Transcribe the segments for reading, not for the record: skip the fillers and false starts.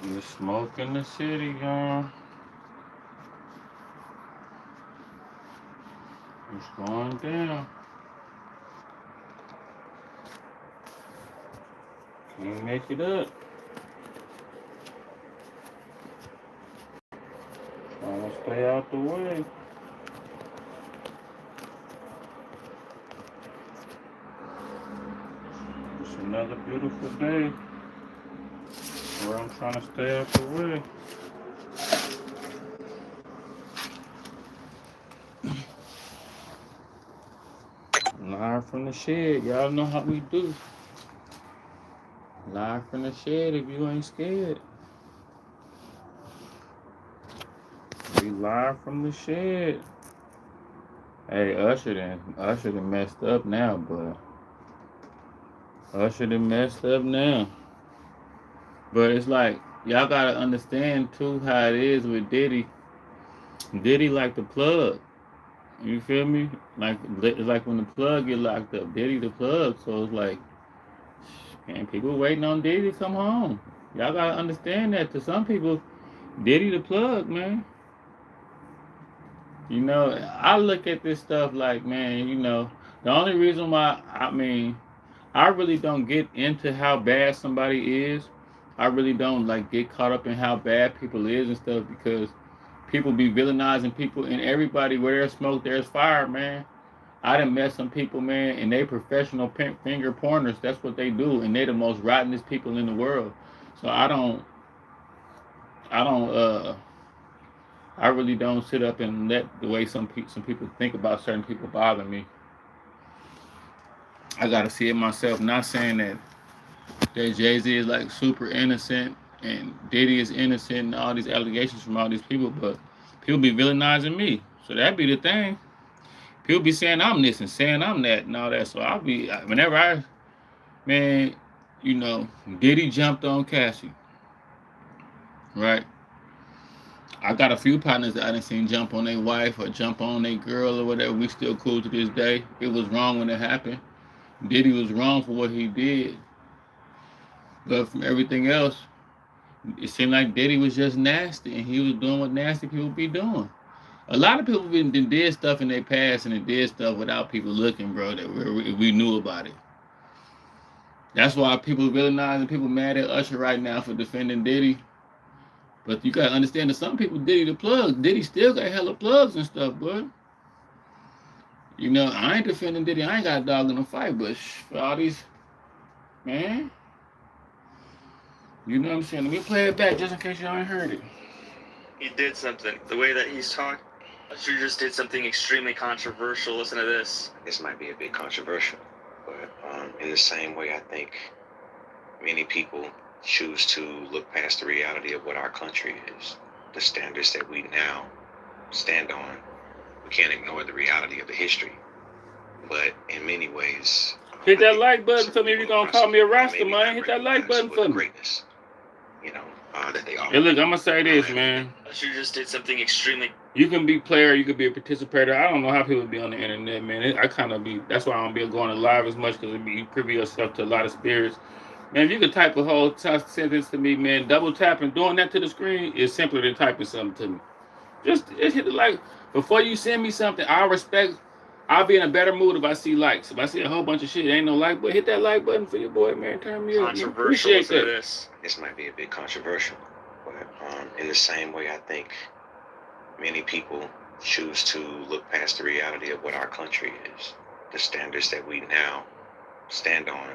The smoke in the city, y'all. It's going down. Can't make it up. Trying to stay out the way. It's another beautiful day where I'm trying to stay out the way. Live from the shed. Y'all know how we do. Live from the shed if you ain't scared. We live from the shed. Hey, Usher done messed up now, but Usher done messed up now. But it's like, y'all gotta understand too how it is with Diddy. Diddy like the plug. You feel me? Like it's like when the plug get locked up, Diddy the plug. So it's like, man, people waiting on Diddy to come home. Y'all gotta understand that. To some people, Diddy the plug, man. You know, I look at this stuff like, man, the only reason why I really don't get into how bad somebody is. I really don't like get caught up in how bad people is and stuff because people be villainizing people and everybody where there's smoke, there's fire, man. I done met some people, man, and they professional finger pointers. That's what they do, and they the most rottenest people in the world. So I don't, I really don't sit up and let the way some people think about certain people bother me. I gotta see it myself. Not saying that Jay Z is like super innocent and Diddy is innocent and all these allegations from all these people, but people be villainizing me. So that be the thing. People be saying I'm this and saying I'm that and all that. So whenever man, Diddy jumped on Cassie, right? I got a few partners that I didn't seen jump on their wife or jump on their girl or whatever. We still cool to this day. It was wrong when it happened. Diddy was wrong for what he did. But from everything else, it seemed like Diddy was just nasty and he was doing what nasty people be doing. A lot of people did stuff in their past and they did stuff without people looking, bro, that we knew about it. That's why people villainizing people mad at Usher right now for defending Diddy. But you gotta understand that some people Diddy the plug. Diddy still got hella plugs and stuff, bud. I ain't defending Diddy. I ain't got a dog in the fight, but for all these, man, you know what I'm saying? Let me play it back just in case y'all ain't heard it. He did something. The way that he's talking, Usher just did something extremely controversial. Listen to this. This might be a bit controversial, but in the same way, I think many people choose to look past the reality of what our country is, the standards that we now stand on. We can't ignore the reality of the history, but in many ways, hit that like button for me if you're gonna call me a Rasta, man. Hit that like button for me. Greatness, that they offer. Hey, look, I'm gonna say this, man. Usher just did something extremely. You can be player, you can be a participator. I don't know how people be on the internet, man. I kind of be. That's why I don't be going live as much because you privy yourself to a lot of spirits. Man, if you could type a whole sentence to me, man, double tapping, doing that to the screen is simpler than typing something to me. Just hit the like. Before you send me something, I'll be in a better mood if I see likes. If I see a whole bunch of shit, ain't no like, but hit that like button for your boy, man. Turn me up. Appreciate that. This might be a bit controversial, but in the same way, I think many people choose to look past the reality of what our country is, the standards that we now stand on.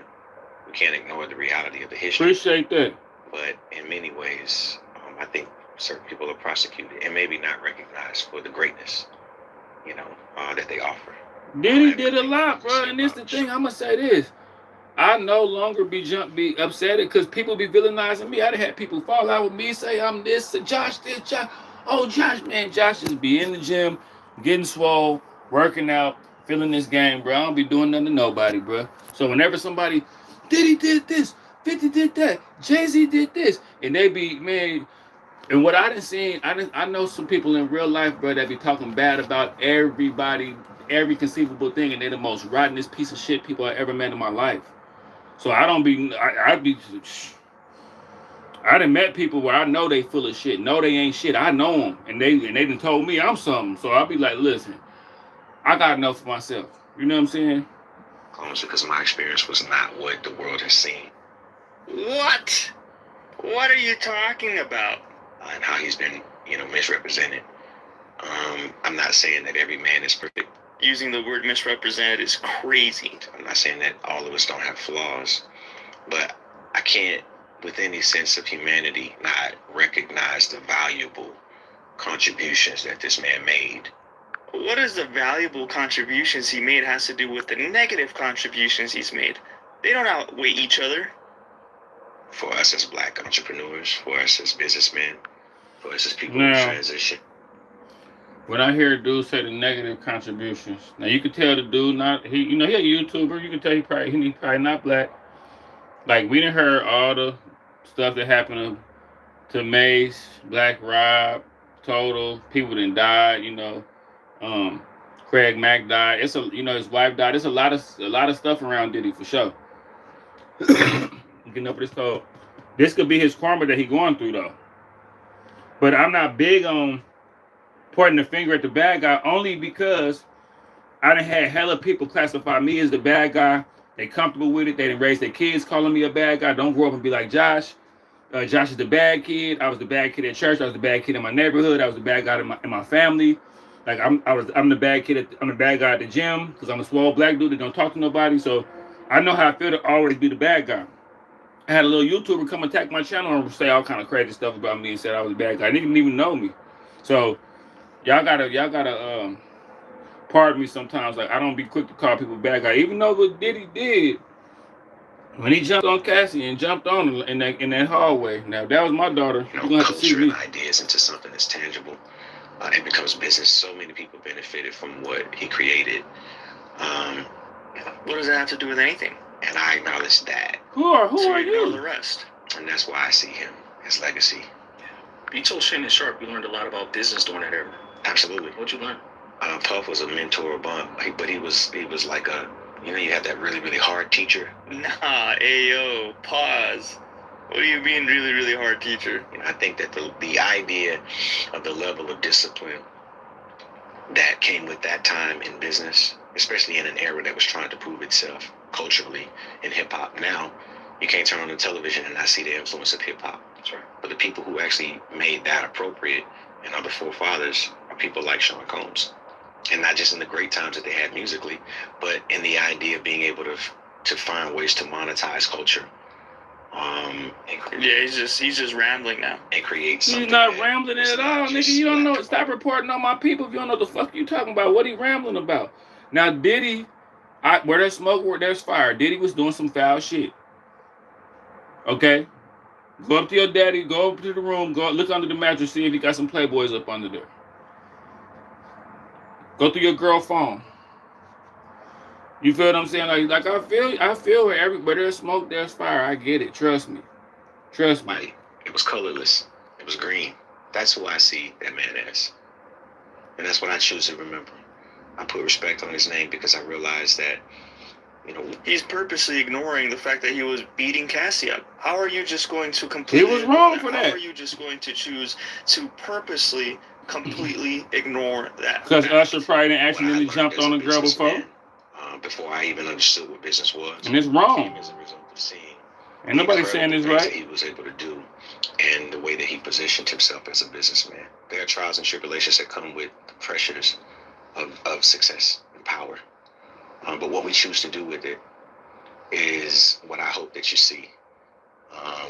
We can't ignore the reality of the history. Appreciate that. But in many ways, I think certain people are prosecuted and maybe not recognized for the greatness, that they offer. Diddy did a lot, bro. And this the thing. I'm gonna say this. I no longer be upset because people be villainizing me. I done had people fall out with me, say I'm this, Josh this, Josh. Oh, Josh, man, Josh just be in the gym, getting swole, working out, feeling this game, bro. I don't be doing nothing to nobody, bro. So whenever somebody, Diddy did this, 50 did that, Jay-Z did this, and they be, man, and what I done seen, I know some people in real life, bro, that be talking bad about everybody, every conceivable thing, and they're the most rottenest piece of shit people I ever met in my life. So I don't be, I done met people where I know they full of shit. No, they ain't shit. I know them, and they done told me I'm something. So I'll be like, listen, I got enough for myself. You know what I'm saying? Honestly, because my experience was not what the world has seen. What? What are you talking about? And how he's been, misrepresented. I'm not saying that every man is perfect. Using the word misrepresented is crazy. I'm not saying that all of us don't have flaws, but I can't, with any sense of humanity, not recognize the valuable contributions that this man made. What is the valuable contributions he made has to do with the negative contributions he's made? They don't outweigh each other. For us as black entrepreneurs, for us as businessmen, for us as people who Now, transition. when I hear a dude say the negative contributions, now you can tell the dude he a YouTuber. You can tell he probably not black. Like we done heard all the stuff that happened to Mace, Black Rob, Total. People done died. Craig Mack died. His wife died. There's a lot of stuff around Diddy for sure. Getting up with this code. This could be his karma that he going through though. But I'm not big on pointing the finger at the bad guy only because I done had hella people classify me as the bad guy. They comfortable with it. They done raise their kids calling me a bad guy. Don't grow up and be like Josh. Josh is the bad kid. I was the bad kid at church. I was the bad kid in my neighborhood. I was the bad guy in my family. Like I'm the bad kid. I'm the bad guy at the gym because I'm a small black dude that don't talk to nobody. So I know how I feel to always be the bad guy. I had a little YouTuber come attack my channel and say all kind of crazy stuff about me and said I was a bad guy. They didn't even know me. So y'all gotta pardon me sometimes. Like I don't be quick to call people bad guy, even though what Diddy did when he jumped on Cassie and jumped on in that hallway. Now if that was my daughter, you're gonna have to see culture me. and ideas into something that's tangible. It becomes business. So many people benefited from what he created. What does that have to do with anything? And I acknowledge that. Who are ignore you? the rest. And that's why I see him, his legacy. You told Shannon Sharp you learned a lot about business during that era. Absolutely. What'd you learn? Puff was a mentor, but he was like you had that really, really hard teacher. Nah, ayo, pause. What do you mean really, really hard teacher? I think that the idea of the level of discipline that came with that time in business, especially in an era that was trying to prove itself culturally in hip-hop. Now, you can't turn on the television and not see the influence of hip-hop. That's right. But the people who actually made that appropriate and are the forefathers are people like Sean Combs. And not just in the great times that they had musically, but in the idea of being able to find ways to monetize culture. Yeah, he's just rambling now. And create something. He's not rambling at all, nigga. You don't know. Stop reporting on my people if you don't know the fuck you talking about. What he rambling about? Now, Diddy, where there's smoke, where there's fire. Diddy was doing some foul shit. Okay? Go up to your daddy, go up to the room, go look under the mattress, see if he got some Playboys up under there. Go through your girl phone. You feel what I'm saying? Like I feel where there's smoke, there's fire. I get it. Trust me. Like, it was colorless. It was green. That's who I see that man as. And that's what I choose to remember. I put respect on his name because I realized that, he's purposely ignoring the fact that he was beating Cassie up. How are you just going to completely... He was wrong for that. How are you just going to choose to purposely, completely ignore that? Because Usher probably didn't accidentally jumped on a girl before. Before I even understood what business was. And it's wrong. As a result of seeing Ain't nobody saying this right. that he was able to do and the way that he positioned himself as a businessman. There are trials and tribulations that come with the pressures of success and power. But what we choose to do with it is what I hope that you see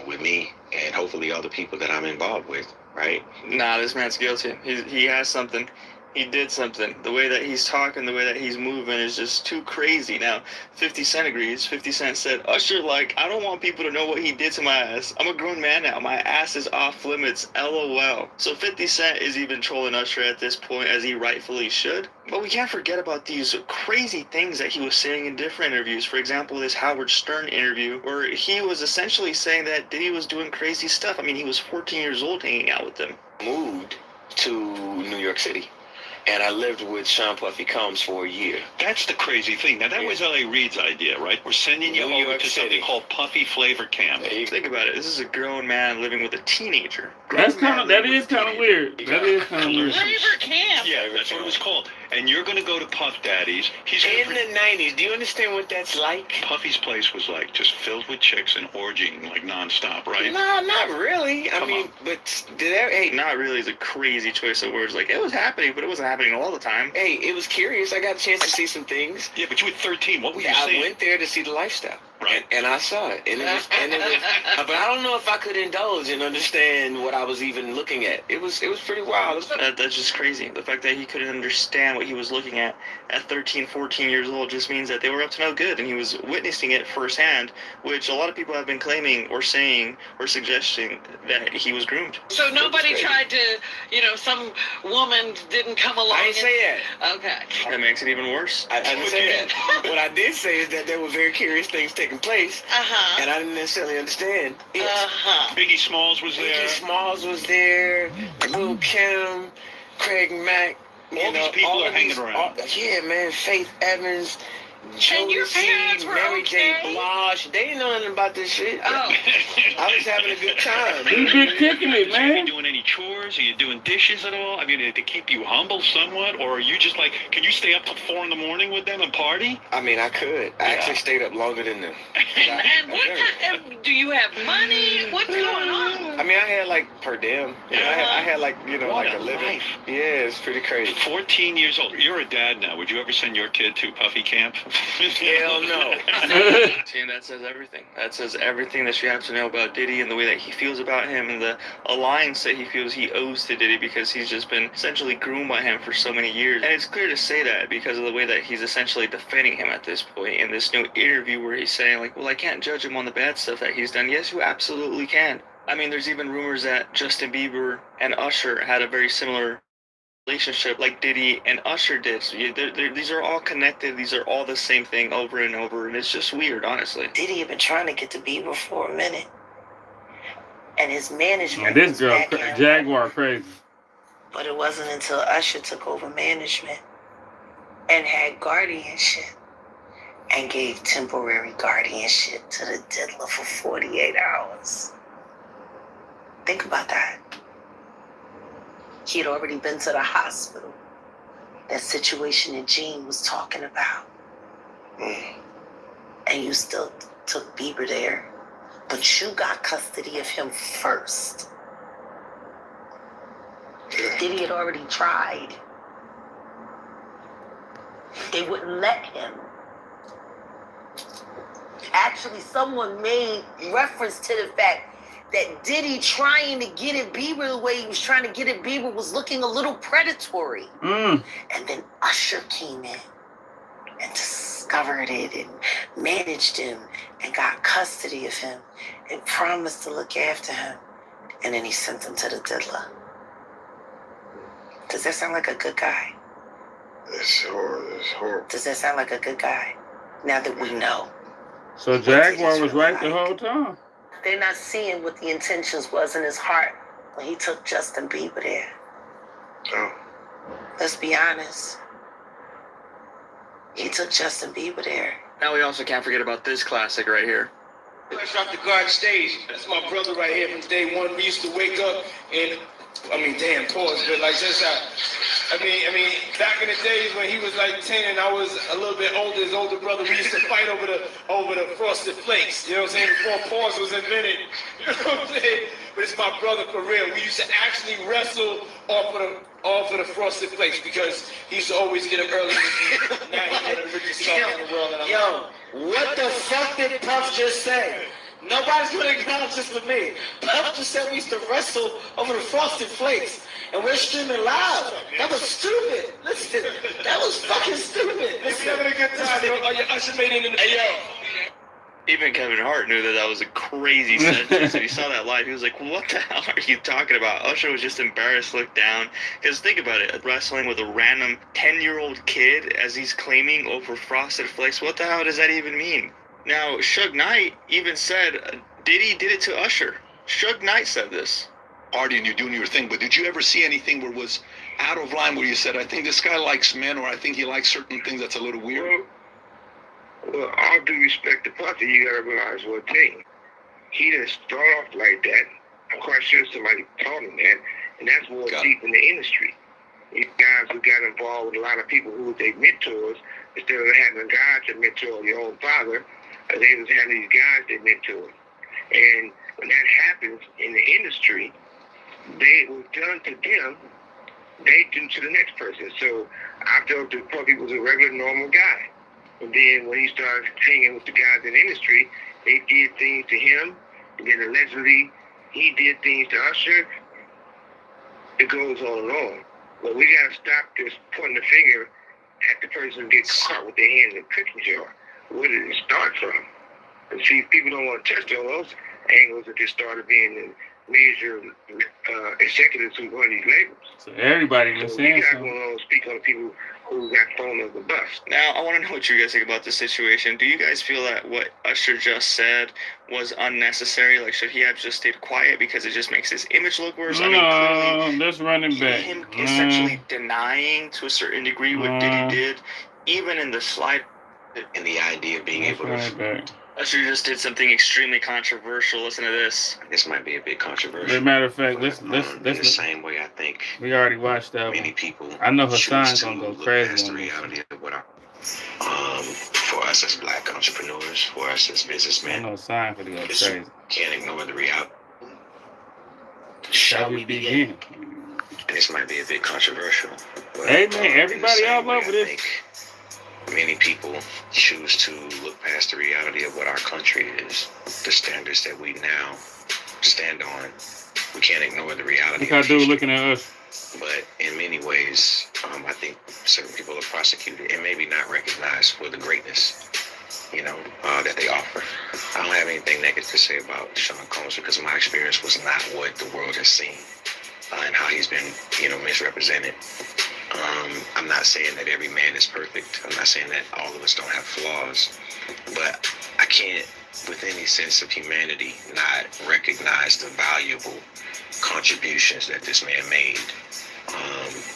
with me and hopefully other people that I'm involved with, right? Nah, this man's guilty. He has something. He did something. The way that he's talking, the way that he's moving is just too crazy. Now, 50 Cent agrees. 50 Cent said, Usher, I don't want people to know what he did to my ass. I'm a grown man now. My ass is off limits. LOL. So 50 Cent is even trolling Usher at this point, as he rightfully should. But we can't forget about these crazy things that he was saying in different interviews. For example, this Howard Stern interview, where he was essentially saying that Diddy was doing crazy stuff. I mean, he was 14 years old hanging out with them. Moved to New York City. and I lived with Sean Puffy Combs for a year. That's the crazy thing. Now, that was L.A. Reid's idea, right? We're sending you New over York to City. something called Puffy Flavor Camp. Think about it. This is a grown man living with a teenager. That is kind of weird. That is kind of weird. Flavor camp. Yeah, that's what it was called. And you're going to go to Puff Daddy's. He's In gonna the 90s, do you understand what that's like? Puffy's place was like just filled with chicks and orgying like nonstop, right? No, not really. I Come mean, on. but hey, Not really is a crazy choice of words. Like, it was happening, but it wasn't happening all the time. hey, it was curious. I got a chance to see some things. Yeah, but you were 13. What were you I saying? went there to see the lifestyle. Right. And I saw it. And it was, but I don't know if I could indulge and understand what I was even looking at. It was pretty wild. That's just crazy. The fact that he couldn't understand what he was looking at 13, 14 years old just means that they were up to no good, and he was witnessing it firsthand, which a lot of people have been claiming or saying or suggesting that he was groomed. So nobody tried to, some woman didn't come along. I didn't say that. Okay. That makes it even worse. I didn't say that. What I did say is that there were very curious things taking place, and I didn't necessarily understand it. Biggie Smalls was there. Biggie Smalls was there. Lil Kim, Craig Mack. All these people are hanging around. Yeah, man. Faith Evans. And your parents were Mary J. okay? Blige. They didn't know nothing about this shit. Oh. I was having a good time. You been kicking it, Are you man. doing any chores? Are you doing dishes at all? I mean, to keep you humble somewhat? Or are you just like, can you stay up till 4 a.m. with them and party? I mean, I could. I actually stayed up longer than them. And what kind, do you have money? What's going on? I mean, I had like per diem. I had like, What like a a living. life. Yeah, it's pretty crazy. 14 years old. You're a dad now. Would you ever send your kid to Puffy Camp? Hell no. See, and that says everything. That says everything that you have to know about Diddy and the way that he feels about him and the alliance that he feels he owes to Diddy because he's just been essentially groomed by him for so many years. And it's clear to say that because of the way that he's essentially defending him at this point in this new interview where he's saying, like, well, I can't judge him on the bad stuff that he's done. Yes, you absolutely can. I mean, there's even rumors that Justin Bieber and Usher had a very similar relationship like Diddy and Usher did. So these are all connected. These are all the same thing over and over, and it's just weird, honestly. Diddy had been trying to get to Bieber for a minute, and his management. Man, this was girl, backing him up. Jaguar, crazy. But it wasn't until Usher took over management and had guardianship and gave temporary guardianship to the diddler for 48 hours. Think about that. He had already been to the hospital. That situation that Gene was talking about. And you still took Bieber there. But you got custody of him first. Diddy had already tried. They wouldn't let him. Actually, someone made reference to the fact that Diddy trying to get at Bieber the way he was trying to get at Bieber was looking a little predatory. And then Usher came in and discovered it and managed him and got custody of him and promised to look after him. And then he sent him to the diddler. Does that sound like a good guy? It's horrible. Does that sound like a good guy? Now that we know. So Jaguar was right the whole time. They're not seeing what the intentions was in his heart when he took Justin Bieber there. Oh. Let's be honest. He took Justin Bieber there. Now we also can't forget about this classic right here. Fresh off the garden stage. That's my brother right here from day one. We used to wake up and, pause, but like just I mean, back in the days when he was like 10 and I was a little bit older, his older brother, we used to fight over the frosted flakes. You know what I'm saying? Before pause was invented. You know what I'm saying? But it's my brother for real. We used to actually wrestle off of the frosted flakes because he used to always get up early. Now he's one of the richest songs in the world. And What the fuck did Puff just say? Nobody's gonna acknowledge this with me. Puff just said we used to wrestle over the frosted flakes. And we're streaming live. That was stupid. Listen, that was fucking stupid. He's having a good time. Usher made it in the... Hey, yo. Even Kevin Hart knew that was a crazy sentence. If he saw that live, he was like, what the hell are you talking about? Usher was just embarrassed, looked down. Because think about it, wrestling with a random 10-year-old kid as he's claiming over frosted flakes. What the hell does that even mean? Now, Suge Knight even said Diddy did it to Usher. Suge Knight said this. partying, you're doing your thing. But did you ever see anything where it was out of line, where you said, I think this guy likes men, or I think he likes certain things that's a little weird? Well, all due respect to Puffy, you gotta realize one thing. He didn't start off like that. I'm quite sure somebody taught him that, and that's more deep in the industry. These guys who got involved with a lot of people who were their mentors, instead of having a guy to mentor your own father, they was having these guys that mentor. And when that happens in the industry, they was done to them, they do to the next person. So I felt that Puffy was a regular, normal guy. And then when he started hanging with the guys in the industry, they did things to him, and then allegedly he did things to Usher. It goes on and on. But we gotta stop this pointing the finger at the person who gets caught with their hand in the cookie jar. Where did it start from? And see, people don't want to touch on those angles that they started being in major executives who run these labels. So everybody was So saying we something. gotta speak on the people who got thrown under the bus. Now, I want to know what you guys think about this situation. Do you guys feel that what Usher just said was unnecessary? Like, should he have just stayed quiet because it just makes his image look worse? I mean, clearly, let's run it back. him essentially denying to a certain degree what Diddy did, even in the slide. And the idea of being Let's able run it to, back. Usher just did something extremely controversial. Listen to this. this might be a bit As a controversial. matter of fact, In the same way, I think we already watched that many one. people I know choose Hassan's to gonna go look crazy past the on this. reality of what for us as black entrepreneurs, for us as I businessmen, know Hassan gonna go it's- crazy. can't ignore the reality. Shall we begin? This might be a bit controversial. But, Hey, man, in the everybody same all way, over I this. think many people choose to look past the reality of what our country is, the standards that we now stand on. We can't ignore the reality Look how of dude history. looking at us. But in many ways, I think certain people are prosecuted and maybe not recognized for the greatness, that they offer. I don't have anything negative to say about Sean Combs because my experience was not what the world has seen and how he's been, misrepresented. I'm not saying that every man is perfect. I'm not saying that all of us don't have flaws, but I can't, with any sense of humanity, not recognize the valuable contributions that this man made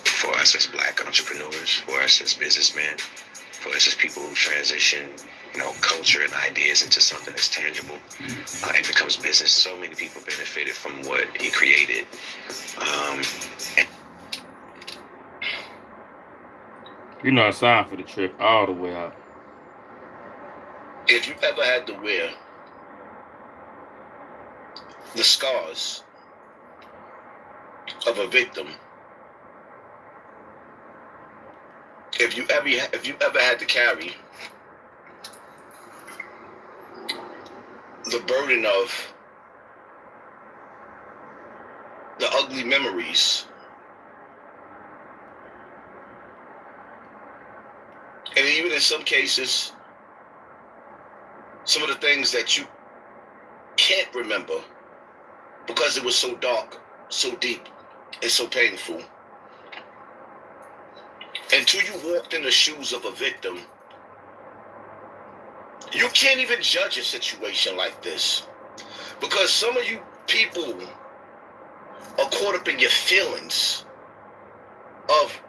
for us as black entrepreneurs, for us as businessmen, for us as people who transition, culture and ideas into something that's tangible. It becomes business. So many people benefited from what he created. You know Hassan for the trip all the way out. If you ever had to wear the scars of a victim, if you ever had to carry the burden of the ugly memories, and even in some cases, some of the things that you can't remember because it was so dark, so deep, and so painful. Until you walked in the shoes of a victim, you can't even judge a situation like this. Because some of you people are caught up in your feelings of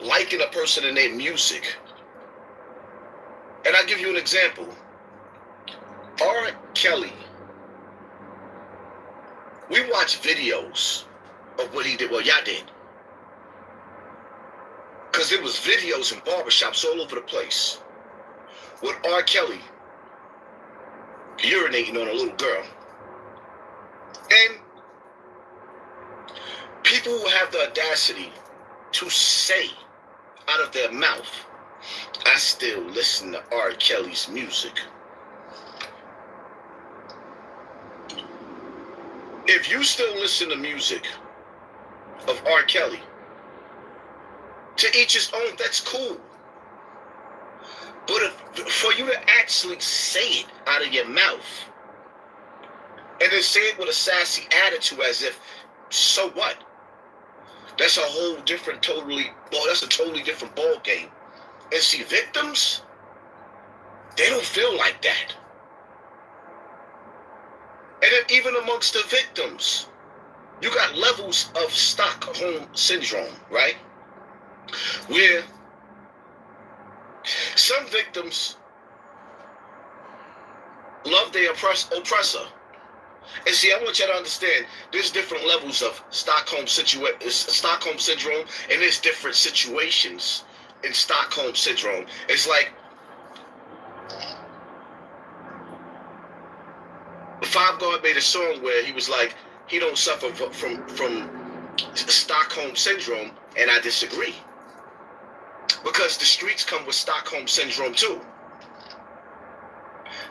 liking a person and their music. And I'll give you an example. R. Kelly, we watch videos of what he did. Well, y'all did. Because there was videos in barbershops all over the place with R. Kelly urinating on a little girl. And people who have the audacity to say out of their mouth, I still listen to R. Kelly's music. If you still listen to music of R. Kelly, to each his own, that's cool. But for you to actually say it out of your mouth, and then say it with a sassy attitude as if, so what? That's a whole different, that's a totally different ball game. And see, victims, they don't feel like that. And then even amongst the victims, you got levels of Stockholm syndrome, right? Where some victims love their oppressor. And see, I want you to understand there's different levels of Stockholm syndrome, and there's different situations in Stockholm syndrome. It's like Five God made a song where he was like, he don't suffer from Stockholm syndrome, and I disagree. Because the streets come with Stockholm syndrome too.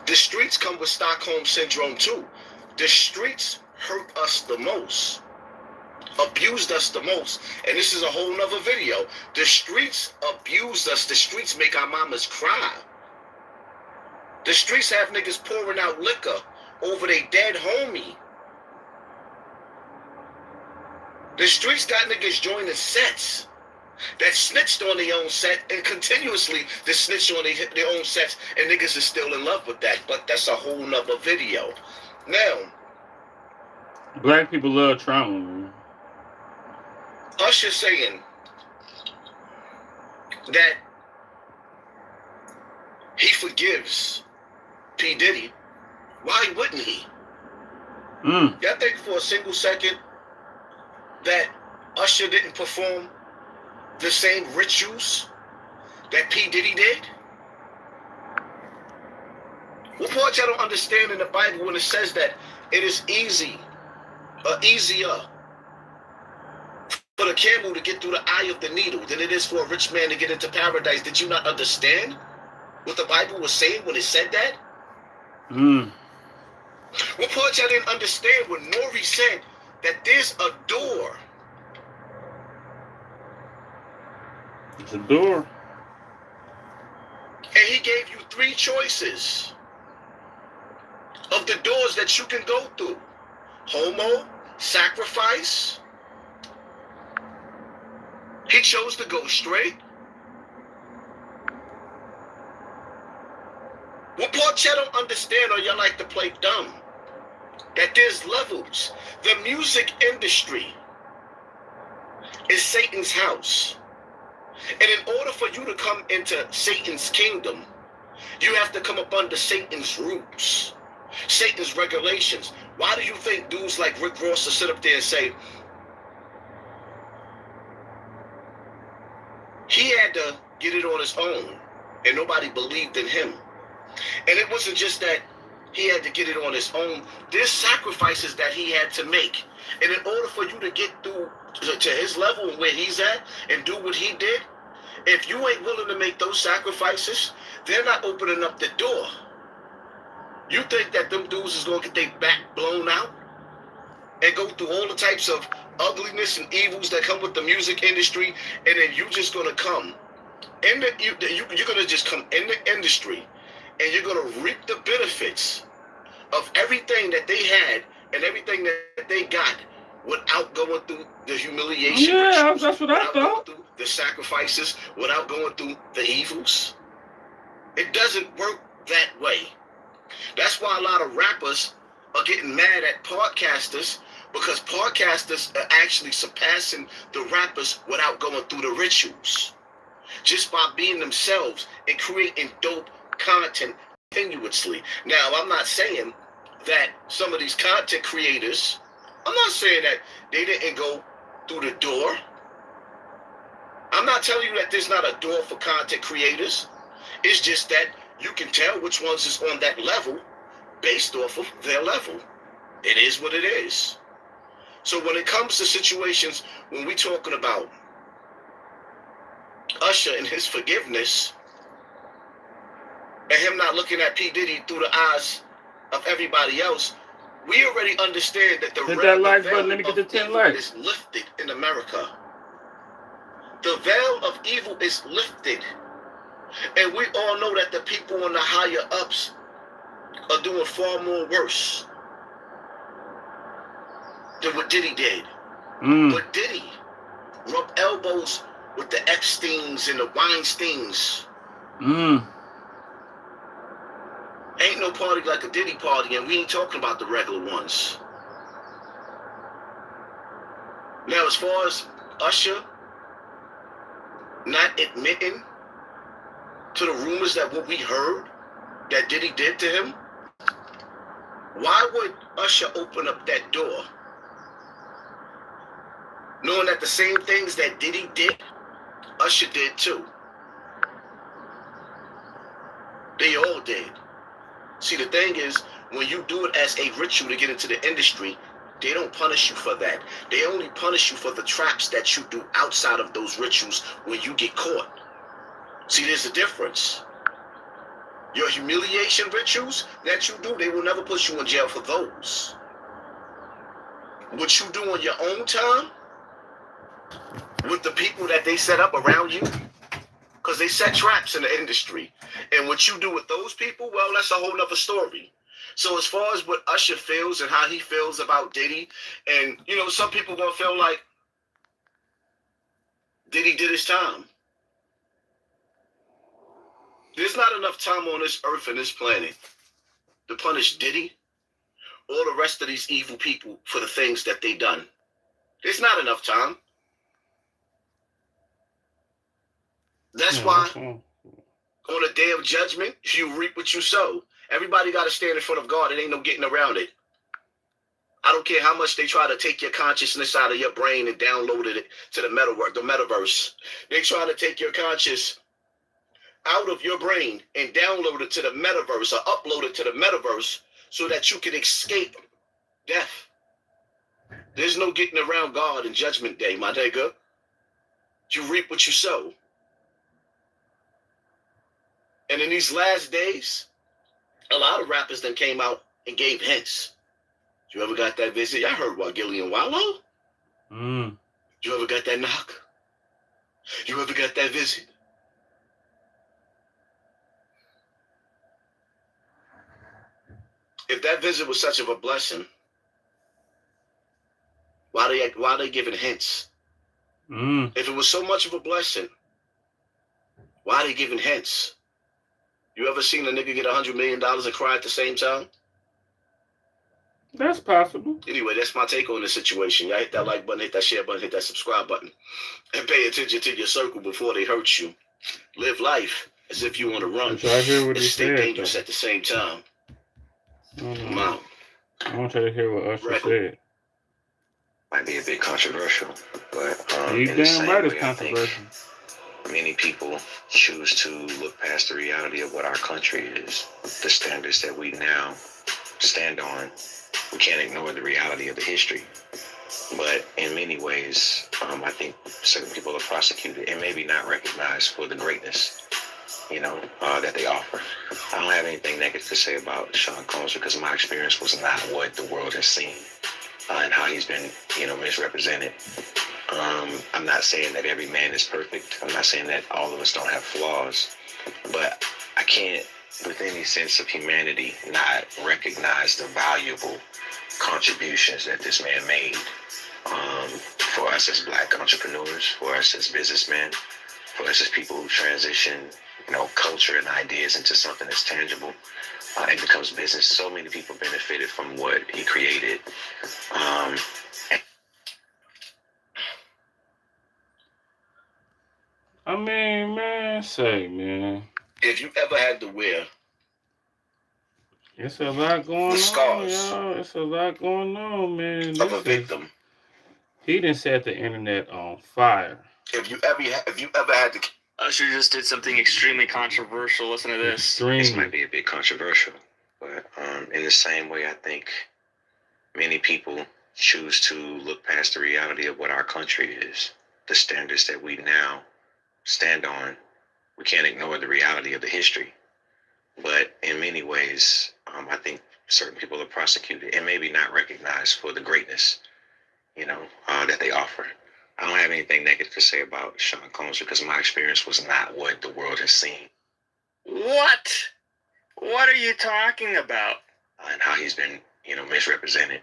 The streets come with Stockholm syndrome too. The streets hurt us the most, abused us the most, and this is a whole nother video. The streets abused us. The streets make our mamas cry. The streets have niggas pouring out liquor over their dead homie. The streets got niggas joining sets that snitched on their own set, and continuously they snitch on their own sets, and niggas is still in love with that. But that's a whole nother video. Now, Black people love trauma, man. Usher saying that he forgives P. Diddy. Why wouldn't he? Y'all think for a single second that Usher didn't perform the same rituals that P. Diddy did? What part y'all don't understand in the Bible when it says that it is easier for the camel to get through the eye of the needle than it is for a rich man to get into paradise? Did you not understand what the Bible was saying when it said that? What part y'all didn't understand when Nori said that there's a door? It's a door. And he gave you three choices of the doors that you can go through. Homo, sacrifice. He chose to go straight. What part y'all don't understand, or y'all like to play dumb? That there's levels. The music industry is Satan's house. And in order for you to come into Satan's kingdom, you have to come up under Satan's rules, Satan's regulations. Why do you think dudes like Rick Ross will sit up there and say, he had to get it on his own, and nobody believed in him? And it wasn't just that he had to get it on his own. There's sacrifices that he had to make. And in order for you to get through to his level and where he's at and do what he did, if you ain't willing to make those sacrifices, they're not opening up the door. You think that them dudes is going to get their back blown out and go through all the types of ugliness and evils that come with the music industry, and then you just going to come in you're going to just come in the industry and you're going to reap the benefits of everything that they had and everything that they got without going through the humiliation. Yeah, that's what I thought. Going through the sacrifices, without going through the evils. It doesn't work that way. That's why a lot of rappers are getting mad at podcasters, because podcasters are actually surpassing the rappers without going through the rituals. Just by being themselves and creating dope content continuously. Now, I'm not saying that some of these content creators, I'm not saying that they didn't go through the door. I'm not telling you that there's not a door for content creators. It's just that you can tell which ones is on that level based off of their level. It is what it is. So when it comes to situations when we're talking about Usher and his forgiveness, and him not looking at P. Diddy through the eyes of everybody else, we already understand that the veil is lifted in America. The veil of evil is lifted. And we all know that the people on the higher ups are doing far more worse than what Diddy did. But Diddy rubbed elbows with the Epsteins and the Weinsteins. Ain't no party like a Diddy party, and we ain't talking about the regular ones. Now, as far as Usher not admitting to the rumors that what we heard that Diddy did to him, why would Usher open up that door knowing that the same things that Diddy did, Usher did too? They all did. See, the thing is, when you do it as a ritual to get into the industry, they don't punish you for that. They only punish you for the traps that you do outside of those rituals when you get caught. See, there's a difference. Your humiliation rituals that you do, they will never put you in jail for those. What you do on your own time, with the people that they set up around you, because they set traps in the industry. And what you do with those people, well, that's a whole nother story. So as far as what Usher feels and how he feels about Diddy, and, you know, some people going to feel like Diddy did his time. There's not enough time on this earth and this planet to punish Diddy or the rest of these evil people for the things that they done. There's not enough time. That's why on the day of judgment, you reap what you sow. Everybody got to stand in front of God. It ain't no getting around it. I don't care how much they try to take your consciousness out of your brain and download it to the metaverse. They try to take your conscious out of your brain and download it to the metaverse or upload it to the metaverse so that you can escape death. There's no getting around God in Judgment Day, my nigga. You reap what you sow. And in these last days, a lot of rappers then came out and gave hints. You ever got that visit? I heard what, Gillian Wallow? You ever got that knock? You ever got that visit? If that visit was such of a blessing, why are they giving hints? If it was so much of a blessing, why are they giving hints? You ever seen a nigga get $100 million and cry at the same time? That's possible. Anyway, that's my take on the situation. Y'all hit that like button, hit that share button, hit that subscribe button. And pay attention to your circle before they hurt you. Live life as if you want to run. I hear what and he stay said, dangerous though. at the same time. Come on. I want you to hear what Usher said. Might be a bit controversial, but You in the damn same right it's way, I think controversial. many people choose to look past the reality of what our country is, the standards that we now stand on. We can't ignore the reality of the history. But in many ways, I think certain people are prosecuted and maybe not recognized for the greatness, that they offer. I don't have anything negative to say about Sean Combs because my experience was not what the world has seen and how he's been, misrepresented. I'm not saying that every man is perfect. I'm not saying that all of us don't have flaws, but I can't, with any sense of humanity, not recognize the valuable contributions that this man made for us as Black entrepreneurs, for us as businessmen, for us as people who transition, culture and ideas into something that's tangible and becomes business. So many people benefited from what he created. I mean, man. If you ever had to wear It's a lot going the on, scars y'all. It's a lot going on, man. of a victim, He done set the internet on fire. if you ever had to, Usher just did something extremely controversial. Listen to this. This might be a bit controversial, but in the same way, I think many people choose to look past the reality of what our country is, the standards that we now stand on. We can't ignore the reality of the history. But in many ways, I think certain people are prosecuted and maybe not recognized for the greatness, that they offer. I don't have anything negative to say about Sean Combs because my experience was not what the world has seen. What? What are you talking about? And how he's been, misrepresented.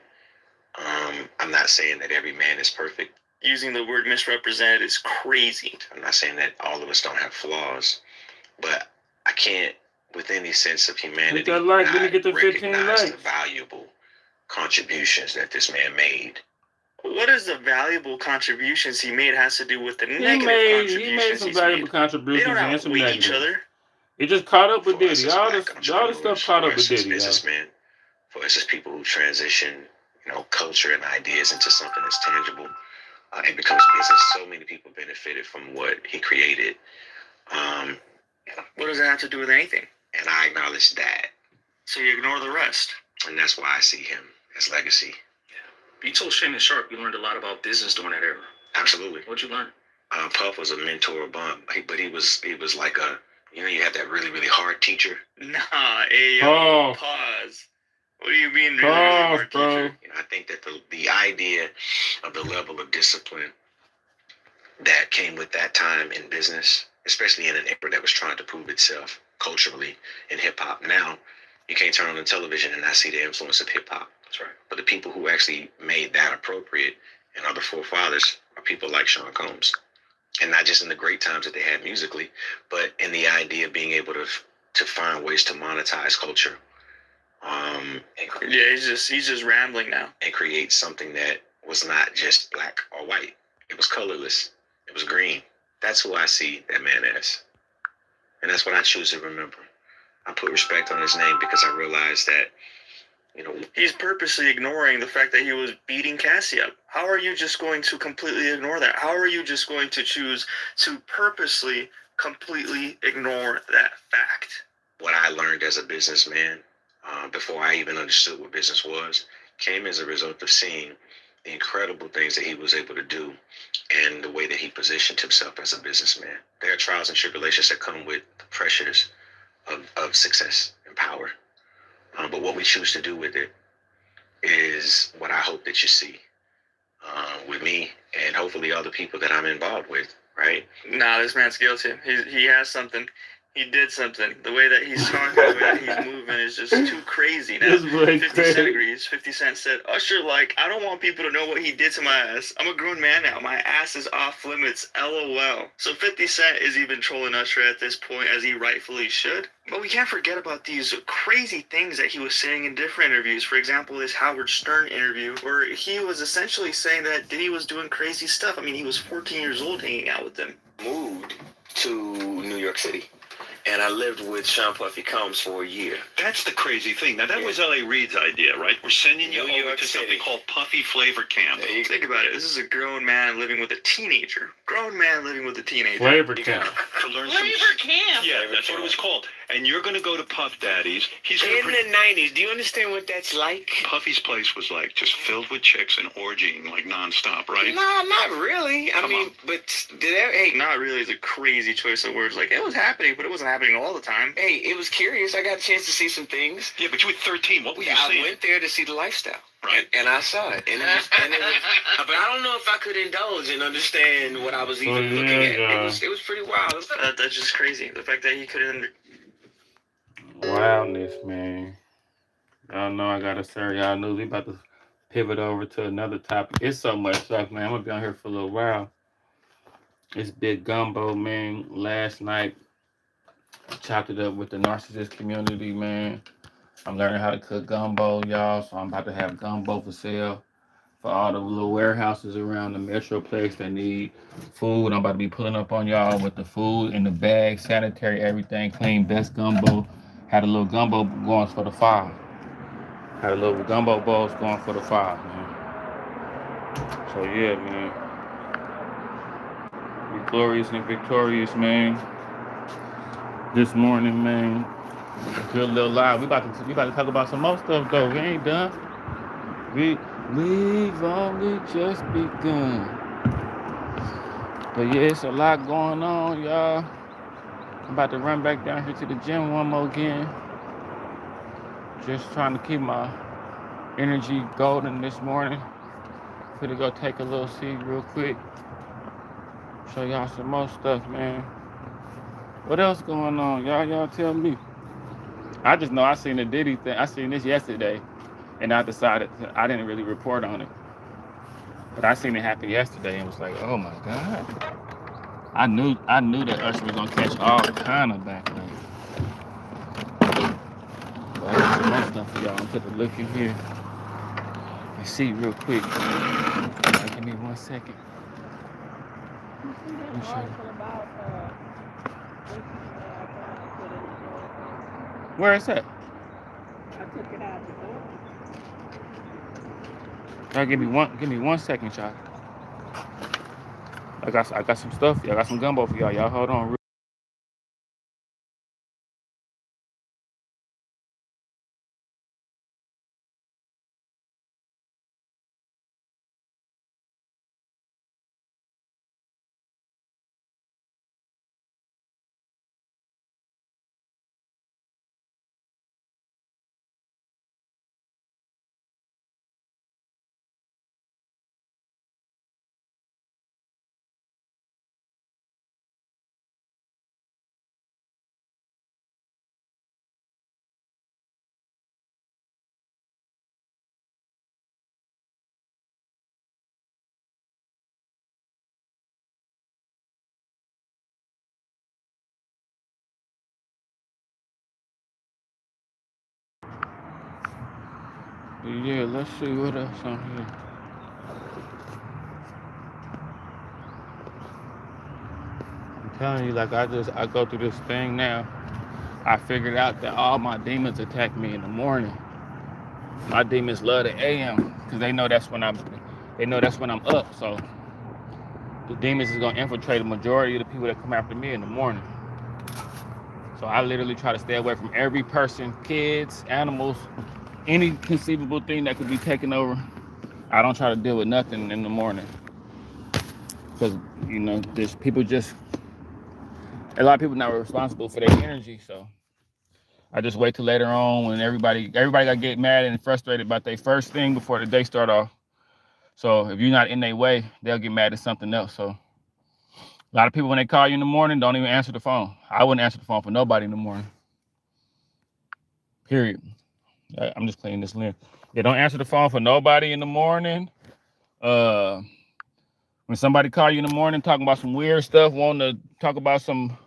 I'm not saying that every man is perfect. Using the word misrepresented is crazy. I'm not saying that all of us don't have flaws, but I can't, with any sense of humanity, Let me get the 15 recognize likes. the valuable contributions that this man made What is the valuable contributions he made has to do with the negative He contributions made some he's valuable made. They contributions don't and some outweigh each negative. other. It just caught up with For us Diddy. as All black the stuff entrepreneurs, caught for up with us as Diddy, yo. businessmen, for us as people who transition, culture and ideas into something that's tangible and becomes business. So many people benefited from what he created. What does that have to do with anything? And I acknowledge that. So you ignore the rest. And that's why I see him as legacy. You told Shannon Sharp you learned a lot about business during that era. Absolutely. What'd you learn? Puff was a mentor, but he was like a, you have that really, really hard teacher. Nah, pause. What do you mean really, really hard teacher? I think that the idea of the level of discipline that came with that time in business, especially in an era that was trying to prove itself culturally in hip hop. Now, you can't turn on the television and not see the influence of hip hop. That's right. But the people who actually made that appropriate and are the forefathers are people like Sean Combs. And not just in the great times that they had musically, but in the idea of being able to find ways to monetize culture. He's just rambling now. And create something that was not just black or white. It was colorless. It was green. That's who I see that man as. And that's what I choose to remember. I put respect on his name because I realized that, he's purposely ignoring the fact that he was beating Cassie up. How are you just going to completely ignore that? How are you just going to choose to purposely completely ignore that fact? What I learned as a businessman, before I even understood what business was, came as a result of seeing the incredible things that he was able to do and the way that he positioned himself as a businessman. There are trials and tribulations that come with the pressures of success and power. But what we choose to do with it is what I hope that you see with me and hopefully other people that I'm involved with, right? Nah, this man's guilty. He has something. He did something. The way that he's talking, the way that he's moving is just too crazy now. 50 Cent agrees. 50 Cent said, Usher, I don't want people to know what he did to my ass. I'm a grown man now. My ass is off limits. LOL. So 50 Cent is even trolling Usher at this point, as he rightfully should. But we can't forget about these crazy things that he was saying in different interviews. For example, this Howard Stern interview, where he was essentially saying that Diddy was doing crazy stuff. I mean, he was 14 years old hanging out with them. Moved to New York City. And I lived with Sean Puffy Combs for a year. That's the crazy thing. Now, that was L.A. Reid's idea, right? We're sending you over to something called Puffy Flavor Camp. Think about it. This is a grown man living with a teenager. Grown man living with a teenager. Flavor Camp. To learn Flavor Camp. Yeah, that's what it was called. And you're going to go to Puff Daddy's. He's In the 90s, do you understand what that's like? Puffy's place was just filled with chicks and orgying nonstop, right? No, not really. I mean, but hey, not really is a crazy choice of words. It was happening, but it wasn't happening all the time. Hey, it was curious. I got a chance to see some things. Yeah, but you were 13. What were you seeing? I went there to see the lifestyle. Right. And I saw it. And it was, but I don't know if I could indulge and understand what I was even looking at. It was pretty wild. That's just crazy. The fact that he couldn't. Wildness, man. Y'all know I gotta serve y'all news. We about to pivot over to another topic. It's so much stuff, man. I'm gonna be on here for a little while. It's big gumbo, man. Last night, I chopped it up with the narcissist community, man. I'm learning how to cook gumbo, y'all. So I'm about to have gumbo for sale for all the little warehouses around the Metroplex that need food. I'm about to be pulling up on y'all with the food in the bag, sanitary, everything, clean, best gumbo. Had a little gumbo going for the 5. Had a little gumbo bowls going for the 5, man. So yeah, man. We glorious and victorious, man. This morning, man. Good little live. We about to talk about some more stuff though. We ain't done. We've only just begun. But yeah, it's a lot going on, y'all. I'm about to run back down here to the gym one more again. Just trying to keep my energy golden this morning. Gonna go take a little seat real quick. Show y'all some more stuff, man. What else going on? Y'all tell me. I just know I seen the Diddy thing. I seen this yesterday, and I decided I didn't really report on it. But I seen it happen yesterday and was like, oh my God. I knew that Usher was gonna catch all kind of backlash. But I got some more stuff for y'all. I'm gonna put the look in here and see real quick. Give me 1 second. Let me show you. Where is that? Y'all give me 1 second, y'all. I got some stuff. I got some gumbo for y'all. Y'all hold on. Yeah, let's see what else on here. I'm telling you, like I go through this thing now. I figured out that all my demons attack me in the morning. My demons love the AM because they know that's when I'm up. So the demons is gonna infiltrate the majority of the people that come after me in the morning. So I literally try to stay away from every person, kids, animals, any conceivable thing that could be taken over. I don't try to deal with nothing in the morning because there's people a lot of people not responsible for their energy. So I just wait till later on when everybody gotta get mad and frustrated about their first thing before the day start off. So if you're not in their way, they'll get mad at something else. So a lot of people when they call you in the morning don't even answer the phone. I wouldn't answer the phone for nobody in the morning. Period. I'm just cleaning this lid. Yeah, don't answer the phone for nobody in the morning. When somebody call you in the morning talking about some weird stuff, wanting to talk about some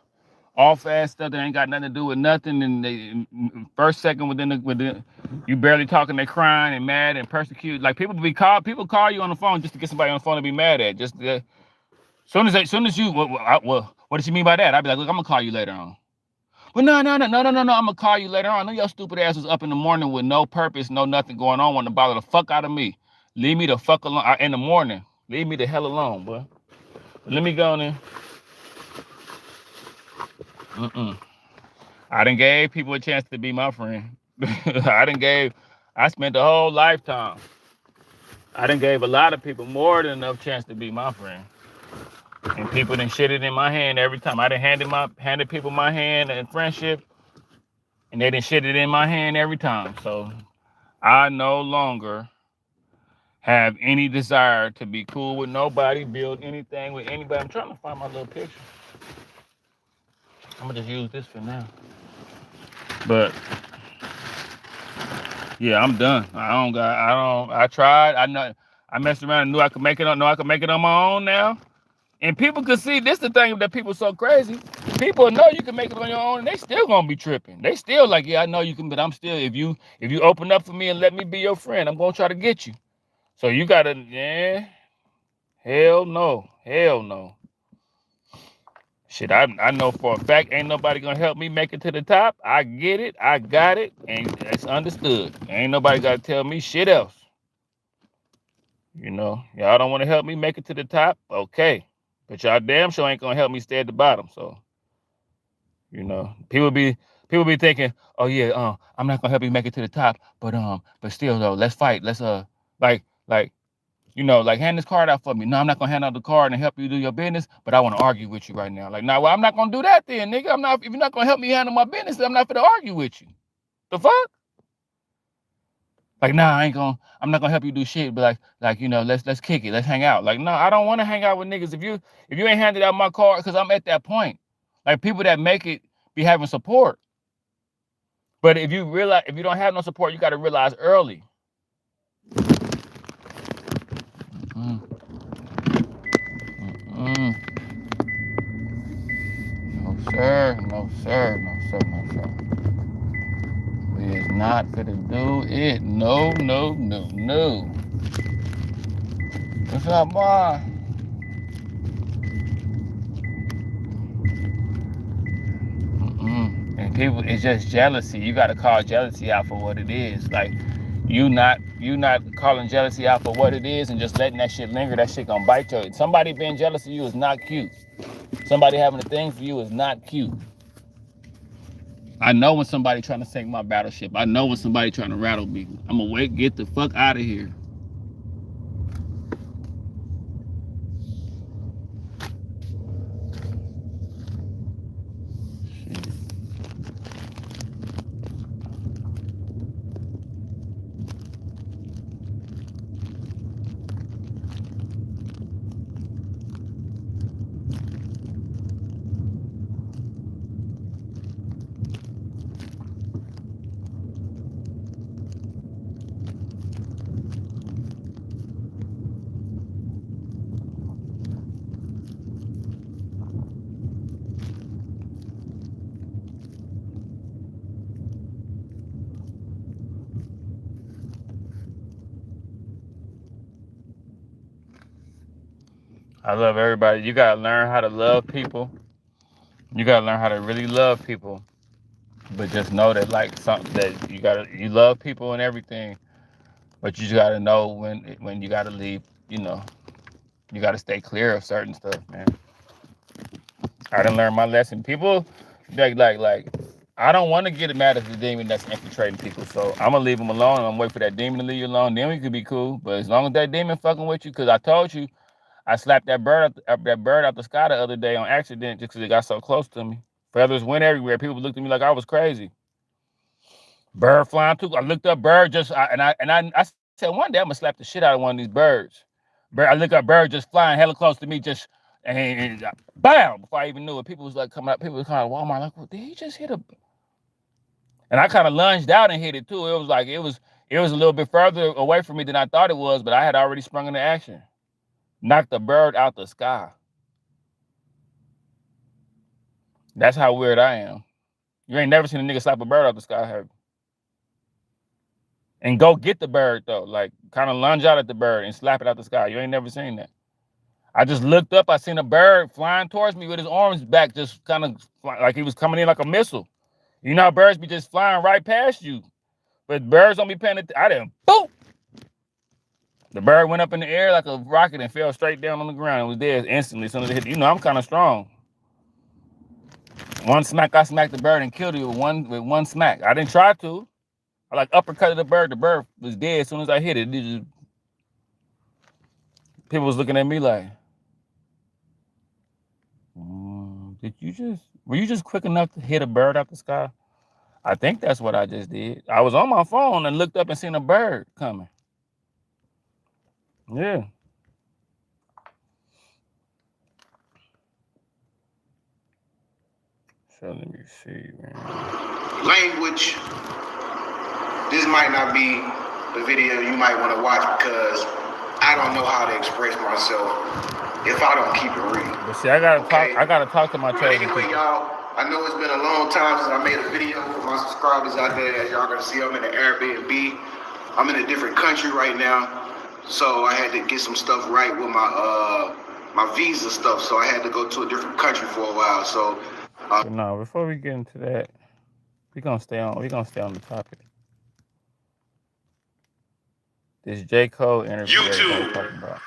off-ass stuff that ain't got nothing to do with nothing, and they first second within you barely talking, they crying and mad and persecuted. Like people call you on the phone just to get somebody on the phone to be mad at. Just soon as you what did you mean by that? I'd be like, look, I'm gonna call you later on. Well, no, I'm gonna call you later on. I know your stupid ass was up in the morning with no purpose, no nothing going on, wanting to bother the fuck out of me. Leave me the fuck alone in the morning. Leave me the hell alone, boy. Let me go in there. I done gave people a chance to be my friend. I spent the whole lifetime. I done gave a lot of people more than enough chance to be my friend. And people done shit it in my hand every time. I done handed people my hand in friendship, and they done shit it in my hand every time. So I no longer have any desire to be cool with nobody, build anything with anybody. I'm trying to find my little picture. I'm gonna just use this for now. But yeah, I'm done. I tried. I messed around and knew I could make it on my own now. And people could see this the thing that people so crazy. People know you can make it on your own and they still gonna be tripping. They still like, yeah, I know you can, but I'm still, if you open up for me and let me be your friend, I'm gonna try to get you. So you gotta, hell no. Shit, I know for a fact ain't nobody gonna help me make it to the top. I get it, I got it, and it's understood. Ain't nobody gotta tell me shit else. Y'all don't want to help me make it to the top, okay. But y'all damn sure ain't gonna help me stay at the bottom. So, people be thinking, oh yeah, I'm not gonna help you make it to the top, but still though, let's fight. Let's like hand this card out for me. No, I'm not gonna hand out the card and help you do your business, but I want to argue with you right now. Like, nah, well, I'm not gonna do that then, nigga. If you're not gonna help me handle my business, I'm not gonna argue with you. The fuck? Like, nah, I'm not gonna help you do shit, but let's kick it, let's hang out. Like, no, I don't want to hang out with niggas. If you ain't handed out my card, because I'm at that point. Like, people that make it be having support. But if you don't have no support, you gotta realize early. No, sir. We is not gonna do it. No. What's up, boy? And people, it's just jealousy. You got to call jealousy out for what it is. Like, you not calling jealousy out for what it is and just letting that shit linger. That shit gonna bite you. Somebody being jealous of you is not cute. Somebody having a thing for you is not cute. I know when somebody trying to sink my battleship. I know when somebody trying to rattle me. I'm gonna wait, get the fuck out of here. I love everybody. You gotta learn how to love people. You gotta learn how to really love people. But just know that, like, something that you love people and everything, but you just gotta know when you gotta leave. You know, you gotta stay clear of certain stuff, man. I done learned my lesson. People, like, I don't want to get mad at the demon that's infiltrating people, so I'm gonna leave them alone. And I'm wait for that demon to leave you alone. Then we could be cool. But as long as that demon fucking with you, because I told you, I slapped that bird out the sky the other day on accident just because it got so close to me. Feathers went everywhere. People looked at me like I was crazy. Bird flying too. I looked up bird I said one day I'm gonna slap the shit out of one of these birds. I look up bird just flying hella close to me, just and bam! Before I even knew it, people was like coming up. People was kind of Walmart like, well, did he just hit a? And I kind of lunged out and hit it too. It was a little bit further away from me than I thought it was, but I had already sprung into action. Knocked the bird out the sky. That's how weird I am. You ain't never seen a nigga slap a bird out the sky, have you? And go get the bird though, like kind of lunge out at the bird and slap it out the sky. You ain't never seen that. I just looked up, I seen a bird flying towards me with his arms back, just kind of like he was coming in like a missile. You know how birds be just flying right past you, but birds don't be paying attention. I didn't, boom! The bird went up in the air like a rocket and fell straight down on the ground and was dead instantly as soon as it hit. You know, I'm kind of strong. One smack, I smacked the bird and killed it with one smack. I didn't try to. I like uppercutted the bird. The bird was dead as soon as I hit it. People was looking at me like, were you just quick enough to hit a bird out the sky? I think that's what I just did. I was on my phone and looked up and seen a bird coming. Yeah. So let me see, man. Language. This might not be the video you might want to watch because I don't know how to express myself if I don't keep it real. But see, I gotta talk to my chosen anyway, people. y'all, I know it's been a long time since I made a video for my subscribers out there. As y'all gonna see, I'm in the Airbnb. I'm in a different country right now, so I had to get some stuff right with my visa stuff. So I had to go to a different country for a while. So no, before we get into that, we're gonna stay on the topic. This J. Cole interview everybody talking about.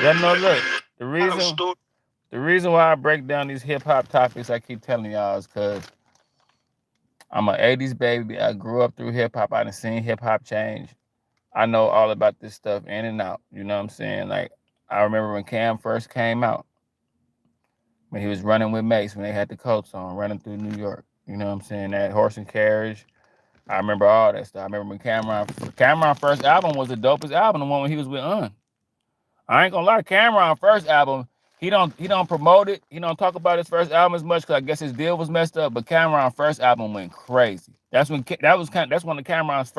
Yeah, no, look, the reason why I break down these hip hop topics, I keep telling y'all, is because I'm an 80s baby. I grew up through hip hop. I done seen hip hop change. I know all about this stuff in and out. You know what I'm saying? Like, I remember when Cam first came out, when he was running with Mace, when they had the coats on, running through New York. You know what I'm saying? That horse and carriage. I remember all that stuff. I remember when Cameron's first album was the dopest album, the one when he was with Un. I ain't gonna lie, Cameron's first album, he don't promote it. He don't talk about his first album as much because I guess his deal was messed up. But Cameron's first album went crazy. That's one of Cameron's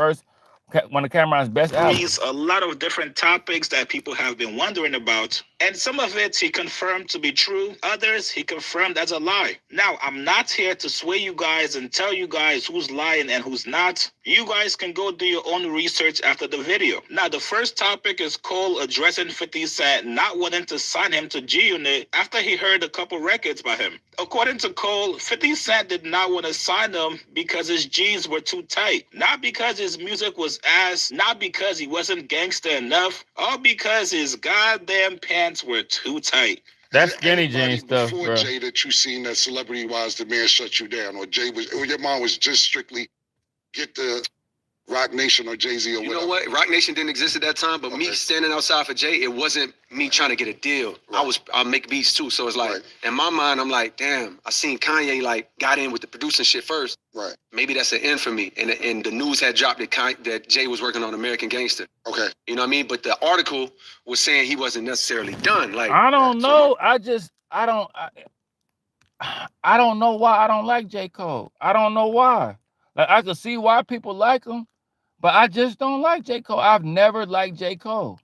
best albums. There's a lot of different topics that people have been wondering about, and some of it he confirmed to be true. Others he confirmed as a lie. Now, I'm not here to sway you guys and tell you guys who's lying and who's not. You guys can go do your own research after the video. Now, the first topic is Cole addressing 50 Cent not wanting to sign him to G-Unit after he heard a couple records by him. According to Cole, 50 Cent did not want to sign him because his jeans were too tight. Not because his music was ass, not because he wasn't gangster enough, all because his goddamn pants were too tight. That's skinny jeans stuff, before bro. Jay that you seen that celebrity-wise, the man shut you down, or Jay was, or your mom was just strictly get the Rock Nation or Jay-Z or whatever? You know what? Rock Nation didn't exist at that time, but me standing outside for Jay, it wasn't me trying to get a deal. Right. I make beats too, so it's like, in my mind, I'm like, damn, I seen Kanye like got in with the producing shit first. Right. Maybe that's an end for me. And the news had dropped that Jay was working on American Gangster. Okay. You know what I mean? But the article was saying he wasn't necessarily done. Like, I don't know. I don't know why I don't like J. Cole. I don't know why. Like, I could see why people like him, but I just don't like J. Cole. I've never liked J. Cole.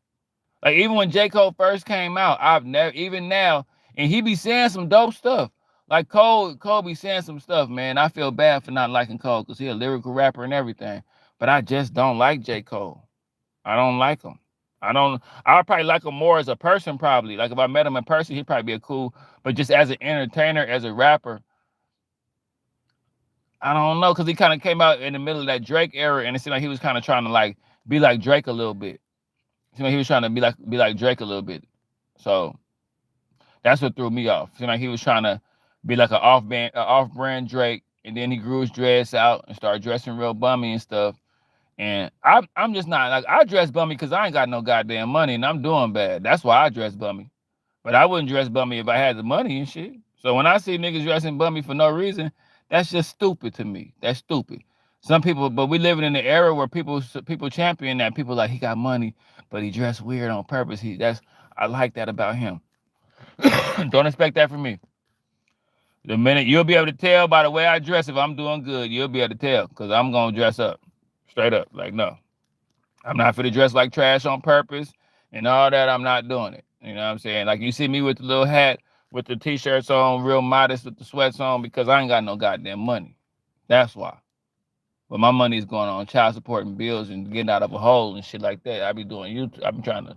Like, even when J. Cole first came out, I've never, even now, and he be saying some dope stuff. Like, Cole be saying some stuff, man. I feel bad for not liking Cole because he's a lyrical rapper and everything. But I just don't like J. Cole. I don't like him. I'll probably like him more as a person, probably. Like, if I met him in person, he'd probably be a cool, but just as an entertainer, as a rapper, I don't know, because he kind of came out in the middle of that Drake era, and it seemed like he was kind of trying to, like, be like Drake a little bit. It seemed like he was trying to be like Drake a little bit. So that's what threw me off. It seemed like he was trying to be like an off-brand Drake, and then he grew his dreads out and started dressing real bummy and stuff. And I'm just not, like, I dress bummy because I ain't got no goddamn money, and I'm doing bad. That's why I dress bummy. But I wouldn't dress bummy if I had the money and shit. So when I see niggas dressing bummy for no reason, that's just stupid to me. That's stupid. Some people, but we living in an era where people champion that. People like, he got money, but he dressed weird on purpose. I like that about him. Don't expect that from me. The minute you'll be able to tell by the way I dress if I'm doing good, you'll be able to tell, because I'm gonna dress up. Straight up. Like, no. I'm not for to dress like trash on purpose and all that. I'm not doing it. You know what I'm saying? Like, you see me with the little hat, with the t-shirts on, real modest with the sweats on, because I ain't got no goddamn money. That's why. But my money is going on child support and bills and getting out of a hole and shit like that. I be doing YouTube. I be trying to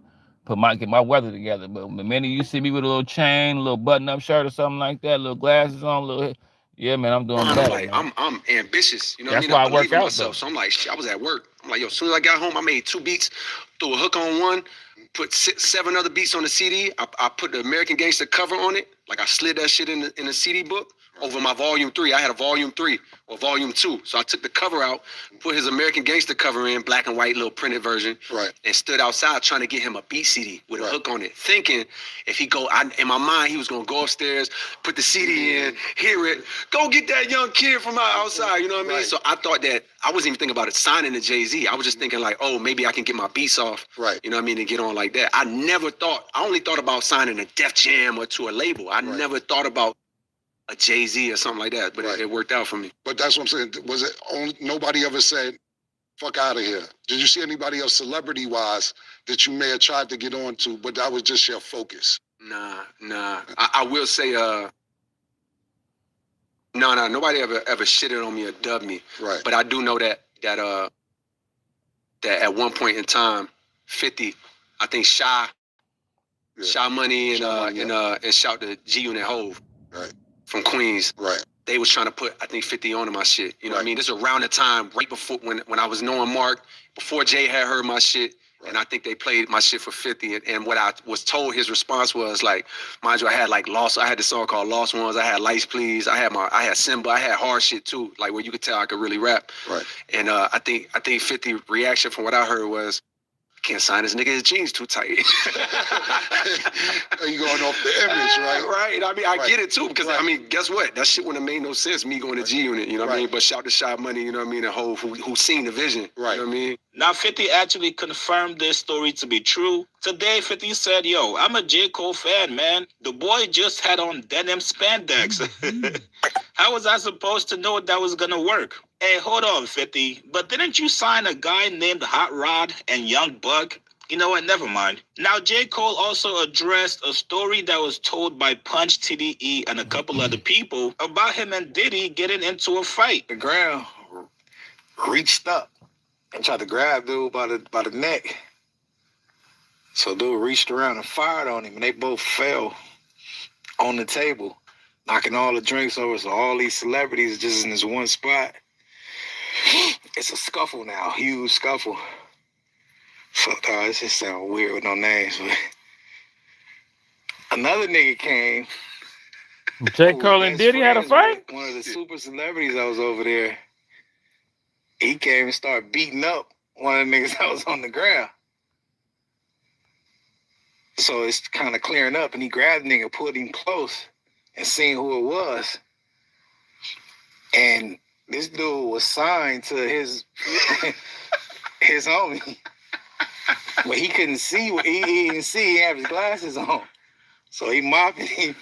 get my weather together. But the minute you see me with a little chain, a little button-up shirt or something like that, little glasses on, yeah, man, I'm doing better. Like, I'm ambitious. You know That's what I mean? why I work out, myself. though. So I'm like, shit, I was at work. I'm like, yo, as soon as I got home, I made 2 beats, threw a hook on one, put 7 other beats on the CD. I put the American Gangster cover on it. Like, I slid that shit in the CD book over my volume 3. I had a volume 3 or volume 2. So I took the cover out, put his American Gangster cover in, black and white, little printed version, and stood outside trying to get him a beat CD with a hook on it, thinking if he in my mind, he was going to go upstairs, put the CD in, hear it, go get that young kid from outside, you know what I mean? So I thought that, I wasn't even thinking about it signing to Jay-Z. I was just thinking like, oh, maybe I can get my beats off, you know what I mean, and get on like that. I only thought about signing a Def Jam or to a label. I never thought about a Jay-Z or something like that, but it worked out for me. But that's what I'm saying. Was it only, nobody ever said, fuck out of here? Did you see anybody else celebrity-wise that you may have tried to get on to, but that was just your focus? Nah. I will say, no, nobody ever shitted on me or dubbed me. Right. But I do know that at one point in time, 50, I think Shy Money and shout to G-Unit Hove. Right. From Queens. Right. They was trying to put, I think, 50 on to my shit. You know what I mean? This is around the time, right before, when I was knowing Mark, before Jay had heard my shit, and I think they played my shit for 50. And what I was told his response was, like, mind you, I had like I had this song called Lost Ones, I had Lights Please, I had Simba, I had hard shit too, like where you could tell I could really rap. Right. And I think 50 reaction from what I heard was, can't sign this nigga, his jeans too tight. You going off the image, right? Right. I mean, I get it too, because I mean, guess what? That shit wouldn't have made no sense, me going to G-Unit, you know what I mean? But shout to Shy Money, you know what I mean, and Hov, who seen the vision, you know what I mean? Now, 50 actually confirmed this story to be true. Today, 50 said, yo, I'm a J. Cole fan, man. The boy just had on denim spandex. How was I supposed to know that was gonna work? Hey, hold on, 50. But didn't you sign a guy named Hot Rod and Young Buck? You know what? Never mind. Now, J. Cole also addressed a story that was told by Punch, TDE, and a couple other people about him and Diddy getting into a fight. The ground reached up and tried to grab dude by the neck. So dude reached around and fired on him, and they both fell on the table, knocking all the drinks over. So all these celebrities just in this one spot. It's a scuffle now, huge scuffle. So it just sound weird with no names. But another nigga came. J. Cole and Diddy had a fight? One of the super celebrities that was over there. He came and started beating up one of the niggas that was on the ground. So it's kind of clearing up, and he grabbed the nigga, pulled him close, and seen who it was. And this dude was signed to his homie. But he couldn't see. He didn't see. He had his glasses on. So he mopping him.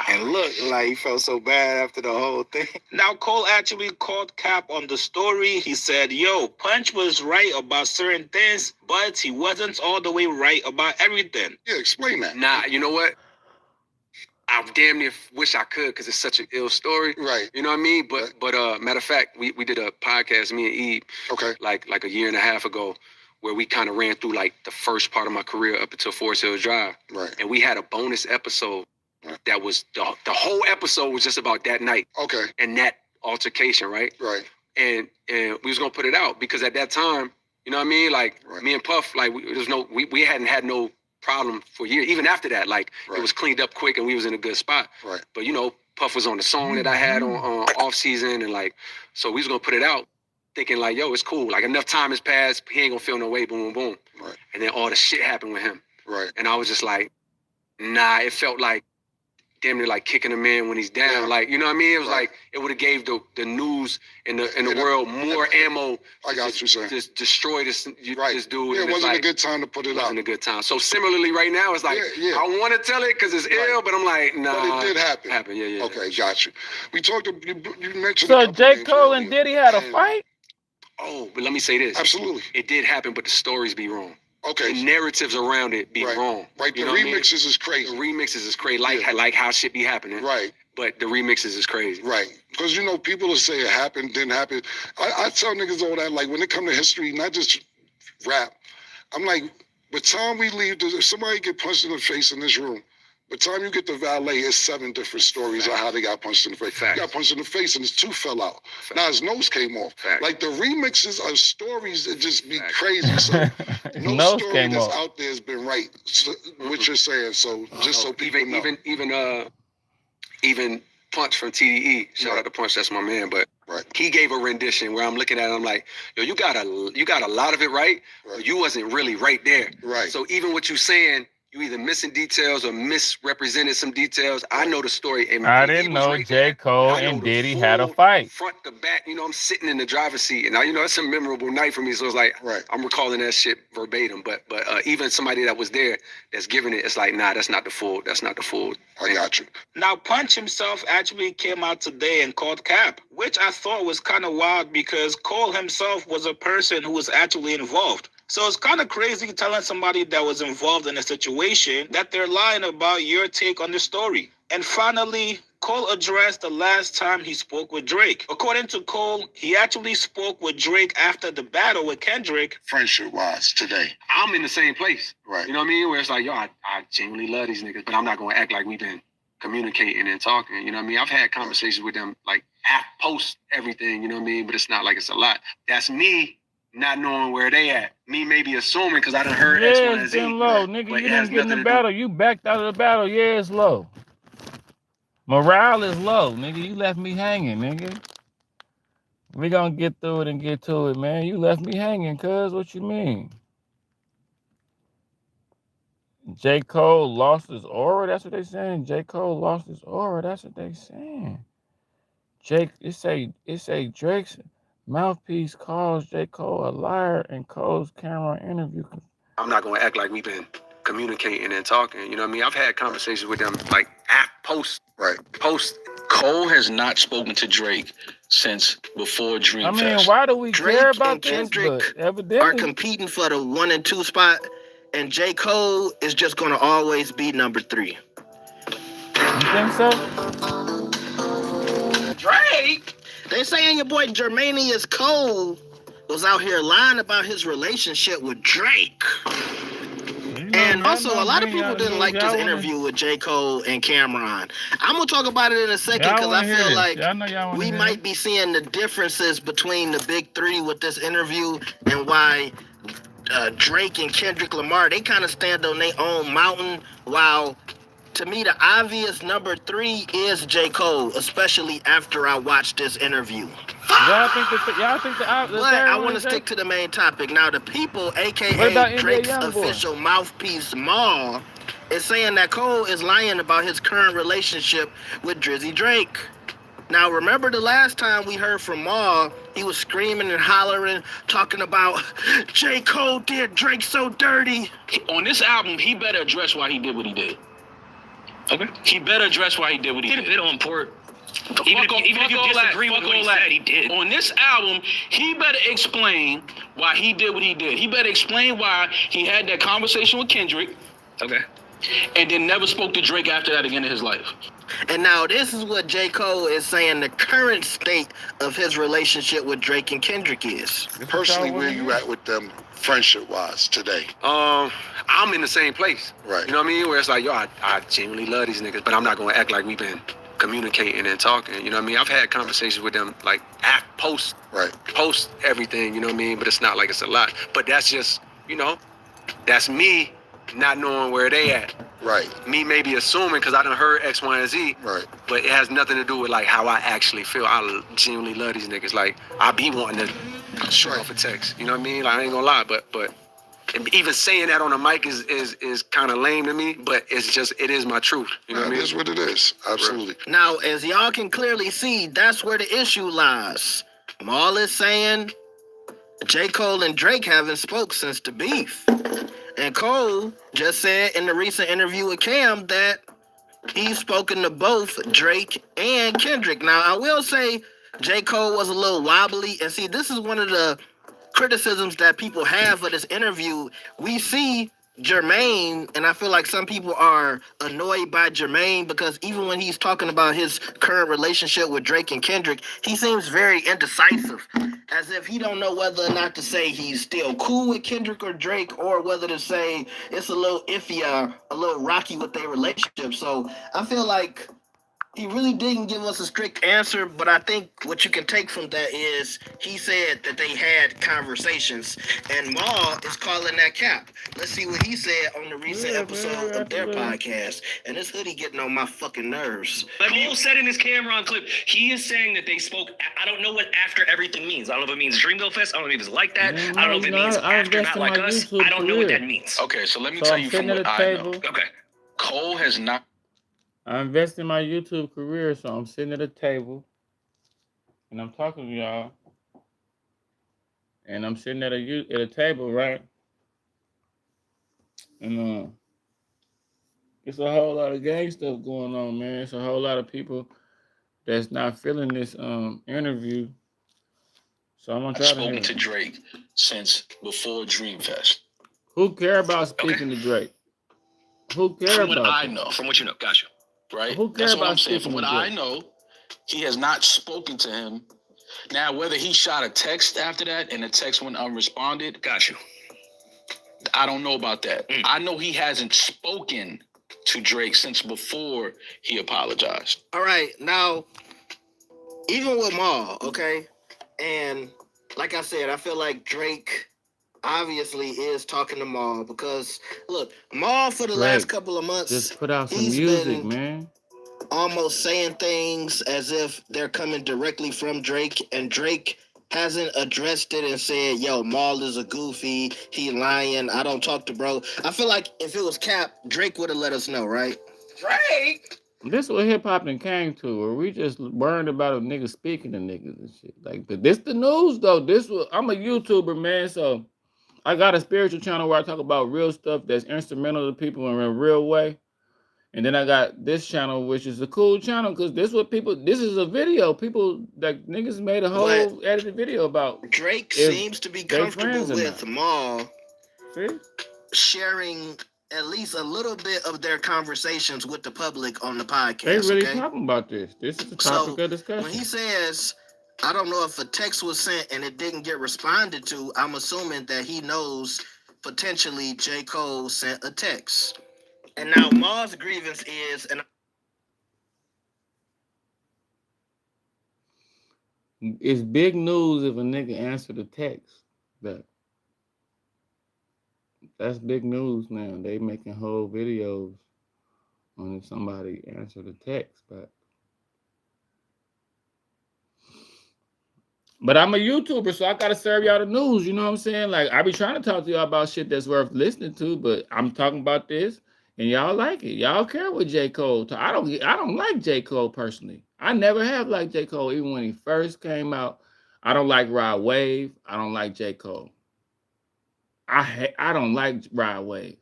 And looked like he felt so bad after the whole thing. Now, Cole actually called Cap on the story. He said, yo, Punch was right about certain things, but he wasn't all the way right about everything. Yeah, explain that. Nah, you know what? I damn near wish I could, because it's such an ill story. Right. You know what I mean? But matter of fact, we did a podcast, me and Eve, like a year and a half ago, where we kind of ran through like the first part of my career up until Forest Hills Drive. Right. And we had a bonus episode that was the whole episode was just about that night. Okay. And that altercation, right? Right. And we was gonna put it out because at that time, you know what I mean? Like me and Puff, like we hadn't had no problem for years. Even after that, like it was cleaned up quick and we was in a good spot. Right. But you know, Puff was on the song that I had on off season, and like, so we was gonna put it out, thinking like, yo, it's cool. Like enough time has passed, he ain't gonna feel no way. Boom, boom, boom. Right. And then all the shit happened with him. Right. And I was just like, nah. It felt like damn near like kicking a man when he's down. Yeah. Like, you know what I mean? It was like it would have gave the news in the world more ammo. I got what you're saying. Just destroy this dude. Yeah, it wasn't a good time to put it out. It wasn't a good time. So similarly, right now, it's like I want to tell it because it's ill, but I'm like, nah. But it did happen. Yeah. Okay, got you. We talked. You mentioned. So J. Cole and Diddy had a fight? Oh, but let me say this. Absolutely. It did happen, but the stories be wrong. Okay. The narratives around it be wrong. Right. The You know what I mean? remixes is crazy. The remixes is crazy. Like how shit be happening. Right. But the remixes is crazy. Right. Because, you know, people will say it happened, didn't happen. I tell niggas all that, like, when it come to history, not just rap, I'm like, by the time we leave, if somebody get punched in the face in this room, by the time you get to Valet, it's 7 different stories of how they got punched in the face. He got punched in the face and his tooth fell out. Now his nose came off. Like, the remixes are stories that just be crazy. So no story that's out there has been right, so, what you're saying. So just so people know. Even Punch from TDE, shout out to Punch, that's my man, but he gave a rendition where I'm looking at it, I'm like, yo, you got a lot of it right, but you wasn't really right there. Right. So even what you saying, you either missing details or misrepresented some details. I know the story. And I didn't know J. Cole and Diddy had a fight. Front to back, you know, I'm sitting in the driver's seat, and you know, it's a memorable night for me. So it's like, I'm recalling that shit verbatim. But even somebody that was there that's giving it, it's like, nah, that's not the full. I got you. Now, Punch himself actually came out today and called Cap, which I thought was kind of wild because Cole himself was a person who was actually involved. So it's kind of crazy telling somebody that was involved in a situation that they're lying about your take on the story. And finally, Cole addressed the last time he spoke with Drake. According to Cole, he actually spoke with Drake after the battle with Kendrick. Friendship-wise, today. I'm in the same place. Right. You know what I mean? Where it's like, yo, I genuinely love these niggas, but I'm not going to act like we've been communicating and talking. You know what I mean? I've had conversations with them, like, post everything, you know what I mean? But it's not like it's a lot. That's me not knowing where they at. Me maybe assuming because I done heard X, Y, and it's Z. been low, nigga. You didn't get in the battle. You backed out of the battle. Yeah, it's low. Morale is low, nigga. You left me hanging, nigga. We gonna get through it and get to it, man. You left me hanging, cuz. What you mean? J. Cole lost his aura. That's what they saying. J. Cole lost his aura. That's what they saying. It say Drake's mouthpiece calls J. Cole a liar and Cole's camera interview. I'm not going to act like we've been communicating and talking. You know what I mean? I've had conversations with them like post. Cole has not spoken to Drake since before Dreamfest. I mean, why do we care about this? Kendrick But evidently are competing for the 1 and 2 spot, and J. Cole is just gonna always be number 3. You think so? Drake? They saying your boy Jermaine is Cole was out here lying about his relationship with Drake. And also, a lot of people didn't like this interview with J. Cole and Cameron. I'm going to talk about it in a second because I feel like we might be seeing the differences between the big three with this interview and why Drake and Kendrick Lamar, they kind of stand on their own mountain, while to me the obvious number 3 is J. Cole, especially after I watched this interview. Y'all think the But I want to stick to the main topic. Now, the people, aka Drake's official mouthpiece, Maul, is saying that Cole is lying about his current relationship with Drizzy Drake. Now, remember the last time we heard from Maul, he was screaming and hollering, talking about J. Cole did Drake so dirty. On this album, he better address why he did what he did. Okay. He better address why he did what he did. It on port. Even if you disagree with what he said, he did. On this album, he better explain why he did what he did. He better explain why he had that conversation with Kendrick. Okay. And then never spoke to Drake after that again in his life. And now this is what J. Cole is saying the current state of his relationship with Drake and Kendrick is. Personally, where you at with them friendship-wise today? I'm in the same place. Right. You know what I mean? Where it's like, yo, I genuinely love these niggas, but I'm not going to act like we've been communicating and talking. You know what I mean? I've had conversations with them like post everything, you know what I mean? But it's not like it's a lot. But that's just, you know, that's me not knowing where they at. Right. Me maybe assuming because I done heard X, Y, and Z. Right. But it has nothing to do with like how I actually feel. I genuinely love these niggas. Like I be wanting to shoot off a text. You know what I mean? Like I ain't gonna lie, but even saying that on a mic is kind of lame to me. But it is my truth. You know what I mean? It is what it is. Absolutely. Now, as y'all can clearly see, that's where the issue lies. Maul is saying J. Cole and Drake haven't spoke since the beef. And Cole just said in the recent interview with Cam that he's spoken to both Drake and Kendrick. Now, I will say J. Cole was a little wobbly. And see, this is one of the criticisms that people have of this interview. We see Jermaine, and I feel like some people are annoyed by Jermaine because even when he's talking about his current relationship with Drake and Kendrick, he seems very indecisive, as if he don't know whether or not to say he's still cool with Kendrick or Drake, or whether to say it's a little iffy, a little rocky with their relationship. So I feel like he really didn't give us a strict answer, but I think what you can take from that is he said that they had conversations, and Maul is calling that cap. Let's see what he said on the recent episode of their podcast. And this hoodie getting on my fucking nerves. Cole said in his Cameron clip, he is saying that they spoke. I don't know what after everything means. I don't know if it means Dreamville Fest. I don't know if it's like that. I don't know if it means after Not Like Us. I don't know what that means. Okay, so let me tell you from what I know. Okay. Cole has not. I invest in my YouTube career, so I'm sitting at a table and I'm talking to y'all. And I'm sitting at a table, right? And it's a whole lot of gang stuff going on, man. It's a whole lot of people that's not feeling this interview. So I'm gonna try I've spoken to Drake since before Dreamfest. Who care about speaking to Drake? Who care From about what I that? know. From what you know, gotcha. Right? Who cares That's what about I'm saying. speaking From what to I Drake? know, he has not spoken to him. Now, whether he shot a text after that and the text went unresponded, got you. I don't know about that. I know he hasn't spoken to Drake since before he apologized. All right, now, even with Maul, okay, and like I said, I feel like Drake obviously is talking to Maul because, look, Maul for the last couple of months, Just put out some he's music, been man. almost saying things as if they're coming directly from Drake, and Drake hasn't addressed it and said, yo, Maul is a goofy, he lying, I don't talk to bro. I feel like if it was Cap, Drake would have let us know, right? Drake? This is what hip hop then came to, where we just learned about a nigga speaking to niggas and shit. Like, but this the news though. I'm a YouTuber, man, so I got a spiritual channel where I talk about real stuff that's instrumental to people in a real way. And then I got this channel, which is a cool channel, because this is a video. People, like, niggas made a whole edited video about. Drake seems to be comfortable with Maul sharing at least a little bit of their conversations with the public on the podcast. They really talking about this. This is the topic of discussion. When he says I don't know if a text was sent and it didn't get responded to. I'm assuming that he knows potentially J. Cole sent a text. And now Ma's grievance is, and it's big news if a nigga answered a text. That's big news now. They making whole videos on if somebody answered a text, But I'm a YouTuber, so I gotta serve y'all the news. You know what I'm saying? Like I be trying to talk to y'all about shit that's worth listening to, but I'm talking about this, and y'all like it. Y'all care what J. Cole. I don't like J. Cole personally. I never have liked J. Cole, even when he first came out. I don't like Rod Wave. I don't like J. Cole. I don't like Rod Wave.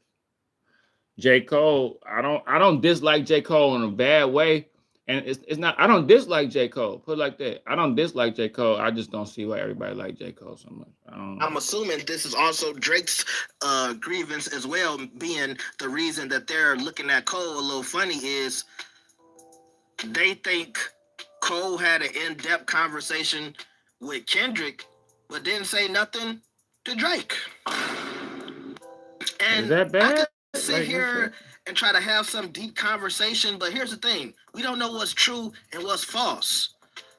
J. Cole. I don't dislike J. Cole in a bad way. And it's not, I don't dislike J. Cole. Put it like that. I don't dislike J. Cole. I just don't see why everybody like J. Cole so much. I'm assuming this is also Drake's grievance as well, being the reason that they're looking at Cole a little funny is they think Cole had an in-depth conversation with Kendrick, but didn't say nothing to Drake. And is that bad? I could sit here and try to have some deep conversation, but here's the thing. We don't know what's true and what's false.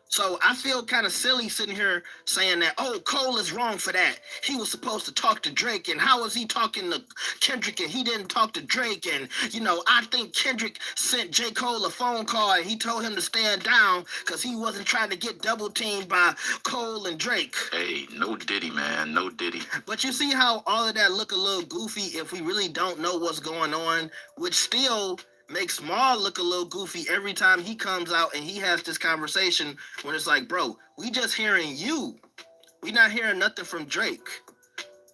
So I feel kind of silly sitting here saying that, oh, Cole is wrong for that. He was supposed to talk to Drake, and how was he talking to Kendrick and he didn't talk to Drake? And, you know, I think Kendrick sent J. Cole a phone call and he told him to stand down because he wasn't trying to get double teamed by Cole and Drake. Hey, no Diddy, man, no Diddy. But you see how all of that look a little goofy if we really don't know what's going on, which still makes Maul look a little goofy every time he comes out and he has this conversation when it's like, bro, we just hearing you. We not hearing nothing from Drake.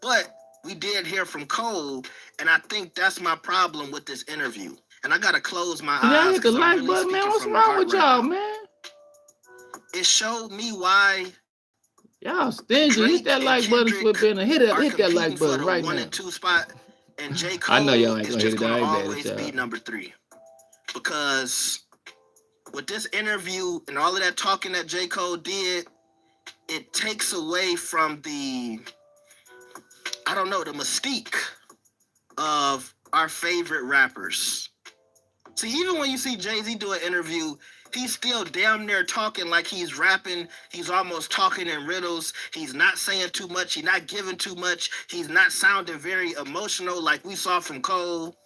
But we did hear from Cole, and I think that's my problem with this interview. And I gotta close my eyes. Y'all hit the like button, man. What's wrong with y'all, man? It showed me why y'all stingy. Hit that like button, Flip in, and hit that like button right now. 1 and 2 spot, and J. Cole I know y'all ain't is gonna just hit it. gonna always be number 3. Because with this interview and all of that talking that J. Cole did, it takes away from the mystique of our favorite rappers. See, even when you see Jay-Z do an interview, he's still damn near talking like he's rapping. He's almost talking in riddles. He's not saying too much. He's not giving too much. He's not sounding very emotional like we saw from Cole.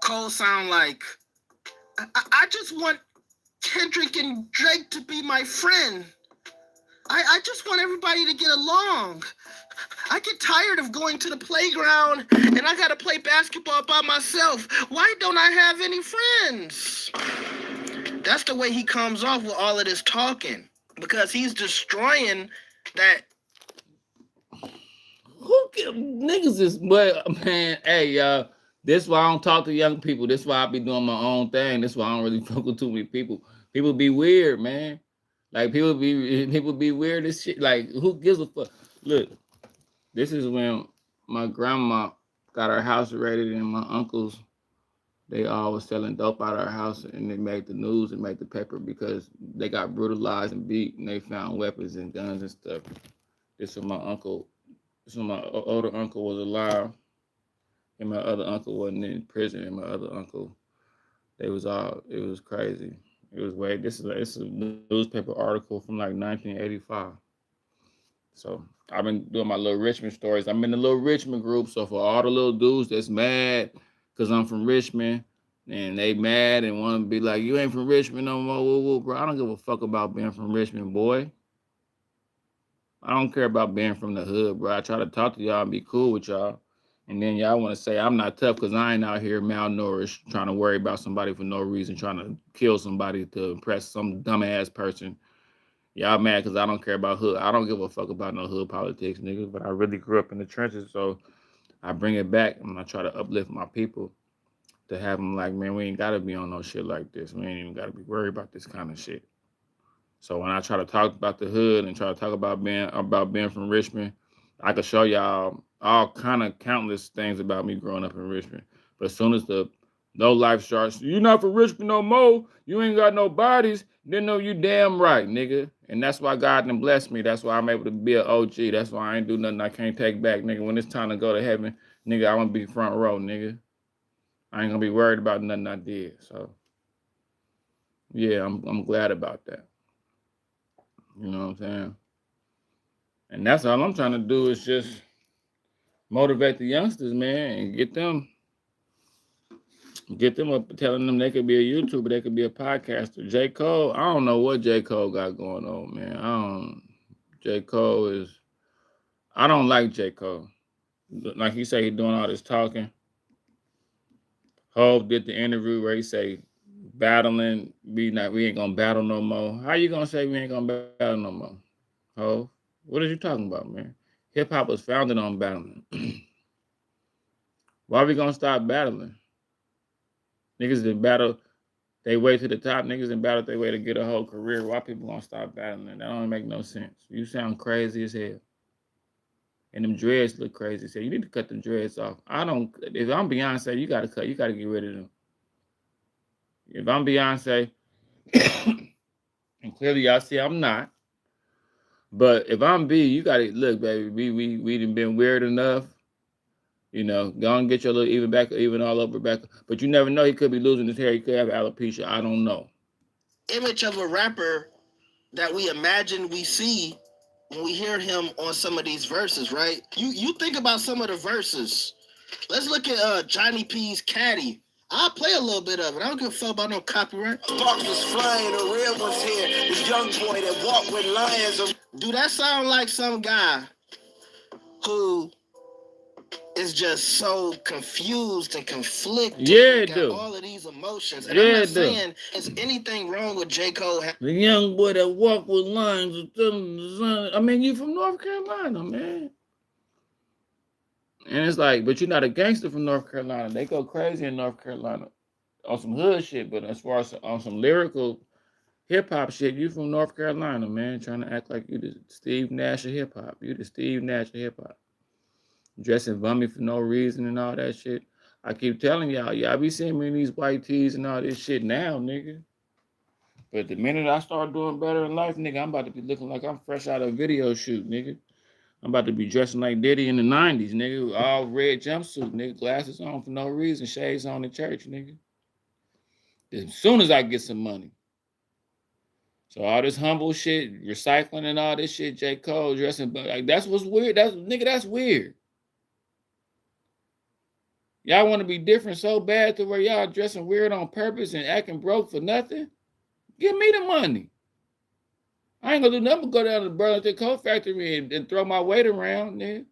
Cole sound like, I just want Kendrick and Drake to be my friend. I just want everybody to get along. I get tired of going to the playground and I gotta play basketball by myself. Why don't I have any friends? That's the way he comes off with all of this talking, because he's destroying that. Who niggas is, but man, hey, y'all. This is why I don't talk to young people. This is why I be doing my own thing. This is why I don't really fuck with too many people. People be weird, man. Like people be weird as shit. Like who gives a fuck? Look, this is when my grandma got our house raided and my uncles, they all was selling dope out of our house and they made the news and made the paper because they got brutalized and beat and they found weapons and guns and stuff. This was my uncle. This was my older uncle was alive. And my other uncle wasn't in prison, and my other uncle, it was crazy. It was it's a newspaper article from like 1985. So I've been doing my little Richmond stories. I'm in the little Richmond group. So for all the little dudes that's mad because I'm from Richmond and they mad and want to be like, you ain't from Richmond no more, woo, woo, bro. I don't give a fuck about being from Richmond, boy. I don't care about being from the hood, bro. I try to talk to y'all and be cool with y'all. And then y'all want to say I'm not tough because I ain't out here malnourished trying to worry about somebody for no reason, trying to kill somebody to impress some dumbass person. Y'all mad because I don't care about hood. I don't give a fuck about no hood politics, niggas, but I really grew up in the trenches, so I bring it back and I try to uplift my people to have them like, man, we ain't got to be on no shit like this. We ain't even got to be worried about this kind of shit. So when I try to talk about the hood and try to talk about being from Richmond, I could show y'all all kind of countless things about me growing up in Richmond. But as soon as the No life sharks. You not for rich for no more. You ain't got no bodies. Then no, you damn right, nigga. And that's why God done blessed me. That's why I'm able to be an OG. That's why I ain't do nothing I can't take back, nigga. When it's time to go to heaven, nigga, I want to be front row, nigga. I ain't gonna be worried about nothing I did. So yeah, I'm glad about that. You know what I'm saying? And that's all I'm trying to do is just motivate the youngsters, man, and get them up, telling them they could be a YouTuber, they could be a podcaster. J. Cole, I don't know what J. Cole got going on, man. J. Cole is, I don't like J. Cole. Like he say, he doing all this talking. Hov did the interview where he say, battling, we ain't gonna battle no more. How you gonna say we ain't gonna battle no more? Hov, what are you talking about, man? Hip hop was founded on battling. Why are we gonna stop battling? Niggas that battle they way to the top, niggas in battle their way to get a whole career. Why people gonna stop battling? That don't make no sense. You sound crazy as hell. And them dreads look crazy as hell. You need to cut them dreads off. If I'm Beyonce, you gotta get rid of them. If I'm Beyonce, and clearly y'all see I'm not, but if I'm B, you gotta look, baby, we done been weird enough. You know, go and get your little even all over back. But you never know, he could be losing his hair, he could have alopecia. I don't know. Image of a rapper that we imagine we see when we hear him on some of these verses, right? You think about some of the verses. Let's look at Johnny P's Caddy. I'll play a little bit of it. I don't give a fuck about no copyright. Sparks was flying, the real one's here. This young boy that walked with lions. Do that sound like some guy who is just so confused and conflicted? Yeah, it got do. all of these emotions. And Yeah, I'm not it do. saying there's anything wrong with J. Cole. The young boy that walked with lions. I mean, you from North Carolina, man. And it's like, but you're not a gangster from North Carolina. They go crazy in North Carolina on some hood shit, but as far as on some lyrical hip hop shit, you from North Carolina, man, trying to act like you the Steve Nash of hip hop. You the Steve Nash of hip hop. Dressing bummy for no reason and all that shit. I keep telling y'all be seeing me in these white tees and all this shit now, nigga. But the minute I start doing better in life, nigga, I'm about to be looking like I'm fresh out of a video shoot, nigga. I'm about to be dressing like Diddy in the 90s, nigga. All red jumpsuit, nigga. Glasses on for no reason. Shades on in church, nigga. As soon as I get some money. So all this humble shit, recycling and all this shit, J. Cole dressing, like that's what's weird. That's weird. Y'all want to be different so bad to where y'all dressing weird on purpose and acting broke for nothing? Give me the money. I ain't gonna do nothing but go down to the Burlington Coat Factory and throw my weight around, nigga.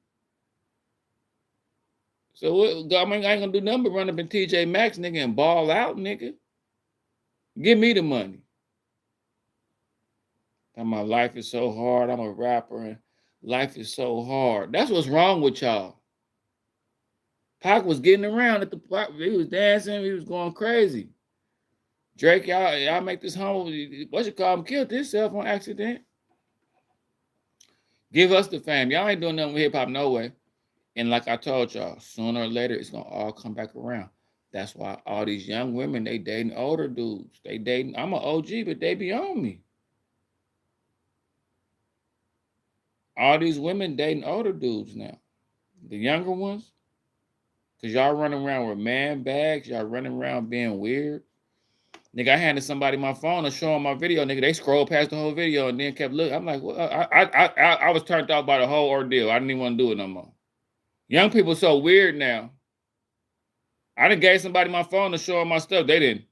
So I ain't gonna do nothing but run up in TJ Maxx, nigga, and ball out, nigga. Give me the money. And my life is so hard. I'm a rapper and life is so hard. That's what's wrong with y'all. Pac was getting around at the park. He was dancing. He was going crazy. Drake, y'all make this humble. What you call him? Killed himself on accident. Give us the fame. Y'all ain't doing nothing with hip hop no way. And like I told y'all, sooner or later, it's going to all come back around. That's why all these young women, they dating older dudes. They dating, I'm an OG, but they be on me. All these women dating older dudes now. The younger ones. Because y'all running around with man bags. Y'all running around being weird. Nigga, I handed somebody my phone to show them my video. Nigga, they scrolled past the whole video and then kept looking. I'm like, well, I was turned off by the whole ordeal. I didn't even want to do it no more. Young people so weird now. I done gave somebody my phone to show them my stuff. They didn't.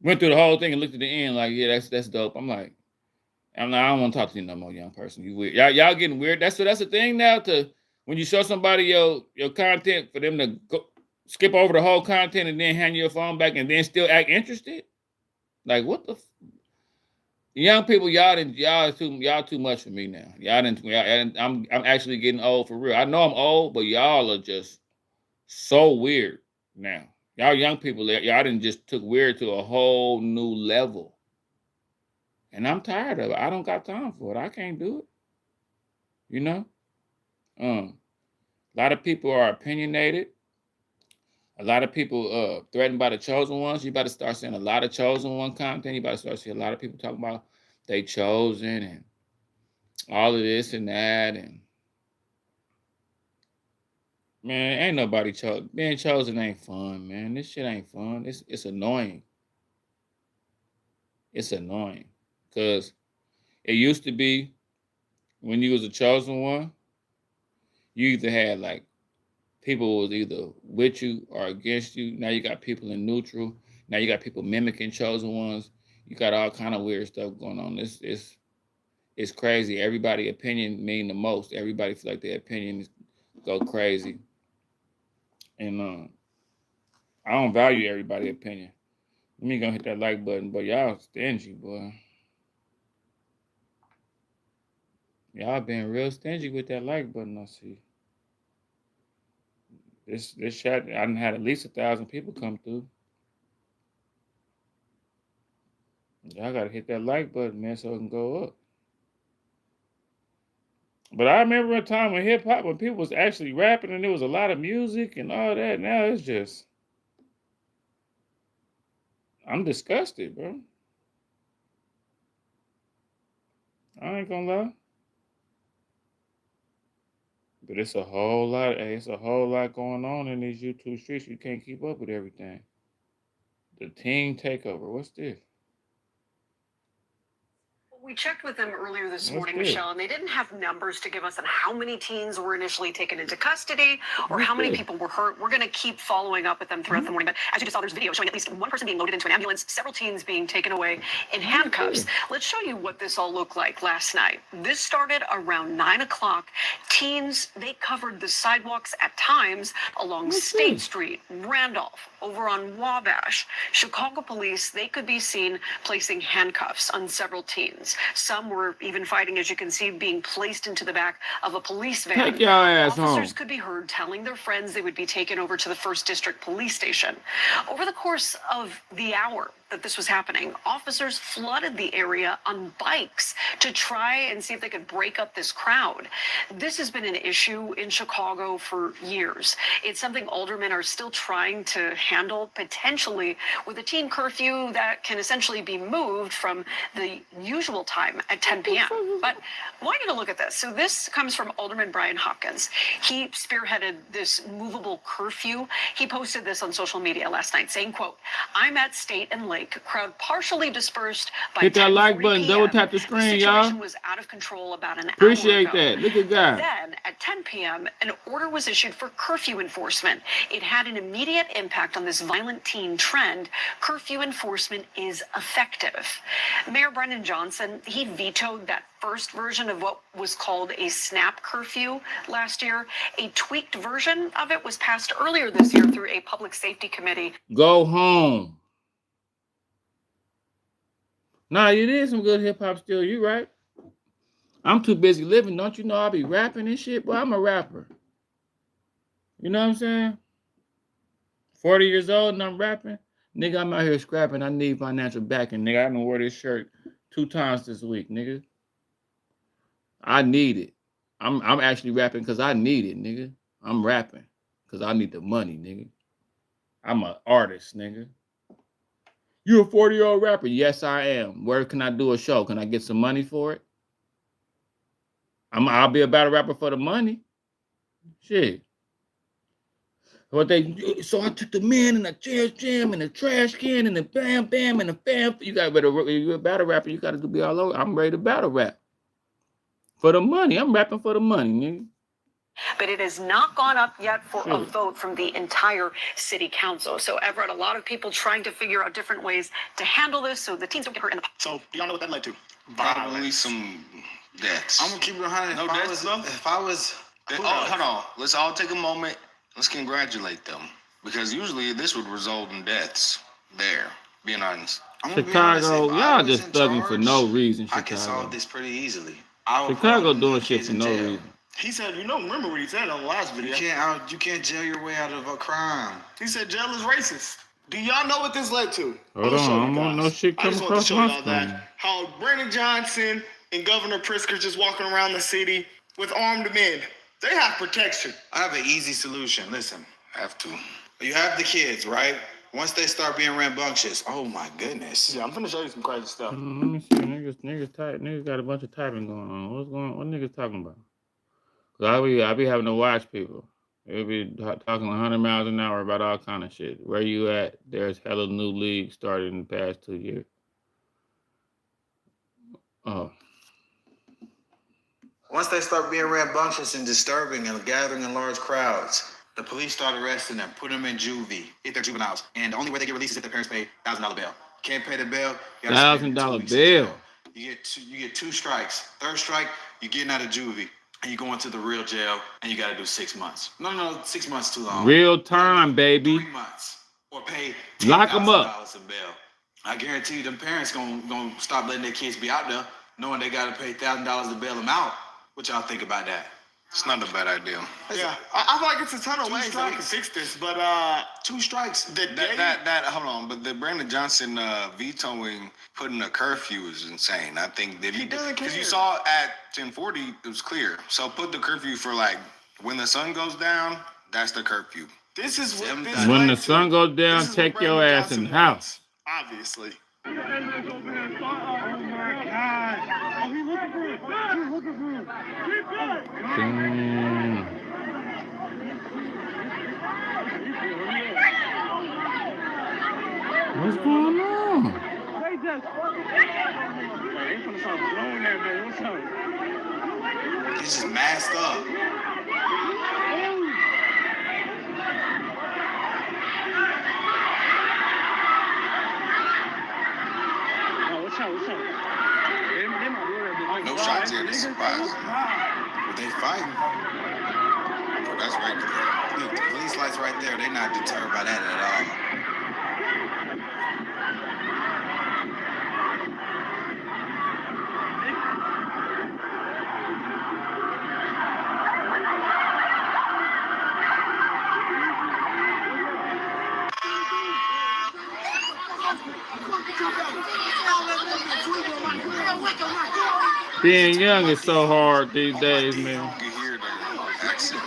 Went through the whole thing and looked at the end like, yeah, that's dope. I'm like, I don't want to talk to you no more, young person. You weird. Y'all getting weird. That's the thing now to when you show somebody your content for them to go skip over the whole content and then hand you your phone back and then still act interested. Like what the young people, y'all too much for me now. I'm actually getting old for real. I know I'm old, but y'all are just so weird now. Y'all young people, y'all done just took weird to a whole new level. And I'm tired of it. I don't got time for it. I can't do it. You know? A lot of people are opinionated. A lot of people threatened by the chosen ones. You better start seeing a lot of chosen one content. You better start seeing a lot of people talking about they chosen and all of this and that. And man, ain't nobody chosen. Being chosen ain't fun, man. This shit ain't fun. It's annoying. It's annoying. Because it used to be when you was a chosen one, you either had like people was either with you or against you. Now you got people in neutral. Now you got people mimicking chosen ones. You got all kind of weird stuff going on. It's crazy. Everybody's opinion mean the most. Everybody feel like their opinions go crazy. And I don't value everybody's opinion. Let me go hit that like button, but y'all stingy, boy. Y'all been real stingy with that like button, I see. This chat, I done had at least 1,000 people come through. Y'all gotta hit that like button, man, so it can go up. But I remember a time when hip hop, when people was actually rapping and there was a lot of music and all that. Now it's just, I'm disgusted, bro. I ain't gonna lie. But it's a whole lot. It's a whole lot going on in these YouTube streets. You can't keep up with everything. The team takeover. What's this? We checked with them earlier this What's morning, this? Michelle, and they didn't have numbers to give us on how many teens were initially taken into custody or What's how many this? people were hurt. We're going to keep following up with them throughout the morning. But as you just saw, there's video showing at least one person being loaded into an ambulance, several teens being taken away in handcuffs. Let's show you what this all looked like last night. This started around 9 o'clock. Teens, they covered the sidewalks at times along State Street, Randolph, over on Wabash. Chicago police, they could be seen placing handcuffs on several teens. Some were even fighting, as you can see, being placed into the back of a police van. Take your ass Officers home. could be heard telling their friends they would be taken over to the 1st District Police Station. Over the course of the hour that this was happening, officers flooded the area on bikes to try and see if they could break up this crowd. This has been an issue in Chicago for years. It's something aldermen are still trying to handle, potentially with a teen curfew that can essentially be moved from the usual time at 10 p.m. But I want you to look at this. So this comes from Alderman Brian Hopkins. He spearheaded this movable curfew. He posted this on social media last night saying, quote, "I'm at State and Lake, crowd partially dispersed by Hit that like 10:40 button. Double p.m. tap the The screen, situation y'all. was out of control about an hour Appreciate ago. that. Look at God. Then at 10 p.m., an order was issued for curfew enforcement. It had an immediate impact on this violent teen trend. Curfew enforcement is effective. Mayor Brendan Johnson, he vetoed that first version of what was called a snap curfew last year. A tweaked version of it was passed earlier this year through a public safety committee. Go home. Nah, it is some good hip hop still. You right. I'm too busy living. Don't you know I be rapping and shit? Boy, I'm a rapper. You know what I'm saying? 40 years old and I'm rapping. Nigga, I'm out here scrapping. I need financial backing. Nigga, I done wore this shirt 2 times this week, nigga. I need it. I'm actually rapping because I need it, nigga. I'm rapping because I need the money, nigga. I'm an artist, nigga. You a 40-year-old rapper? Yes, I am. Where can I do a show? Can I get some money for it? I'll be a battle rapper for the money. Shit. So I took the man and the jam and the trash can and the bam bam and the bam. You're a battle rapper. You got to be all over. I'm ready to battle rap for the money. I'm rapping for the money, nigga. But it has not gone up yet for a vote from the entire city council. So Everett, a lot of people trying to figure out different ways to handle this so the teens don't get hurt. So do y'all know what that led to? Probably some deaths. I'm gonna keep it 100. No deaths, though? Hold on. Let's all take a moment. Let's congratulate them. Because usually this would result in deaths there, being honest. Chicago, y'all just thugging for no reason, Chicago. I can solve this pretty easily. Chicago doing shit for no reason. He said, you know, remember what he said on the last video. You can't jail your way out of a crime. He said jail is racist. Do y'all know what this led to? Hold on, I'm on no shit I coming just want across to show my y'all screen. that. How Brandon Johnson and Governor Pritzker just walking around the city with armed men. They have protection. I have an easy solution. Listen, Have to. You have the kids, right? Once they start being rambunctious, oh my goodness. Yeah, I'm gonna show you some crazy stuff. Let me see. Niggas got a bunch of typing going on. What's going on? What niggas talking about? Cause I be having to watch people. They be talking 100 miles an hour about all kind of shit. Where you at? There's hella new leagues started in the past 2 years. Oh. Once they start being rambunctious and disturbing and gathering in large crowds, the police start arresting them, put them in juvie, hit their juveniles, and the only way they get released is if their parents pay $1,000 bail. Can't pay the bail, you gotta spend 2 $1,000 weeks in jail. bill. You get 2 strikes. Third strike, you're getting out of juvie, and you go into the real jail, and you gotta do 6 months. No, 6 months too long. Real time, baby. 3 months, or pay Lock 'em up. $10,000 in bail. I guarantee you, them parents gonna stop letting their kids be out there, knowing they gotta pay $1,000 to bail them out. What y'all think about that? It's not a bad idea. Yeah, I feel like it's a ton of 2 ways that we can strikes. fix this, but 2 strikes. Hold on, but the Brandon Johnson vetoing putting a curfew is insane. I think that he doesn't care. because you saw at 10:40 it was clear. So put the curfew for like when the sun goes down. That's the curfew. This is what When the sun goes down, take your ass in the house. obviously. Damn. What's going on? He's just masked up. No shots here. This is surprising. But they fighting. Oh, that's right. Look, the police lights right there. They're not deterred by that at all. Being young is so hard these days, man. You hear the accents.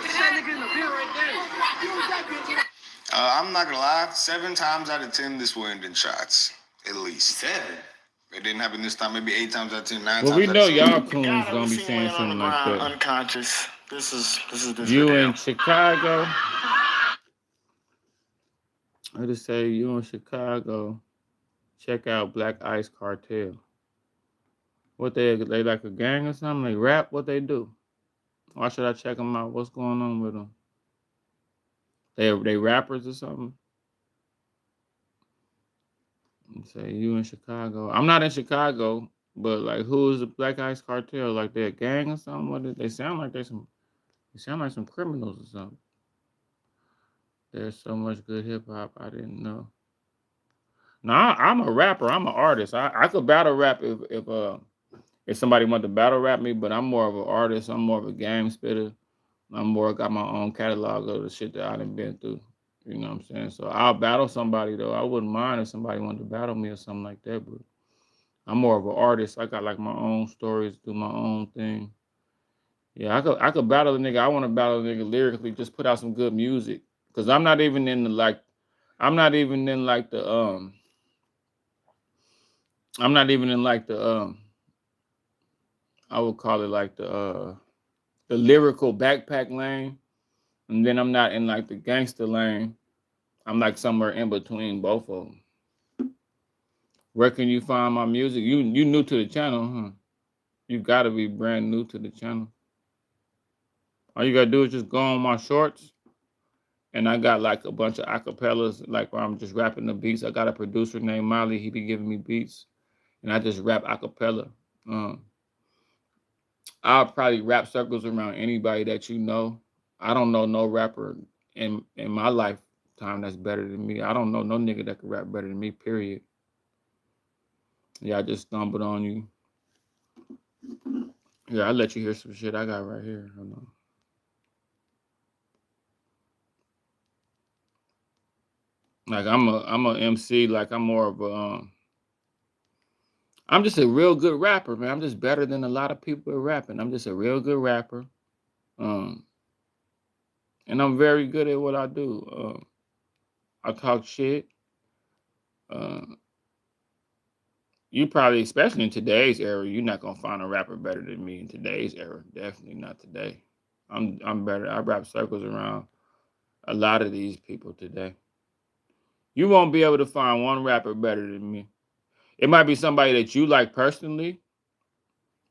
I'm not gonna lie. 7 times out of 10, this will end in shots. At least 7. It didn't happen this time. Maybe 8 times out of 10, 9 Well, times we out of know 10. y'all coons gonna be saying something like that. Unconscious. This is this You video. in Chicago? I just say you in Chicago. Check out Black Ice Cartel. What they like a gang or something? They rap? What they do? Why should I check them out? What's going on with them? They rappers or something? Say you in Chicago. I'm not in Chicago, but like who is the Black Ice Cartel? Like they a gang or something? What they sound like? They sound like some criminals or something. There's so much good hip hop I didn't know. No, I'm a rapper. I'm an artist. I could battle rap if somebody wanted to battle rap me, but I'm more of an artist. I'm more of a game spitter. I'm more got my own catalog of the shit that I done been through. You know what I'm saying? So I'll battle somebody though. I wouldn't mind if somebody wanted to battle me or something like that, but I'm more of an artist. I got like my own stories, do my own thing. Yeah, I could battle the nigga. I want to battle the nigga lyrically, just put out some good music. Cause I'm not even in the like I'm not even in like the I would call it like the lyrical backpack lane. And then I'm not in like the gangster lane. I'm like somewhere in between both of them. Where can you find my music? You new to the channel, huh? You gotta be brand new to the channel. All you gotta do is just go on my shorts. And I got like a bunch of acapellas, like where I'm just rapping the beats. I got a producer named Molly. He be giving me beats. And I just rap acapella. I'll probably rap circles around anybody that you know. I don't know no rapper in my lifetime that's better than me. I don't know no nigga that can rap better than me, period. Yeah, I just stumbled on you. Yeah, I'll let you hear some shit I got right here. Hold on. Like I'm a MC, like I'm more of a I'm just a real good rapper, man. I'm just better than a lot of people at rapping. I'm just a real good rapper. And I'm very good at what I do. I talk shit. You probably, especially in today's era, you're not gonna find a rapper better than me in today's era. Definitely not today. I'm better. I wrap circles around a lot of these people today. You won't be able to find one rapper better than me. It might be somebody that you like personally,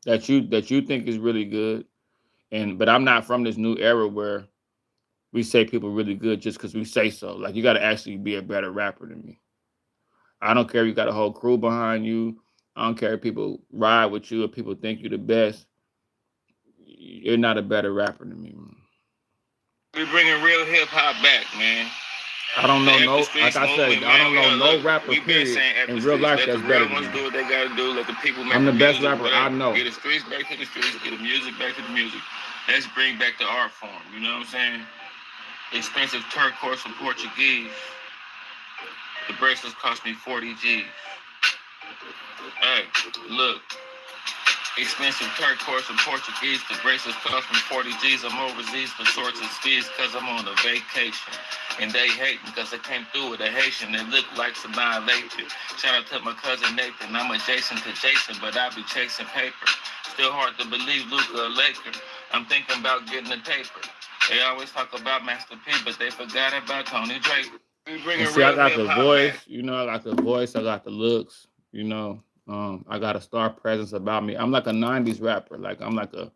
that you think is really good. But I'm not from this new era where we say people really good just because we say so. Like, you got to actually be a better rapper than me. I don't care if you got a whole crew behind you. I don't care if people ride with you or people think you're the best. You're not a better rapper than me, man. We're bringing real hip hop back, man. I don't know no, like I said, I don't know no rapper, period, in real life that's better than me. Let the real ones do what they gotta do. Let the people make. I'm the best rapper I know. Get the streets back to the streets. Get the music back to the music. Let's bring back the art form. You know what I'm saying? Expensive turquoise from Portuguese. The bracelets cost me 40 G's. Hey, look. Expensive turquoise from Portuguese. The bracelets cost me 40 G's. I'm overseas for sorts of fees because I'm on a vacation. And they hate me because I came through with a Haitian. They look like annihilation. Shout out to my cousin Nathan. I'm adjacent to Jason, but I be chasing paper. Still hard to believe Luka a Laker. I'm thinking about getting a taper. They always talk about Master P, but they forgot about Tony Drake. See, I got the voice, you know, I got the voice, I got the looks, you know. I got a star presence about me. I'm like a 90s rapper. Like, I'm like a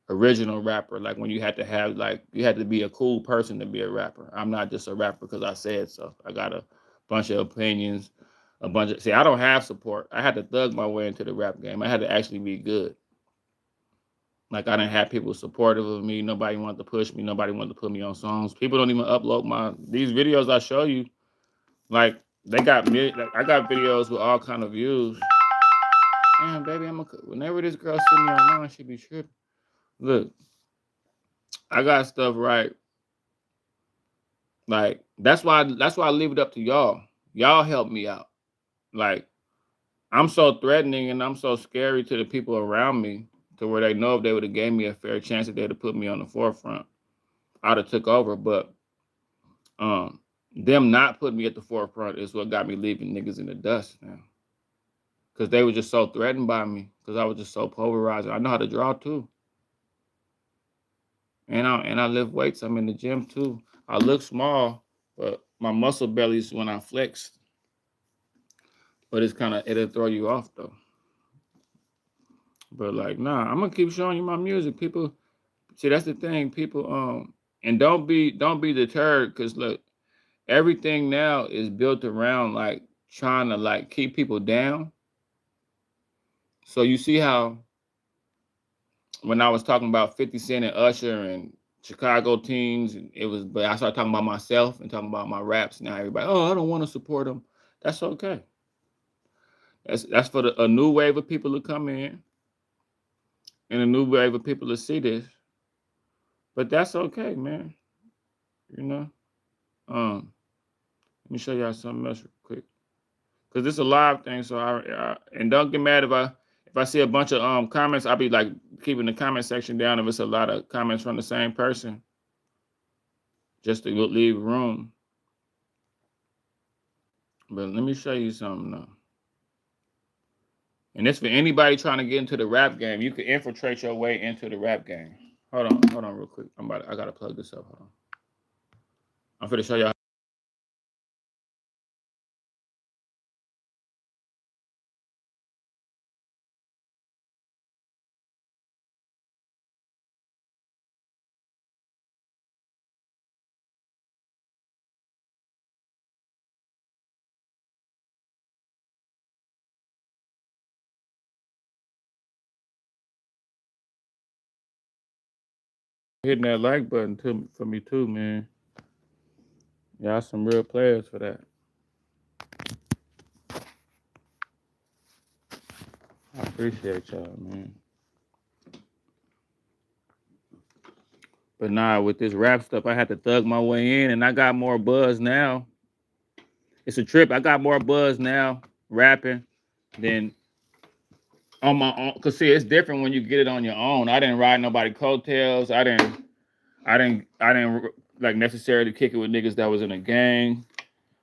original rapper. Like, when you had to have, like, you had to be a cool person to be a rapper. I'm not just a rapper because I said so. I got a bunch of opinions, see, I don't have support. I had to thug my way into the rap game. I had to actually be good. Like, I didn't have people supportive of me. Nobody wanted to push me. Nobody wanted to put me on songs. People don't even upload these videos I show you. Like, I got videos with all kind of views. Damn, baby, whenever this girl see me online, she be tripping. Look, I got stuff right. Like, that's why I leave it up to y'all. Y'all help me out. Like, I'm so threatening and I'm so scary to the people around me to where they know if they would have gave me a fair chance that they'd have put me on the forefront, I'd have took over. But them not putting me at the forefront is what got me leaving niggas in the dust now. Because they were just so threatened by me. Because I was just so polarized. I know how to draw too. And I lift weights. I'm in the gym too. I look small, but my muscle belly's when I flex. But it'll throw you off though. But like, nah, I'm gonna keep showing you my music. People, see, that's the thing. People, and don't be deterred, because look, everything now is built around like trying to like keep people down. So you see how when I was talking about 50 Cent and Usher and Chicago teens, but I started talking about myself and talking about my raps. Now everybody, oh, I don't want to support them. That's okay. That's for a new wave of people to come in and a new wave of people to see this. But that's okay, man. You know? Let me show y'all something else real quick. Because this is a live thing, so and don't get mad if I see a bunch of comments. I'll be like keeping the comment section down if it's a lot of comments from the same person, just to leave room. But let me show you something though. And this for anybody trying to get into the rap game. You can infiltrate your way into the rap game. Hold on real quick. I gotta plug this up. Hold on. I'm finna show y'all. Hitting that like button for me too, man. Y'all some real players for that. I appreciate y'all, man. But nah, with this rap stuff, I had to thug my way in, and I got more buzz now. It's a trip. I got more buzz now rapping than on my own. Cause see, it's different when you get it on your own. I didn't ride nobody coattails. I didn't like necessarily kick it with niggas that was in a gang.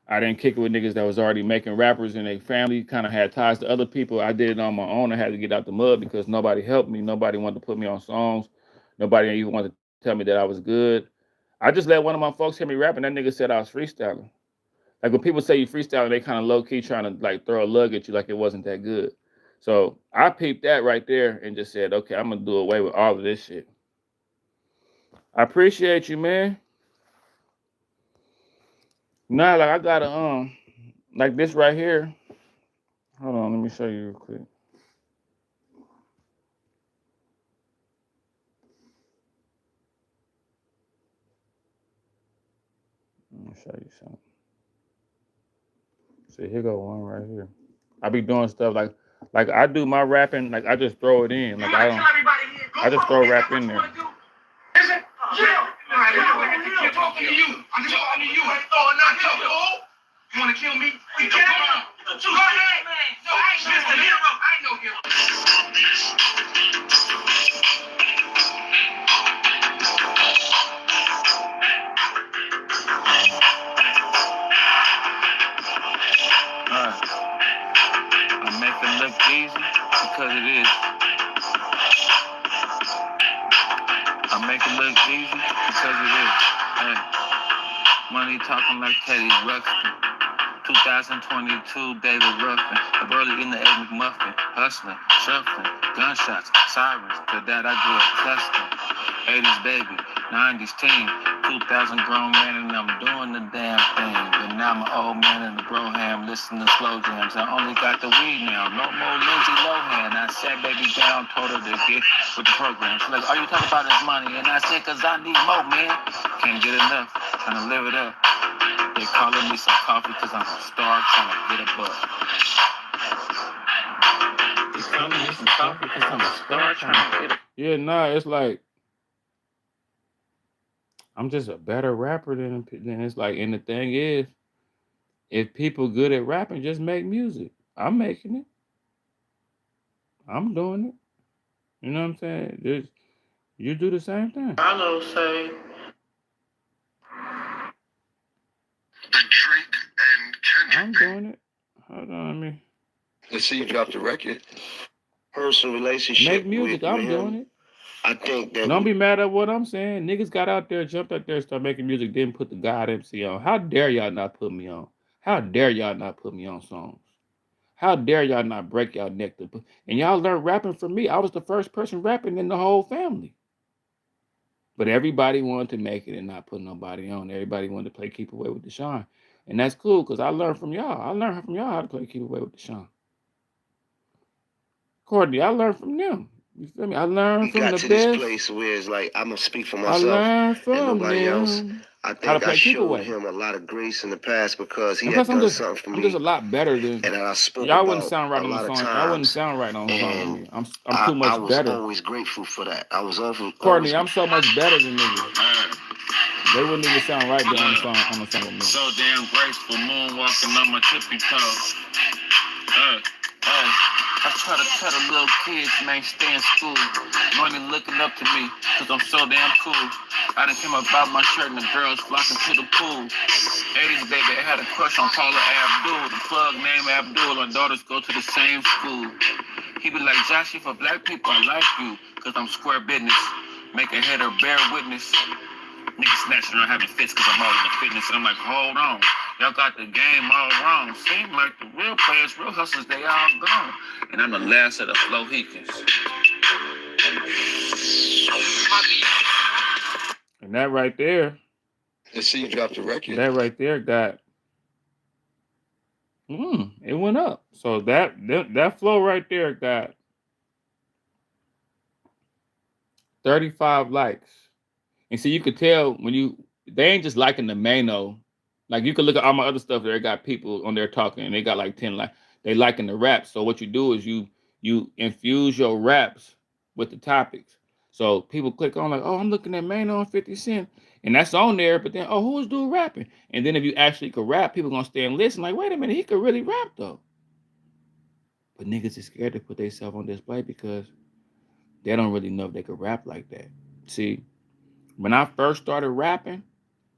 I didn't kick it with niggas that was already making rappers and their family kind of had ties to other people. I did it on my own. I had to get out the mud because nobody helped me. Nobody wanted to put me on songs. Nobody even wanted to tell me that I was good. I just let one of my folks hear me rapping. That nigga said I was freestyling. Like when people say you freestyling, they kind of low key trying to like throw a lug at you like it wasn't that good. So I peeped that right there and just said, okay, I'm gonna do away with all of this shit. I appreciate you, man. Nah, like I got a like this right here. Hold on, let me show you real quick. Let me show you something. See, here go one right here. I be doing stuff like I do my rapping, like I just throw it in. Like I just throw rap in there. Yeah. All right, I'm talking to you. I'm just talking to you. You want to kill me? You can't. Go ahead, man. No, I ain't just a hero. I ain't no hero. I make it look easy because it is. I make it look easy because it is. Hey, money talking like Teddy Ruxpin. 2022, David Ruffin. I'm early in the egg McMuffin. Hustling, shuffling, gunshots, sirens. To that I grew up custom. 80s baby, 90s teen. 2000 grown man and I'm doing the damn thing. But now I'm an old man in the Broham listening to slow jams. I only got the weed now, no more Lindsay Lohan. I sat baby down, told her to get with the program. She's like, all you talk about is money. And I said, cause I need more, man. Can't get enough, trying to live it up. They calling me some coffee cause I'm a star trying to get a buck. They calling me some coffee cause I'm a star trying to get a. Yeah, nah, it's like I'm just a better rapper than it's like. And the thing is, if people good at rapping, just make music. I'm making it. I'm doing it. You know what I'm saying? You do the same thing. Hello, say. The Drake and Kendrick. I'm doing it. Hold on, let me. Let's see you drop the record. Personal relationship. Make music. I'm doing it. I think that. Don't be mad at what I'm saying. Niggas got out there, jumped out there, started making music, didn't put the God MC on. How dare y'all not put me on? How dare y'all not put me on songs? How dare y'all not break y'all neck to put? And y'all learned rapping from me. I was the first person rapping in the whole family. But everybody wanted to make it and not put nobody on. Everybody wanted to play Keep Away with Deshaun. And that's cool because I learned from y'all. I learned from y'all how to play Keep Away with Deshaun. Courtney, I learned from them. You feel me? I learned from the best. Got to this place where it's like I'm gonna speak for myself. I learned from and nobody them. else. I think I showed him a lot of grace in the past because he had done something for me. I'm just a lot better than. And I spoke y'all about wouldn't sound right a on the lot of song. times. Y'all wouldn't sound right on the song. I'm too much I was better. always grateful for that. I was always. Courtney, I'm so much better than niggas. They wouldn't even sound right there on the song with me. So damn graceful, moonwalking on my tippy toes. I try to tell the little kids, man, stay in school. Money looking up to me, cause I'm so damn cool. I done came about my shirt and the girls flocking to the pool. 80s baby, I had a crush on Paula Abdul. The plug named Abdul, our daughters go to the same school. He be like, Josh, for black people, I like you, cause I'm square business. Make a header bear witness. Niggas snatching around having fits cause I'm all in the fitness. And I'm like, hold on. Y'all got the game all wrong. Seem like the real players, real hustlers, they all gone. And I'm the last of the Flohicans. And that right there. Let's see you drop the record. That right there got. It went up. So that flow right there got 35 likes. And see, you could tell when they ain't just liking the Mano. Like you can look at all my other stuff there, got people on there talking and they got like 10 likes. They liking the raps. So what you do is you infuse your raps with the topics. So people click on like, oh, I'm looking at Mano and 50 Cent. And that's on there, but then, oh, who is dude rapping? And then if you actually could rap, people gonna stay and listen. Like, wait a minute, he could really rap though. But niggas is scared to put themselves on display because they don't really know if they could rap like that. See, when I first started rapping,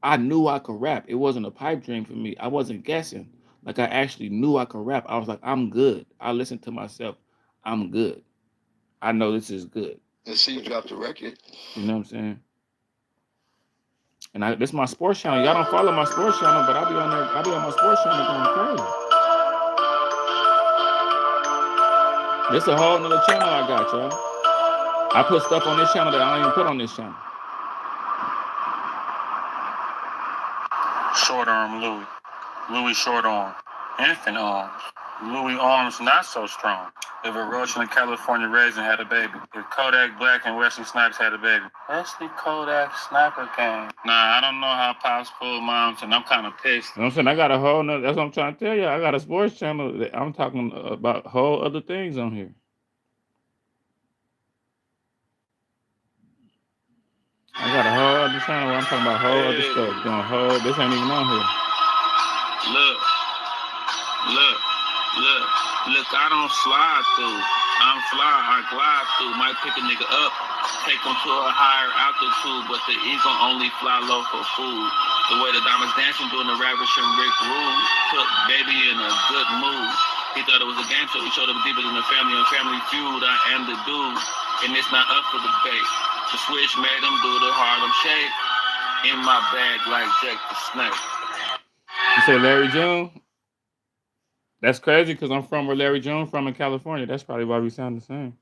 I knew I could rap. It wasn't a pipe dream for me. I wasn't guessing. Like I actually knew I could rap. I was like, I'm good. I listened to myself. I'm good. I know this is good. And see you dropped the record. You know what I'm saying? And this is my sports channel. Y'all don't follow my sports channel, but I be on there. I be on my sports channel going crazy. This is a whole nother channel I got, y'all. I put stuff on this channel that I don't even put on this channel. Short arm Louis. Louis short arm. Infant arms. Louis arms not so strong. If a roach in a California raisin had a baby. If Kodak Black and Wesley Snipes had a baby. Wesley Kodak Sniper gang. Nah, I don't know how Pops pulled moms, and I'm kind of pissed. You know what I'm saying? I got a whole nother, that's what I'm trying to tell you. I got a sports channel that I'm talking about whole other things on here. I got a whole other channel where I'm talking about whole other stuff. Doing whole, this ain't even on here. Look, I don't slide through. I'm fly, I glide through. Might pick a nigga up, take him to a higher altitude, but the eagle only fly low for food. The way the diamonds dancing doing the ravishing Rick Rude put baby in a good mood. He thought it was a game, so he showed up deeper than the family on Family Feud. I am the dude, and it's not up for debate. The switch made him do the Harlem Shake. In my bag like Jake the Snake. You say Larry June? That's crazy because I'm from where Larry June from in California. That's probably why we sound the same.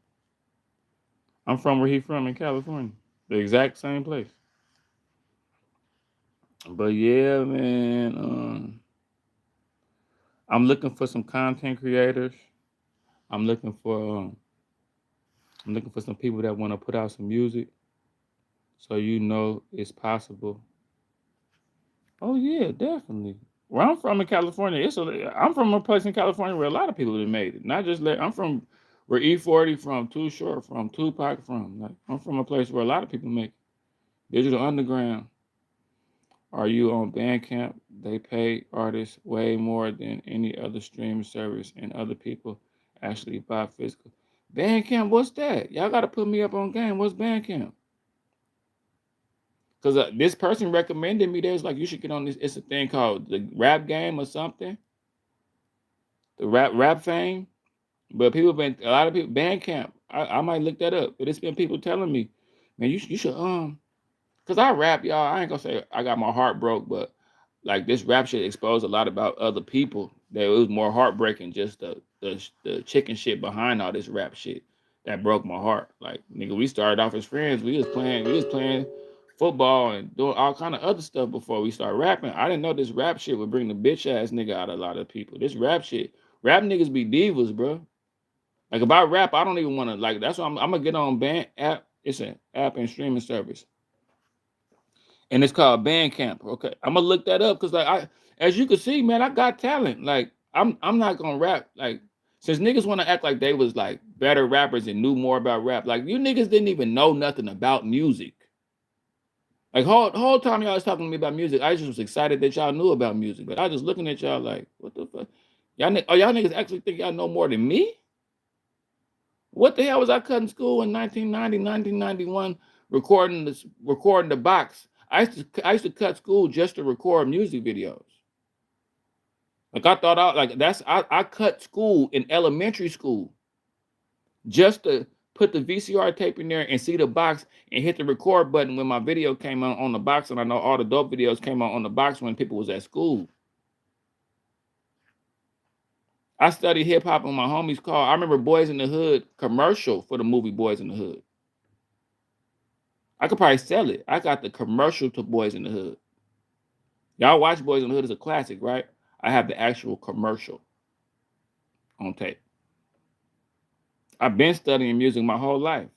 I'm from where he from in California. The exact same place. But yeah, man. I'm looking for some content creators. I'm looking for some people that want to put out some music. So you know it's possible. Oh yeah, definitely. Where I'm from in California, I'm from a place in California where a lot of people have made it. Not just I'm from where E40 from, Too Short from, Tupac from. Like I'm from a place where a lot of people make it. Digital Underground. Are you on Bandcamp? They pay artists way more than any other streaming service, and other people actually buy physical. Bandcamp, what's that? Y'all got to put me up on game. What's Bandcamp? Because this person recommended me. They was like, you should get on this. It's a thing called the Rap Game or something. The rap fame. But a lot of people, Bandcamp. I might look that up. But it's been people telling me, man, you should because I rap, y'all. I ain't gonna say I got my heart broke, but like this rap shit exposed a lot about other people. That it was more heartbreaking just the chicken shit behind all this rap shit that broke my heart. Like nigga, we started off as friends. We was playing football and doing all kind of other stuff before we started rapping. I didn't know this rap shit would bring the bitch ass nigga out of a lot of people. This rap shit, rap niggas be divas, bro. Like if I rap, I don't even want to like. That's why I'm gonna get on band app. It's an app and streaming service. And it's called Bandcamp. Okay, I'm gonna look that up because like as you can see, man, I got talent. Like I'm not gonna rap. Like since niggas want to act like they was like better rappers and knew more about rap, like you niggas didn't even know nothing about music. Like whole time y'all was talking to me about music, I just was excited that y'all knew about music. But I was just looking at y'all like, what the fuck? Y'all niggas actually think y'all know more than me? What the hell was I cutting school in 1990, 1991, recording the box? I used to cut school just to record music videos. Like I cut school in elementary school just to put the VCR tape in there and see the box and hit the record button when my video came on the box. And I know all the dope videos came on the box when people was at school. I studied hip hop on my homie's car. I remember Boys in the Hood commercial for the movie Boys in the Hood. I could probably sell it. I got the commercial to Boys in the Hood. Y'all watch Boys in the Hood as a classic, right? I have the actual commercial on tape. I've been studying music my whole life.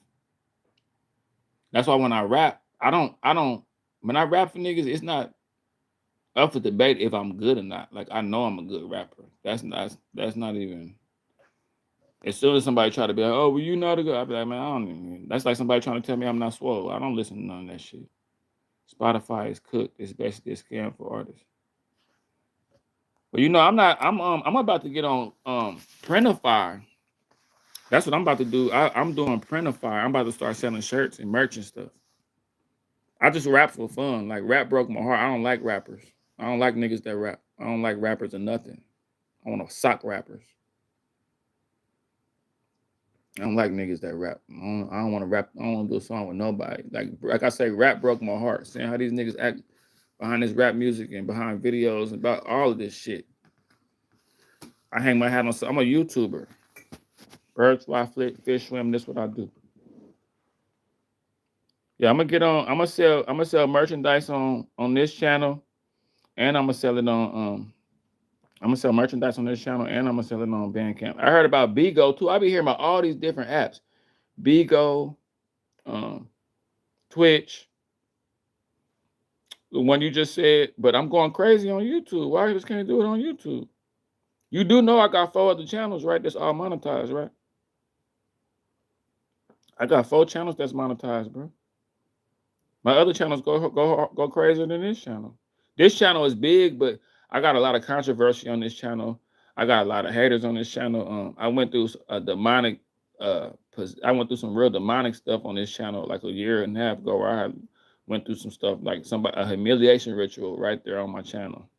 That's why when I rap, when I rap for niggas, it's not up for debate if I'm good or not. Like I know I'm a good rapper. That's not even. As soon as somebody try to be like, oh, well, you not a good, I'll be like, man, I don't even. That's like somebody trying to tell me I'm not swole. I don't listen to none of that shit. Spotify is cooked. It's basically a scam for artists. But you know, I'm about to get on Printify. That's what I'm about to do. I'm doing Printify. I'm about to start selling shirts and merch and stuff. I just rap for fun. Like, rap broke my heart. I don't like rappers. I don't like niggas that rap. I don't like rappers or nothing. I want to sock rappers. I don't like niggas that rap. I don't want to rap. I don't want to do a song with nobody. Like I say, rap broke my heart. Seeing how these niggas act behind this rap music and behind videos and about all of this shit. I hang my hat on. I'm a YouTuber. Birds fly, fish swim. This is what I do. Yeah, I'm gonna get on. I'm gonna sell merchandise on this channel, and I'm gonna sell it on. I'm gonna sell merchandise on this channel, and I'm gonna sell it on Bandcamp. I heard about Bigo too. I be hearing about all these different apps. Bigo, Twitch, the one you just said. But I'm going crazy on YouTube. Why I just can't do it on YouTube? You do know I got 4 other channels, right? That's all monetized, right? I got 4 channels that's monetized, bro. My other channels go crazier than this channel. This channel is big, but I got a lot of controversy on this channel. I got a lot of haters on this channel. I went through a demonic. I went through some real demonic stuff on this channel like a year and a half ago, where I went through some stuff like a humiliation ritual right there on my channel,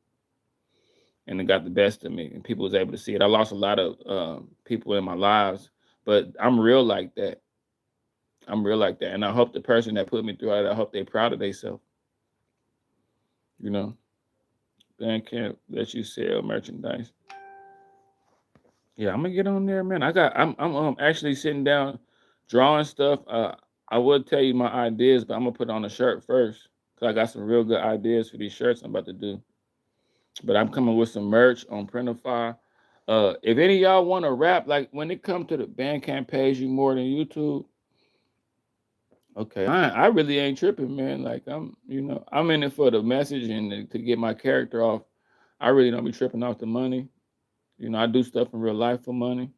and it got the best of me, and people was able to see it. I lost a lot of people in my lives, but I'm real like that. I'm real like that. And I hope the person that put me through it, I hope they're proud of themselves. You know, Bandcamp let you sell merchandise. Yeah, I'm gonna get on there, man. I'm actually sitting down drawing stuff. I would tell you my ideas, but I'm gonna put on a shirt first, because I got some real good ideas for these shirts I'm about to do. But I'm coming with some merch on Printify. If any of y'all want to rap, like when it comes to the Bandcamp page, you more than YouTube. Okay, I really ain't tripping, man. Like I'm in it for the message and to get my character off. I really don't be tripping off the money. I do stuff in real life for money,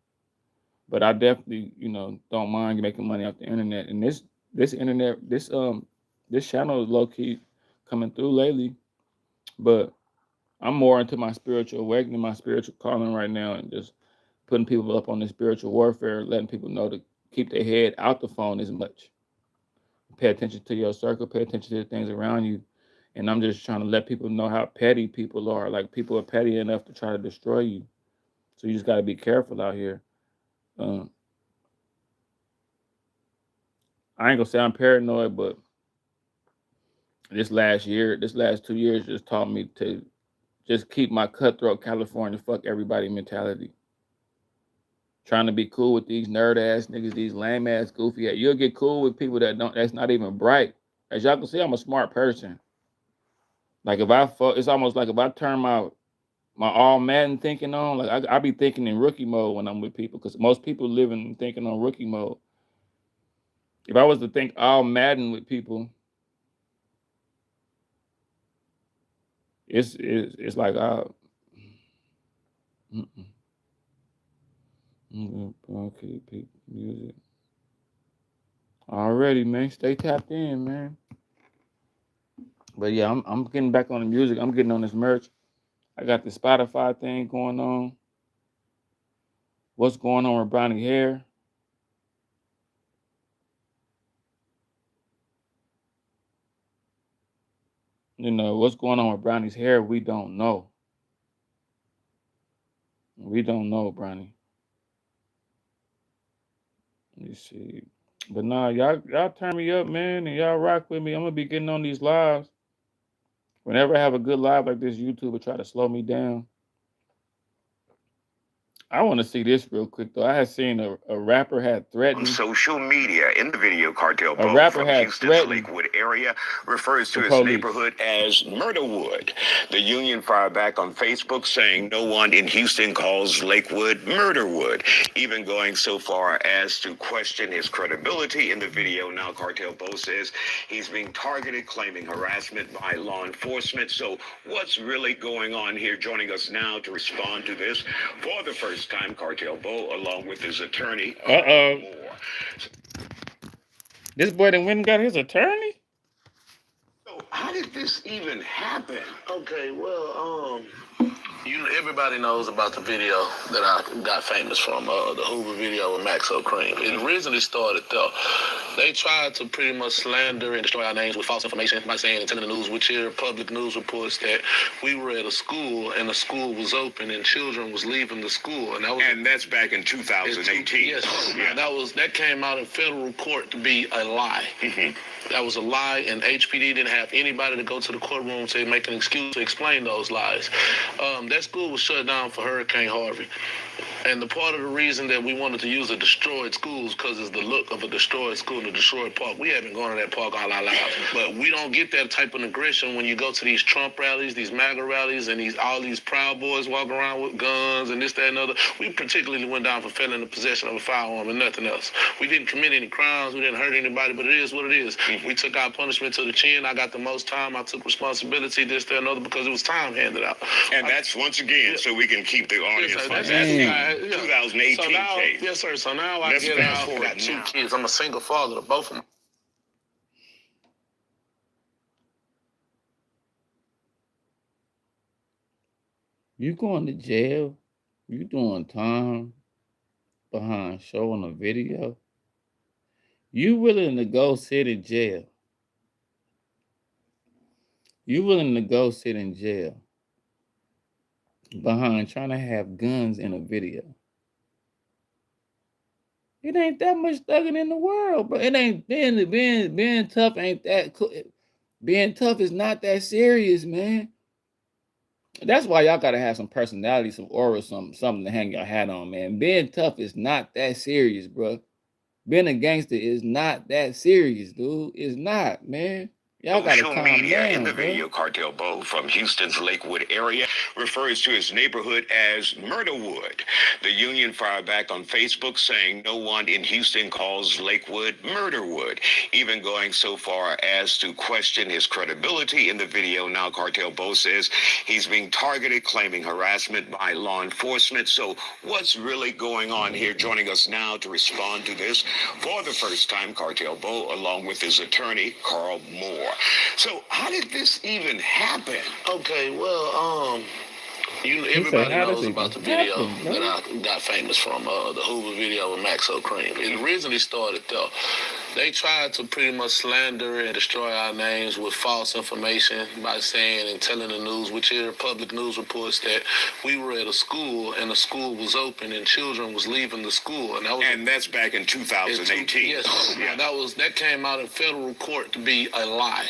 but I definitely, don't mind making money off the internet. And this channel is low key coming through lately, but I'm more into my spiritual awakening, my spiritual calling right now, and just putting people up on this spiritual warfare, letting people know to keep their head out the phone as much. Pay attention to your circle, pay attention to the things around you. And I'm just trying to let people know how petty people are. Like, people are petty enough to try to destroy you. So you just got to be careful out here. I ain't gonna say I'm paranoid, but this last 2 years just taught me to just keep my cutthroat California, fuck everybody mentality. Trying to be cool with these nerd ass niggas, these lame ass goofy ass. You'll get cool with people that's not even bright. As y'all can see, I'm a smart person. Like it's almost like if I turn my all Madden thinking on, like I be thinking in rookie mode when I'm with people, because most people living thinking on rookie mode. If I was to think all Madden with people, it's like okay, music. Already, man. Stay tapped in, man. But yeah, I'm getting back on the music. I'm getting on this merch. I got the Spotify thing going on. What's going on with Brownie hair? What's going on with Brownie's hair? We don't know. We don't know, Brownie. Let me see. But nah, y'all turn me up, man, and y'all rock with me. I'm gonna be getting on these lives. Whenever I have a good live like this, YouTube will try to slow me down. I want to see this real quick, though. I had seen a rapper had threatened. On social media, in the video, Cartel A Bo rapper from had Houston's threatened Lakewood area refers to the his police. neighborhood as Murderwood. The union fired back on Facebook saying no one in Houston calls Lakewood Murderwood, even going so far as to question his credibility in the video. Now Cartel Bo says he's being targeted, claiming harassment by law enforcement. So what's really going on here? Joining us now to respond to this for the first time, Cartel Bo, along with his attorney. This boy done went and got his attorney? So how did this even happen? Okay, well, Everybody knows about the video that I got famous from, the Hoover video with Maxo Cream. It originally started though. They tried to pretty much slander and destroy our names with false information by saying and telling the news, which here public news reports that we were at a school and the school was open and children was leaving the school, and that's back in 2018. Yes, yeah. That came out in federal court to be a lie. That was a lie, and HPD didn't have anybody to go to the courtroom to make an excuse to explain those lies. That school was shut down for Hurricane Harvey. And the part of the reason that we wanted to use a destroyed school is because it's the look of a destroyed school in a destroyed park. We haven't gone to that park all our lives. But we don't get that type of aggression when you go to these Trump rallies, these MAGA rallies, and all these Proud Boys walk around with guns and this, that, and other. We particularly went down for felon in possession of a firearm and nothing else. We didn't commit any crimes. We didn't hurt anybody, but it is what it is. We took our punishment to the chin. I got the most time. I took responsibility, this, that, and other, because it was time handed out. And that's, once again, so we can keep the audience Yes, that's 2018 so now, case. Yes, sir. So now I Let's get fast out. I forward got two now. kids. I'm a single father to both of them. You going to jail? You doing time behind showing a video? You willing to go sit in jail? You willing to go sit in jail behind trying to have guns in a video? It ain't that much thugging in the world, bro. It ain't being tough ain't that cool. Being tough is not that serious, man. That's why y'all gotta have some personality, some aura, something to hang your hat on, man. Being tough is not that serious, bro. Being a gangster is not that serious, dude. It's not, man. Y'all gotta Social calm media down, in the bro. video, Cartel Bo from Houston's Lakewood area refers to his neighborhood as Murderwood. The union fired back on Facebook saying no one in Houston calls Lakewood Murderwood, even going so far as to question his credibility in the video. Now Cartel Bo says he's being targeted, claiming harassment by law enforcement. So what's really going on here? Joining us now to respond to this for the first time, Cartel Bo, along with his attorney, Carl Moore. So how did this even happen? Okay, well, everybody knows about the video that I got famous from, the Hoover video with Maxo Cream. It originally started though. They tried to pretty much slander and destroy our names with false information by saying and telling the news, which here public news reports that we were at a school and the school was open and children was leaving the school, and that's back in 2018. Yes, yeah. That came out in federal court to be a lie.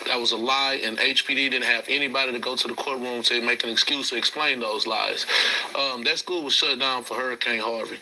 That was a lie, and HPD didn't have anybody to go to the courtroom to make an excuse to explain those lies. That school was shut down for Hurricane Harvey.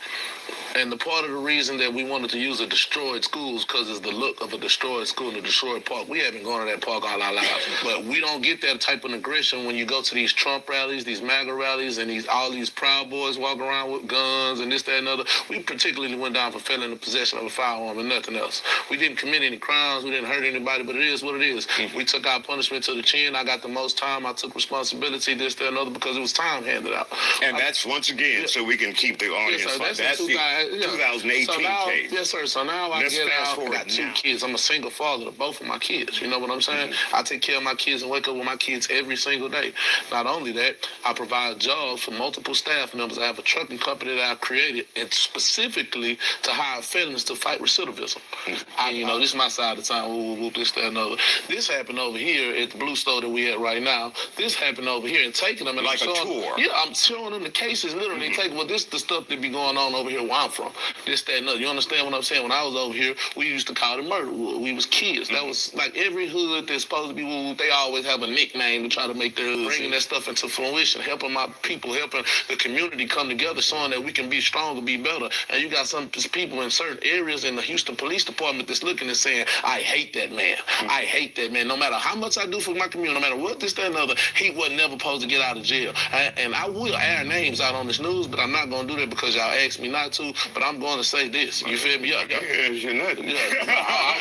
And the part of the reason that we wanted to use a destroyed school is because it's the look of a destroyed school in a destroyed park. We haven't gone to that park all our lives. But we don't get that type of aggression when you go to these Trump rallies, these MAGA rallies, and all these Proud Boys walk around with guns and this, that, and other. We particularly went down for felon in possession of a firearm and nothing else. We didn't commit any crimes. We didn't hurt anybody, but it is what it is. We took our punishment to the chin. I got the most time. I took responsibility, this, that, and other, because it was time handed out. And that's, once again, so we can keep the audience. Yes, sir, that's the 2018 so now, case. Yes, sir. So now I Let's get fast out. I forward got two now. kids. I'm a single father to both of my kids. You know what I'm saying? I take care of my kids and wake up with my kids every single day. Not only that, I provide jobs for multiple staff members. I have a trucking company that I created, and specifically to hire felons to fight recidivism. This is my side of town. This, that, and other. This happened over here at the Blue Store that we at right now. This happened over here, and taking them and Like I'm a showing, tour. Yeah, I'm showing them the cases. Literally, taking this the stuff that be going on over here where I'm from. This, that, and other. You understand what I'm saying? When I was over here, we used to call it Murderwood. We was kids. That was like every hood that's supposed to be wood, they always have a nickname to try to make their hood. Bringing that stuff into fruition, helping my people, helping the community come together, showing that we can be stronger, be better. And you got some people in certain areas in the Houston Police Department that's looking and saying, I hate that man. I hate that man. No matter how much I do for my community, no matter what, this, that, and other, he wasn't never supposed to get out of jail. And I will air names out on this news, but I'm not going to do that because y'all asked me not to. But I'm going to say this. You feel me? I was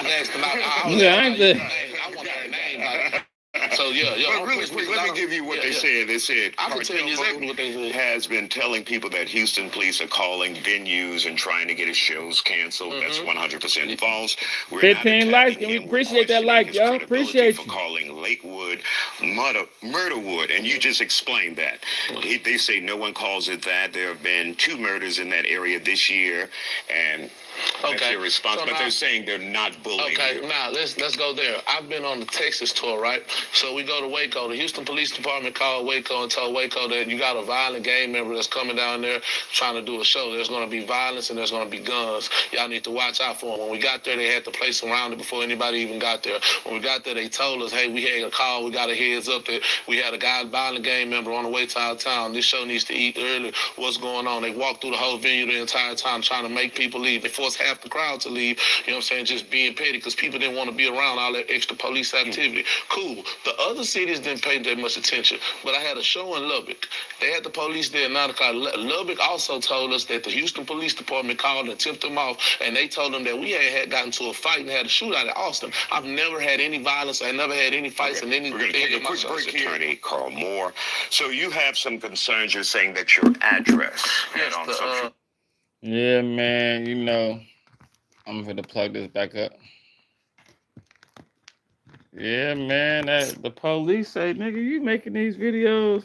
asked not. I want to air names. So So yeah. But really quick, let me give you what they said. They said I can tell you exactly what they said. has been telling people that Houston police are calling venues and trying to get his shows canceled. That's 100% false. We're 15 likes. Can we appreciate that like, y'all? Appreciate for you. calling Lakewood Murderwood, and you just explained that. They say no one calls it that. There have been 2 murders in that area this year, and that's your response. So but now, they're saying they're not bullying you. Now let's go there. I've been on the Texas tour, right? So we go to Waco. The Houston Police Department called Waco and told Waco that you got a violent gang member that's coming down there trying to do a show. There's going to be violence and there's going to be guns. Y'all need to watch out for them. When we got there, they had the place surrounded before anybody even got there. When we got there, they told us, hey, we had a call. We got a heads up that we had a violent gang member on the way to our town. This show needs to eat early. What's going on? They walked through the whole venue the entire time trying to make people leave. They forced half the crowd to leave, you know what I'm saying, just being petty because people didn't want to be around all that extra police activity. Cool. The other cities didn't pay that much attention, but I had a show in Lubbock. They had the police there at 9 o'clock. Lubbock also told us that the Houston Police Department called and tipped them off, and they told them that we had gotten to a fight and had a shootout at Austin. I've never had any violence. I never had any fights. And any. We're going to take a quick break here. Attorney Carl Moore. So you have some concerns. You're saying that your address yes, on social. Yeah, man. You know, I'm going to plug this back up. Yeah, man. The police say, nigga, you making these videos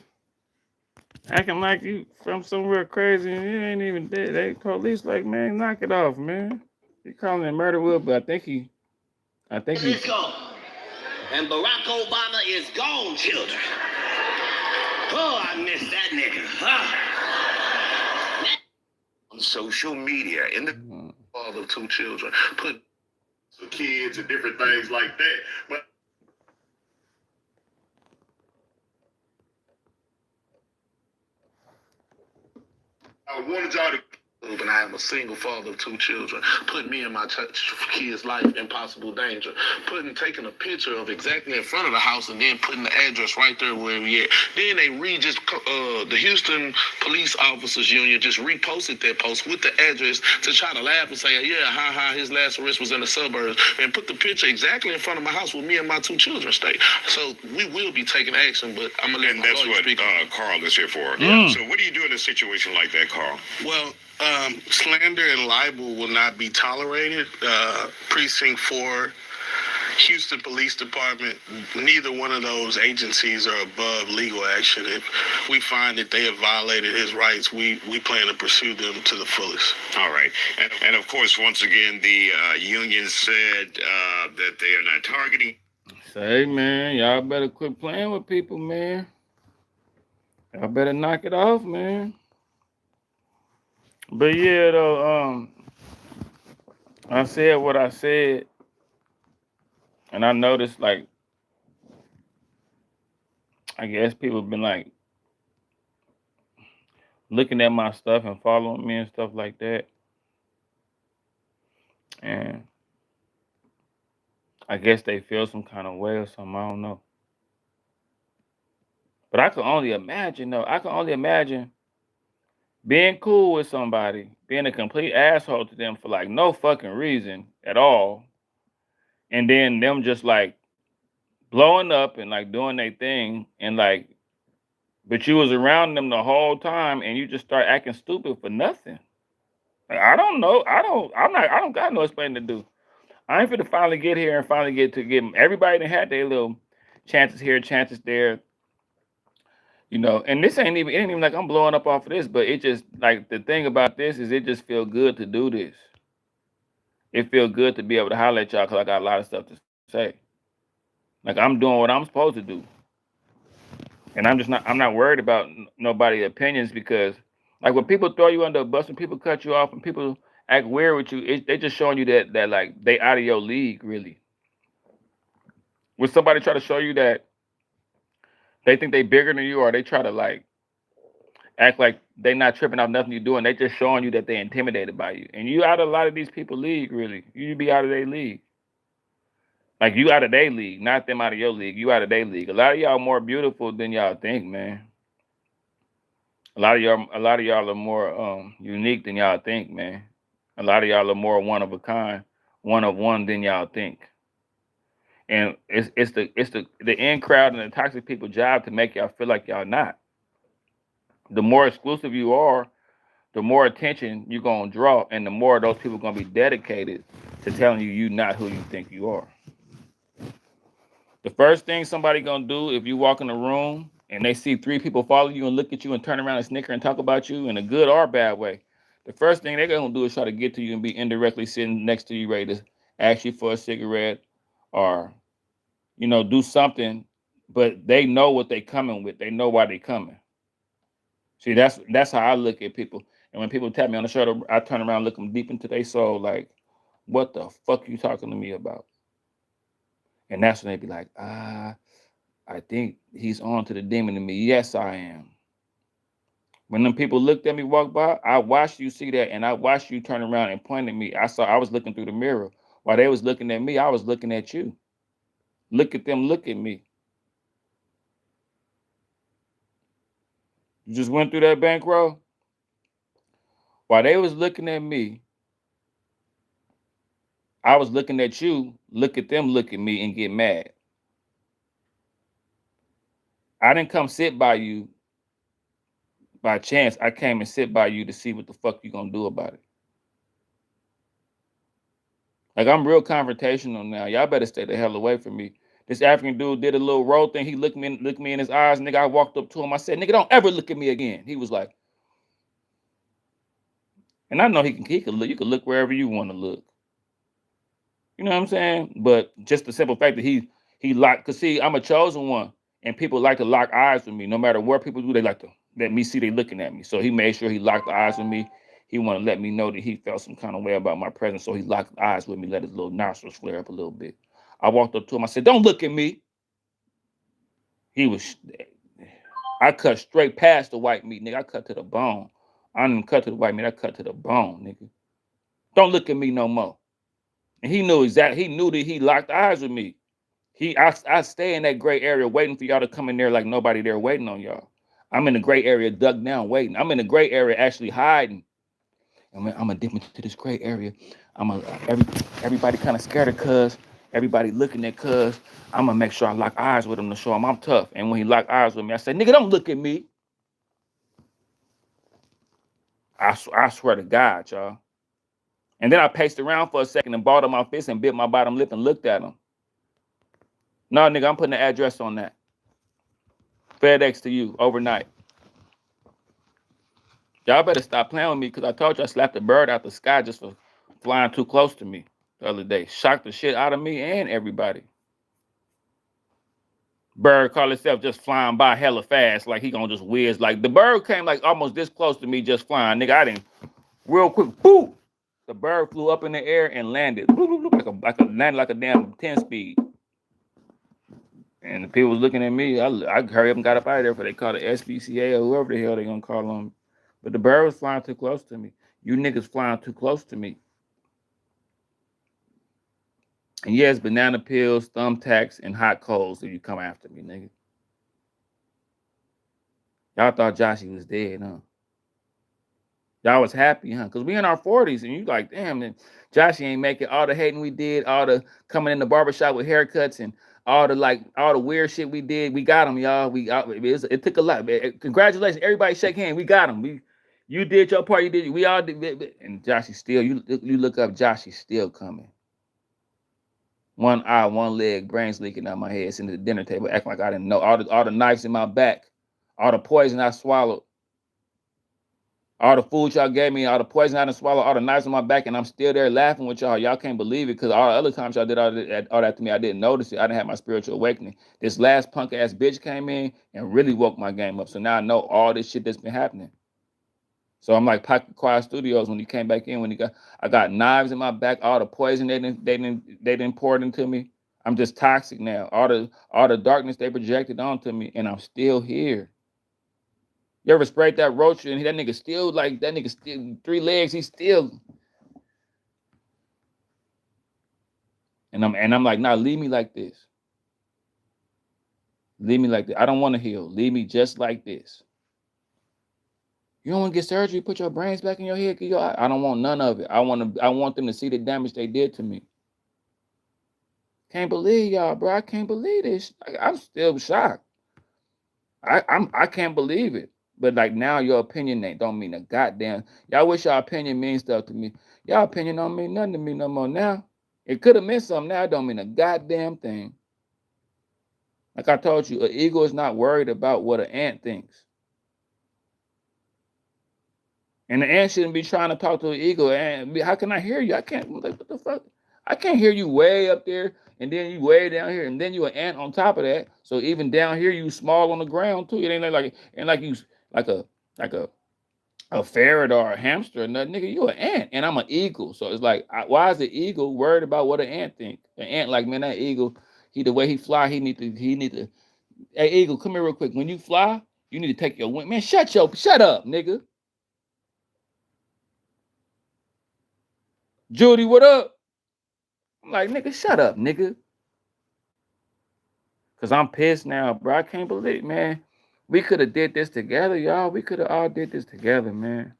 acting like you from somewhere crazy and you ain't even dead. They police like, man, knock it off, man. He calling it Murderwood, but I think he. It's gone. And Barack Obama is gone, children. Oh, I miss that nigga. On social media, in the father of 2 children, put kids and different things like that. But I wanted y'all to. And I am a single father of 2 children. Put me and my kids' life in possible danger. Taking a picture of exactly in front of the house and then putting the address right there where we at. Then they the Houston Police Officers Union just reposted that post with the address to try to laugh and say, yeah, his last arrest was in the suburbs, and put the picture exactly in front of my house where me and my 2 children stay. So we will be taking action, but I'm gonna let my that's lawyer what speak. Carl is here for. So what do you do in a situation like that, Carl? Well, slander and libel will not be tolerated. Precinct 4, Houston Police Department, neither one of those agencies are above legal action. If we find that they have violated his rights, we plan to pursue them to the fullest. All right. And of course, once again, the union said that they are not targeting. Say, man, y'all better quit playing with people, man. Y'all better knock it off, man. But yeah, though, I said what I said, and I noticed, like, I guess people have been, like, looking at my stuff and following me and stuff like that. And I guess they feel some kind of way or something, I don't know. But I can only imagine, though. I can only imagine being cool with somebody, being a complete asshole to them for, like, no fucking reason at all. And then them just, like, blowing up and, like, doing their thing. And, like, but you was around them the whole time and you just start acting stupid for nothing. Like, I don't know. I don't got no explaining to do. I ain't finna finally get here and finally get everybody that had their little chances here, chances there. You know, and it ain't even like I'm blowing up off of this, but it just, like, the thing about this is it just feel good to do this. It feel good to be able to holler at y'all because I got a lot of stuff to say. Like, I'm doing what I'm supposed to do. And I'm not worried about nobody's opinions because, like, when people throw you under a bus and people cut you off and people act weird with you, they just showing you that like they out of your league, really. When somebody try to show you that they think they bigger than you, or they try to, like, act like they not tripping off nothing you doing, they just showing you that they intimidated by you. And you out of a lot of these people league, really. You be out of their league. Like, you out of their league, not them out of your league. You out of their league. A lot of y'all more beautiful than y'all think, man. A lot of y'all are more unique than y'all think, man. A lot of y'all are more one of a kind, one of one than y'all think. And it's the in crowd and the toxic people job to make y'all feel like y'all not. The more exclusive you are, the more attention you're gonna draw, and the more those people gonna be dedicated to telling you you not who you think you are. The first thing somebody gonna do if you walk in a room and they see 3 people follow you and look at you and turn around and snicker and talk about you in a good or bad way, the first thing they're gonna do is try to get to you and be indirectly sitting next to you, ready to ask you for a cigarette or, do something. But they know what they coming with. They know why they coming. See, that's how I look at people. And when people tap me on the shoulder, I turn around, look them deep into their soul, like, what the fuck you talking to me about? And that's when they be like, I think he's on to the demon in me. Yes, I am. When them people looked at me walk by, I watched you see that, and I watched you turn around and point at me. I was looking through the mirror. While they was looking at me, I was looking at you. Look at them, look at me. You just went through that bankroll? While they was looking at me, I was looking at you. Look at them, look at me, and get mad. I didn't come sit by you by chance. I came and sit by you to see what the fuck you gonna do about it. Like, I'm real confrontational now. Y'all better stay the hell away from me. This African dude did a little roll thing. He looked me in his eyes, nigga. I walked up to him. I said, nigga, don't ever look at me again. He was like, and I know he could look. You could look wherever you want to look. You know what I'm saying? But just the simple fact that he locked, cause see, I'm a chosen one, and people like to lock eyes with me. No matter what people do, they like to let me see they looking at me. So he made sure he locked eyes with me. He wanted to let me know that he felt some kind of way about my presence. So he locked eyes with me, let his little nostrils flare up a little bit. I walked up to him. I said, don't look at me. I cut straight past the white meat, nigga. I cut to the bone. I didn't cut to the white meat. I cut to the bone, nigga. Don't look at me no more. And he knew exactly. He knew that he locked eyes with me. I stay in that gray area waiting for y'all to come in there like nobody there waiting on y'all. I'm in the gray area ducked down waiting. I'm in the gray area actually hiding. I'm gonna dip into this gray area. Everybody kind of scared of Cuz. Everybody looking at Cuz. I'm gonna make sure I lock eyes with him to show him I'm tough. And when he locked eyes with me, I said, nigga, don't look at me. I swear to God, y'all. And then I paced around for a second and balled up my fist and bit my bottom lip and looked at him. No, nigga, I'm putting the address on that. FedEx to you overnight. Y'all better stop playing with me, because I told you I slapped a bird out the sky just for flying too close to me the other day. Shocked the shit out of me and everybody. Bird called itself just flying by hella fast, like he gonna just whiz. Like, the bird came like almost this close to me just flying. Nigga, I didn't, real quick, boom! The bird flew up in the air and landed. Landed like a damn 10 speed. And the people was looking at me. I hurry up and got up out of there before they called the SPCA or whoever the hell they gonna call them. But the bird was flying too close to me. You niggas flying too close to me. And yes, banana peels, thumbtacks, and hot coals if you come after me, nigga. Y'all thought Joshy was dead, huh? Y'all was happy, huh? Because we in our 40s, and you like, damn, man, Joshy ain't making all the hating we did, all the coming in the barbershop with haircuts, and all the weird shit we did. We got him, y'all. It took a lot. Congratulations, everybody, shake hands. We got him. You did your part. You did. We all did. And Joshy still. You look up. Joshy still coming. One eye, one leg, brains leaking out my head, sitting at the dinner table, acting like I didn't know. All the knives in my back, all the poison I swallowed, all the food y'all gave me, all the poison I done swallowed, all the knives in my back, and I'm still there laughing with y'all. Y'all can't believe it, because all the other times y'all did all that to me, I didn't notice it. I didn't have my spiritual awakening. This last punk ass bitch came in and really woke my game up. So now I know all this shit that's been happening. So I'm like Pocket Quiet Studios when he came back in. I got knives in my back, all the poison they didn't pour it into me. I'm just toxic now. All the darkness they projected onto me, and I'm still here. You ever sprayed that roach and that nigga still 3 legs? He's still. And I'm like, nah, leave me like this. Leave me like this. I don't want to heal. Leave me just like this. You don't want to get surgery, put your brains back in your head. I don't want none of it. I want them to see the damage they did to me. can't believe y'all, bro. I can't believe this. I'm still shocked. I can't believe it. But like now, your opinion don't mean a goddamn. Y'all wish your opinion means stuff to me. Y'all opinion don't mean nothing to me no more now. It could have meant something. Now it don't mean a goddamn thing. Like I told you, an eagle is not worried about what an ant thinks. And the ant shouldn't be trying to talk to an eagle. And how can I hear you? I can't. Like, what the fuck? I can't hear you way up there, and then you way down here, and then you an ant on top of that. So even down here, you small on the ground too. It ain't like you like a ferret or a hamster or nothing. Nigga, you an ant, and I'm an eagle. So it's like, why is the eagle worried about what an ant think? An ant, like, man, that eagle, the way he fly, he need to. Hey, eagle, come here real quick. When you fly, you need to take your wing. Man, shut up, nigga. Judy, what up? I'm like, nigga, shut up, nigga. Cause I'm pissed now, bro. I can't believe, man. We could have did this together, y'all. We could have all did this together, man.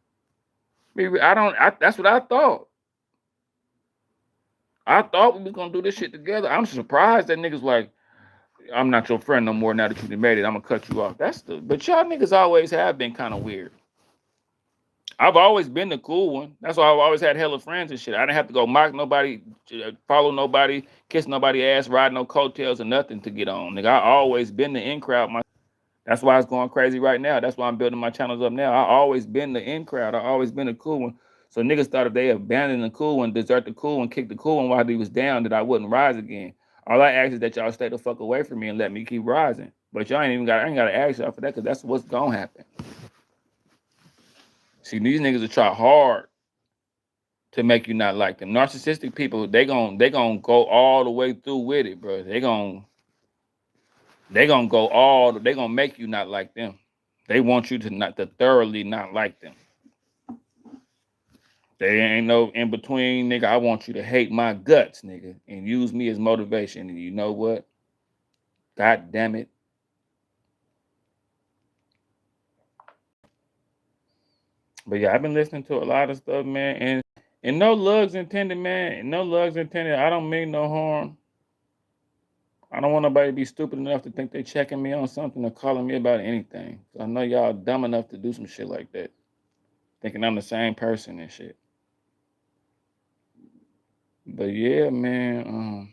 That's what I thought. I thought we was gonna do this shit together. I'm surprised that niggas like, I'm not your friend no more now that you made it. I'm gonna cut you off. But y'all niggas always have been kind of weird. I've always been the cool one. That's why I've always had hella friends and shit. I didn't have to go mock nobody, follow nobody, kiss nobody ass, ride no coattails or nothing to get on. Nigga, I always been the in crowd. That's why it's going crazy right now. That's why I'm building my channels up now. I always been the in crowd. I always been the cool one. So niggas thought if they abandoned the cool one, desert the cool one, kick the cool one while he was down, that I wouldn't rise again. All I ask is that y'all stay the fuck away from me and let me keep rising. But y'all I ain't gotta ask y'all for that, because that's what's gonna happen. See, these niggas will try hard to make you not like them. Narcissistic people, they gon' go all the way through with it, bro. They gonna make you not like them. They want you to thoroughly not like them. They ain't no in between, nigga. I want you to hate my guts, nigga, and use me as motivation. And you know what? God damn it. But yeah, I've been listening to a lot of stuff, man, and no lugs intended, man. No lugs intended. I don't mean no harm. I don't want nobody to be stupid enough to think they checking me on something or calling me about anything. I know y'all dumb enough to do some shit like that, thinking I'm the same person and shit. But yeah, man.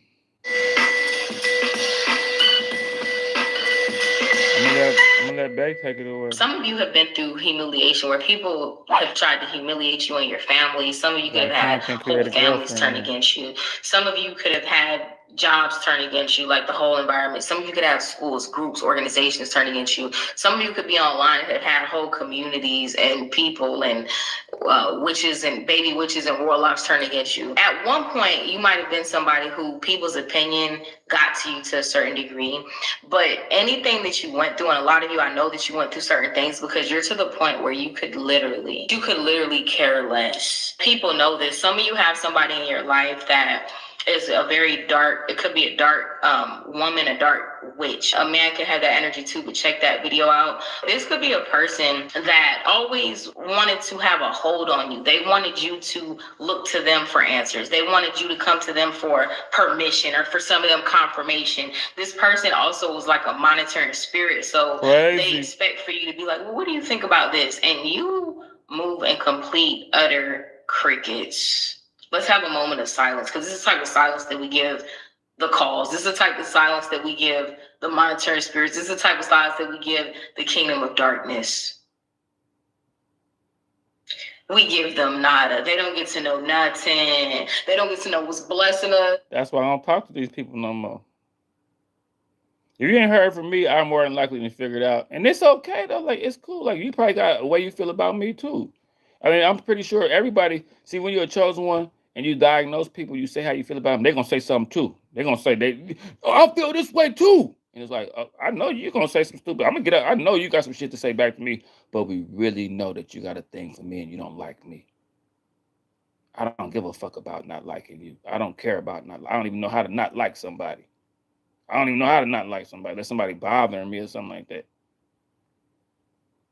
I'm gonna let Bay take it away. Some of you have been through humiliation where people have tried to humiliate you and your family. Some of you could have had whole families turn against you. Some of you could have had jobs turn against you, like the whole environment. Some of you could have schools, groups, organizations turn against you. Some of you could be online and have had whole communities and people and witches and baby witches and warlocks turn against you. At one point, you might have been somebody who people's opinion got to you to a certain degree, but anything that you went through, and a lot of you, I know that you went through certain things because you're to the point where you could literally care less. People know this. Some of you have somebody in your life that is a very dark, it could be a dark woman, a dark witch. A man can have that energy too, but check that video out. This could be a person that always wanted to have a hold on you. They wanted you to look to them for answers. They wanted you to come to them for permission or for some of them confirmation. This person also was like a monitoring spirit. So they expect for you to be like, well, what do you think about this? And you move in complete, utter crickets. Let's have a moment of silence, because this is the type of silence that we give the calls. This is the type of silence that we give the monetary spirits. This is the type of silence that we give the kingdom of darkness. We give them nada. They don't get to know nothing. They don't get to know what's blessing us. That's why I don't talk to these people no more. If you ain't heard from me, I'm more than likely to figure it out. And it's okay, though. Like, it's cool. Like, you probably got a way you feel about me, too. I mean, I'm pretty sure everybody, see, when you're a chosen one, and you diagnose people, you say how you feel about them, they're going to say something too. They're going to say, I feel this way too. And it's like, I know you're going to say some stupid. I'm going to get up. I know you got some shit to say back to me, but we really know that you got a thing for me and you don't like me. I don't give a fuck about not liking you. I don't care about I don't even know how to not like somebody. I don't even know how to not like somebody. There's somebody bothering me or something like that.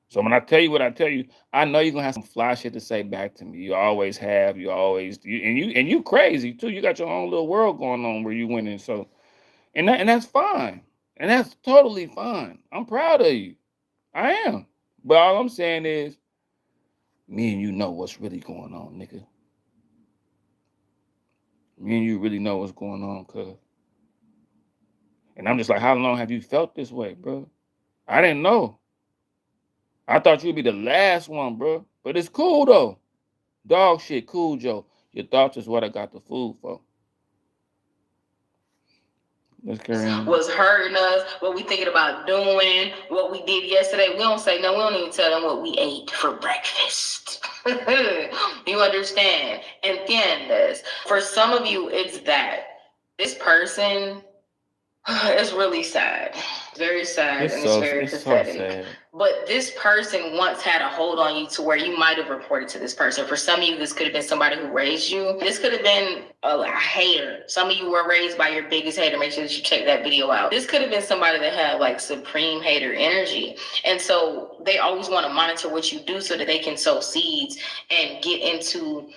So when I tell you what I tell you, I know you're gonna have some fly shit to say back to me. You always have. You crazy too. You got your own little world going on where you winning. So And that's fine. And that's totally fine. I'm proud of you. I am. But all I'm saying is, me and you know what's really going on, nigga. Me and you really know what's going on, cuz. And I'm just like, how long have you felt this way, bro? I didn't know. I thought you'd be the last one, bro. But it's cool, though. Dog shit, cool, Joe. Your thoughts is what I got the food for. Let's carry on. Was hurting us, what we thinking about doing, what we did yesterday. We don't say no, we don't even tell them what we ate for breakfast. You understand? Entiendes. For some of you, it's that. This person, it's really sad. Very sad, and it's very pathetic. So sad. But this person once had a hold on you to where you might have reported to this person. For some of you, this could have been somebody who raised you. This could have been a hater. Some of you were raised by your biggest hater. Make sure that you check that video out. This could have been somebody that had like supreme hater energy. And so they always want to monitor what you do so that they can sow seeds and get into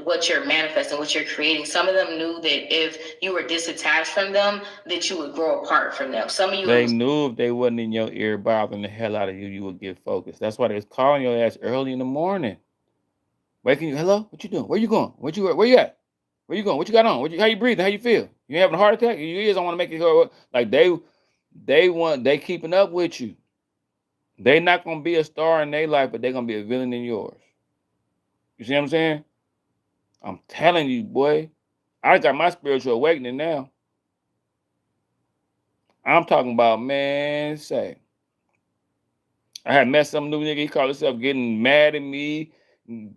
what you're manifesting, what you're creating. Some of them knew that if you were disattached from them, that you would grow apart from them. Some of you... They knew if they wasn't in your ear bothering the hell out of you, you would get focused. That's why they was calling your ass early in the morning. Waking you, hello? What you doing? Where you going? Where you at? Where you going? What you got on? How you breathing? How you feel? You having a heart attack? Your ears don't want to make it go. Like they keeping up with you. They not gonna be a star in their life, but they're gonna be a villain in yours. You see what I'm saying? I'm telling you, boy. I got my spiritual awakening now. I'm talking about, man, say. I had met some new nigga, he called himself getting mad at me,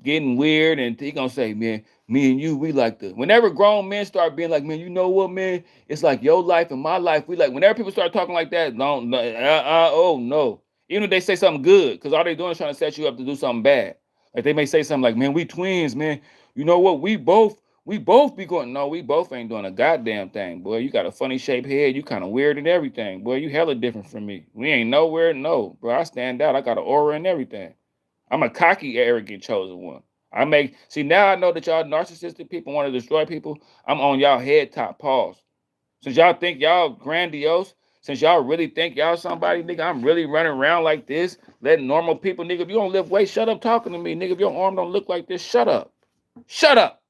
getting weird, and he gonna say, man, me and you, we like the... Whenever grown men start being like, man, you know what, man? It's like your life and my life. We like, whenever people start talking like that, oh, no. Even if they say something good, because all they doing is trying to set you up to do something bad. Like, they may say something like, man, we twins, man. You know what? We both be going... No, we both ain't doing a goddamn thing, boy. You got a funny shaped head. You kind of weird and everything, boy. You hella different from me. We ain't nowhere, no. Bro, I stand out. I got an aura and everything. I'm a cocky, arrogant, chosen one. See, now I know that y'all narcissistic people want to destroy people. I'm on y'all head top, pause. Since y'all think y'all grandiose, since y'all really think y'all somebody, nigga, I'm really running around like this, letting normal people, nigga, if you don't lift weight, shut up talking to me. Nigga, if your arm don't look like this, shut up. Shut up.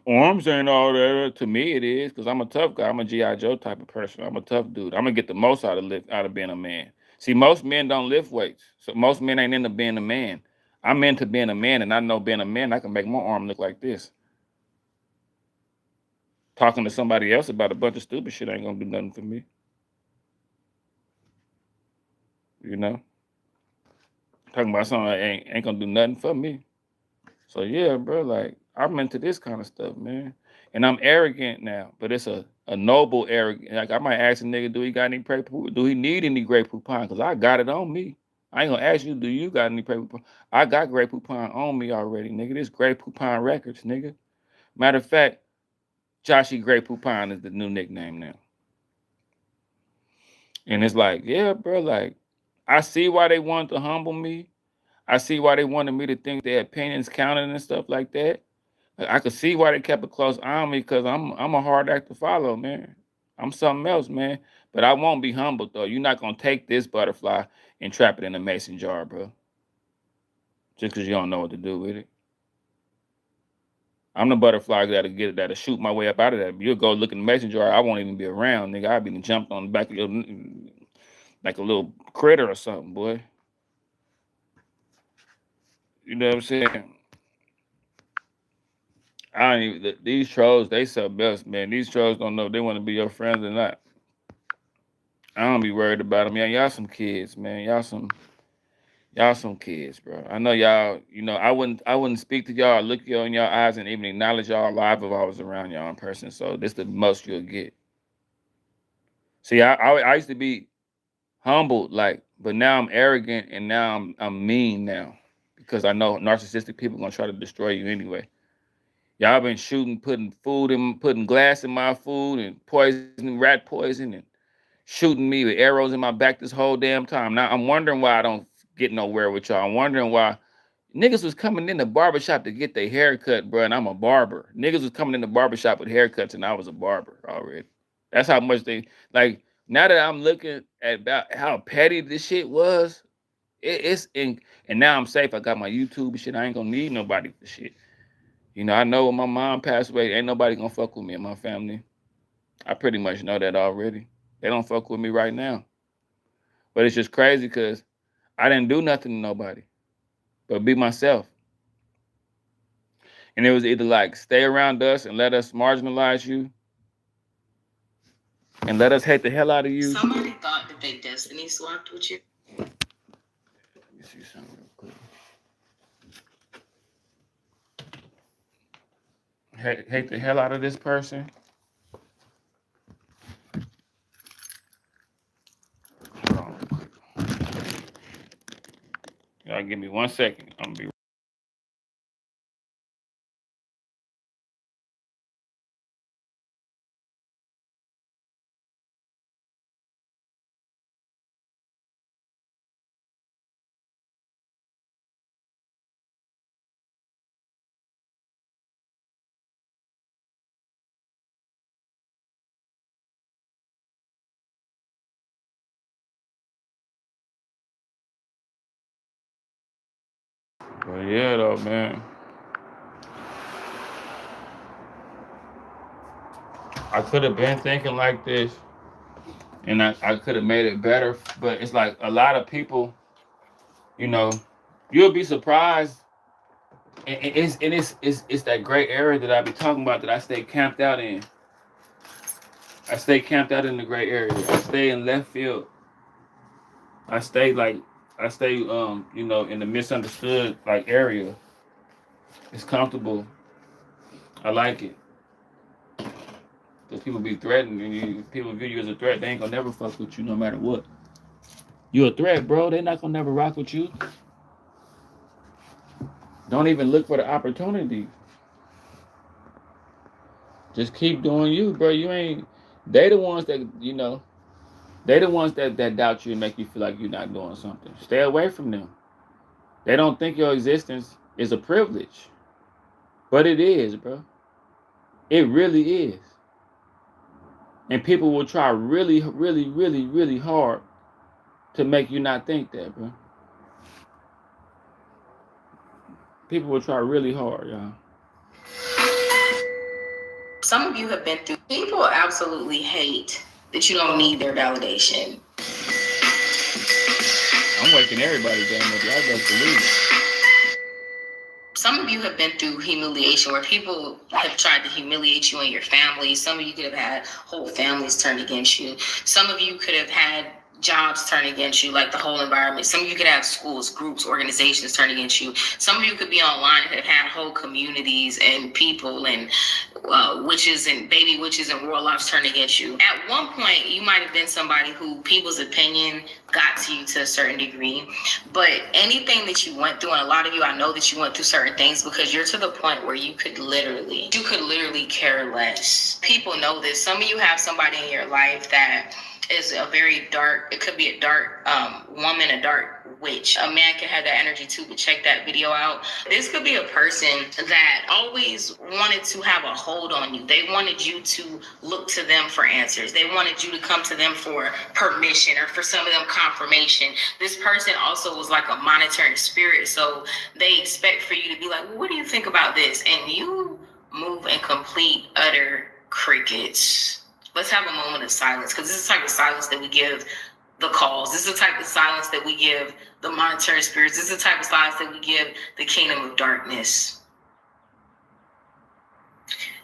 Arms ain't all that. To me, it is, because I'm a tough guy. I'm a G.I. Joe type of person. I'm a tough dude. I'm going to get the most out of being a man. See, most men don't lift weights. So most men ain't into being a man. I'm into being a man, and I know being a man, I can make my arm look like this. Talking to somebody else about a bunch of stupid shit ain't going to do nothing for me. You know? Talking about something that ain't going to do nothing for me. So, yeah, bro, like, I'm into this kind of stuff, man. And I'm arrogant now, but it's a noble arrogance. Like, I might ask a nigga, do he need any Grey Poupon? Because I got it on me. I ain't gonna ask you, do you got any Grey Poupon? I got Grey Poupon on me already, nigga. This Grey Poupon Records, nigga. Matter of fact, Joshy Grey Poupon is the new nickname now. And it's like, yeah, bro, like, I see why they wanted to humble me. I see why they wanted me to think their opinions counted and stuff like that. I could see why they kept a close eye on me, because I'm a hard act to follow, man. I'm something else, man. But I won't be humbled, though. You're not going to take this butterfly and trap it in a mason jar, bro. Just because you don't know what to do with it. I'm the butterfly that'll shoot my way up out of that. You'll go look in the mason jar, I won't even be around, nigga. I'll be jumped on the back of your... like a little critter or something, boy. You know what I'm saying? These trolls, they so best, man. These trolls don't know if they want to be your friends or not. I don't be worried about them. Y'all some kids, man. Y'all some kids, bro. I know y'all, I wouldn't speak to y'all, look you in your eyes, and even acknowledge y'all live if I was around y'all in person. So this the most you'll get. See, I used to be humbled, like, but now I'm arrogant, and now I'm mean now, because I know narcissistic people gonna try to destroy you anyway. Y'all been putting glass in my food and rat poison and shooting me with arrows in my back this whole damn time. Now I'm wondering why I don't get nowhere with y'all. I'm wondering why Niggas was coming in the barbershop to get their hair cut, bro, and I'm a barber. Niggas was coming in the barbershop with haircuts, and I was a barber already. That's how much they, like, now that I'm looking at about how petty this shit was, it's in, and now I'm safe. I got my YouTube and shit. I ain't gonna need nobody for shit. You know, I know when my mom passed away, ain't nobody gonna fuck with me and my family. I pretty much know that already. They don't fuck with me right now. But it's just crazy because I didn't do nothing to nobody but be myself. And it was either like stay around us and let us marginalize you and let us hate the hell out of you. Somebody thought that they destiny swapped with you. Let me see something real quick. Hate the hell out of this person. Hold on real quick. Y'all give me 1 second. I'm gonna be But yeah, though, man. I could have been thinking like this, and I could have made it better. But it's like a lot of people, you know, you'll be surprised. And it's that gray area that I be talking about that I stay camped out in. I stay camped out in the gray area. I stay in left field. I stay, you know, in the misunderstood like area. It's comfortable. I like it. Because people be threatened and people view you as a threat. They ain't gonna never fuck with you no matter what. You a threat, bro. They not gonna never rock with you. Don't even look for the opportunity. Just keep doing you, bro. You ain't. They the ones that, you know, they the ones that doubt you and make you feel like you're not doing something. Stay away from them. They don't think your existence is a privilege. But it is, bro. It really is. And people will try really, really, really, really hard to make you not think that, bro. People will try really hard, y'all. Some of you have been through. People absolutely hate that you don't need their validation. I'm waking everybody down up. Y'all best believe it. Some of you have been through humiliation where people have tried to humiliate you and your family. Some of you could have had whole families turned against you. Some of you could have had jobs turn against you, like the whole environment. Some of you could have schools, groups, organizations turn against you. Some of you could be online and have had whole communities and people and witches and baby witches and warlocks turn against you. At one point, you might have been somebody who people's opinion got to you to a certain degree, but anything that you went through, and a lot of you, I know that you went through certain things because you're to the point where you could literally care less. People know this. Some of you have somebody in your life that is a very dark, it could be a dark woman, a dark witch. A man can have that energy too, but check that video out. This could be a person that always wanted to have a hold on you. They wanted you to look to them for answers. They wanted you to come to them for permission or for some of them confirmation. This person also was like a monitoring spirit. So they expect for you to be like, well, what do you think about this? And you move in complete, utter crickets. Let's have a moment of silence, because this is the type of silence that we give the calls. This is the type of silence that we give the monitoring spirits. This is the type of silence that we give the kingdom of darkness.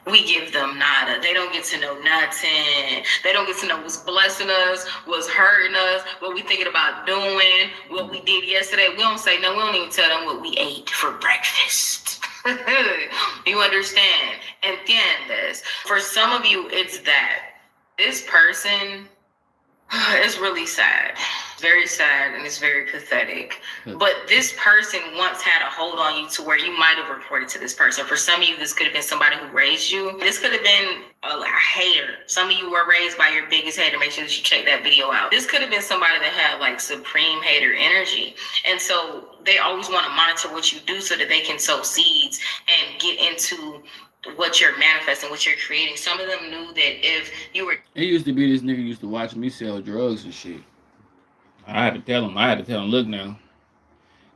We give them nada. They don't get to know nothing. They don't get to know what's blessing us, what's hurting us, what we thinking about doing, what we did yesterday. We don't say no. We don't even tell them what we ate for breakfast. You understand? And again, this, for some of you, it's that. This person is really sad. Very sad, and it's very pathetic. But this person once had a hold on you to where you might have reported to this person. For some of you, this could have been somebody who raised you. This could have been a hater. Some of you were raised by your biggest hater. Make sure that you check that video out. This could have been somebody that had like supreme hater energy. And so they always want to monitor what you do so that they can sow seeds and get into what you're manifesting, what you're creating. Some of them knew that if you were... It used to be this nigga used to watch me sell drugs and shit. I had to tell him, look now.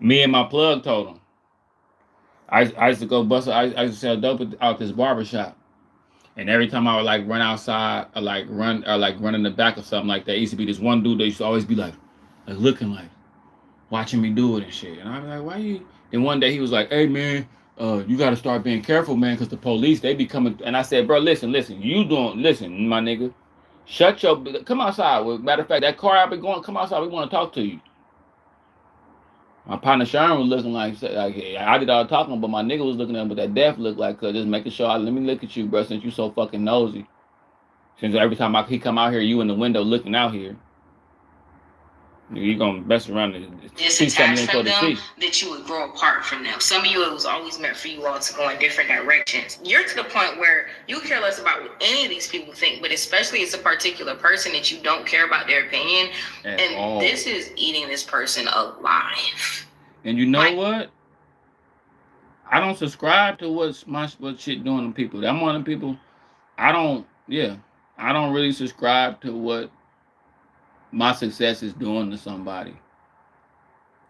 Me and my plug told him. I used to go bust, I used to sell dope out this barbershop. And every time I would like run outside or like run in the back or something like that, used to be this one dude that used to always be like looking like, watching me do it and shit. And I'd be like, why you? Then one day he was like, hey man, you got to start being careful, man, because the police, they be coming. And I said, bro, listen, my nigga. Shut your, come outside. Well, matter of fact, that car I've been going, come outside. We want to talk to you. My partner Sharon was looking like I did all the talking, but my nigga was looking at him with that death look like, just making sure, let me look at you, bro, since you so fucking nosy. Since every time he come out here, you in the window looking out here. You gonna mess around and see something from them, that you would grow apart from them. Some of you, it was always meant for you all to go in different directions. You're to the point where you care less about what any of these people think, but especially it's a particular person that you don't care about their opinion. This is eating this person alive. And you know what? I don't subscribe to what shit doing to people. I'm one of them people. I don't really subscribe to what my success is doing to somebody.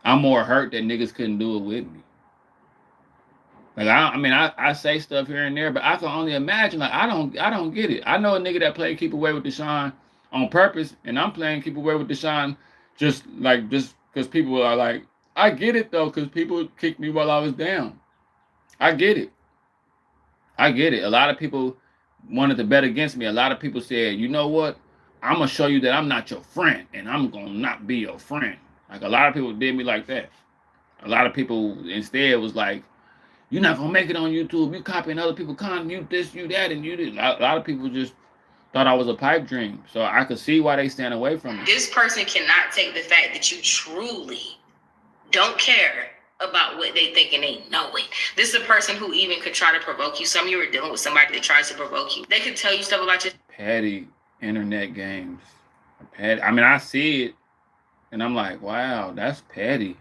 I'm more hurt that niggas couldn't do it with me. Like I say stuff here and there, but I can only imagine. Like I don't get it. I know a nigga that played Keep Away with Deshaun on purpose, and I'm playing Keep Away with Deshaun just because people are like, I get it though, because people kicked me while I was down. I get it. A lot of people wanted to bet against me. A lot of people said, you know what? I'm going to show you that I'm not your friend, and I'm going to not be your friend. Like, a lot of people did me like that. A lot of people instead was like, you're not going to make it on YouTube. You copying other people's content, you this, you that, and you this. A lot of people just thought I was a pipe dream. So I could see why they stand away from it. This person cannot take the fact that you truly don't care about what they think and they know it. This is a person who even could try to provoke you. Some of you are dealing with somebody that tries to provoke you. They could tell you stuff about your... Petty internet games. I see it, and I'm like, wow, that's petty.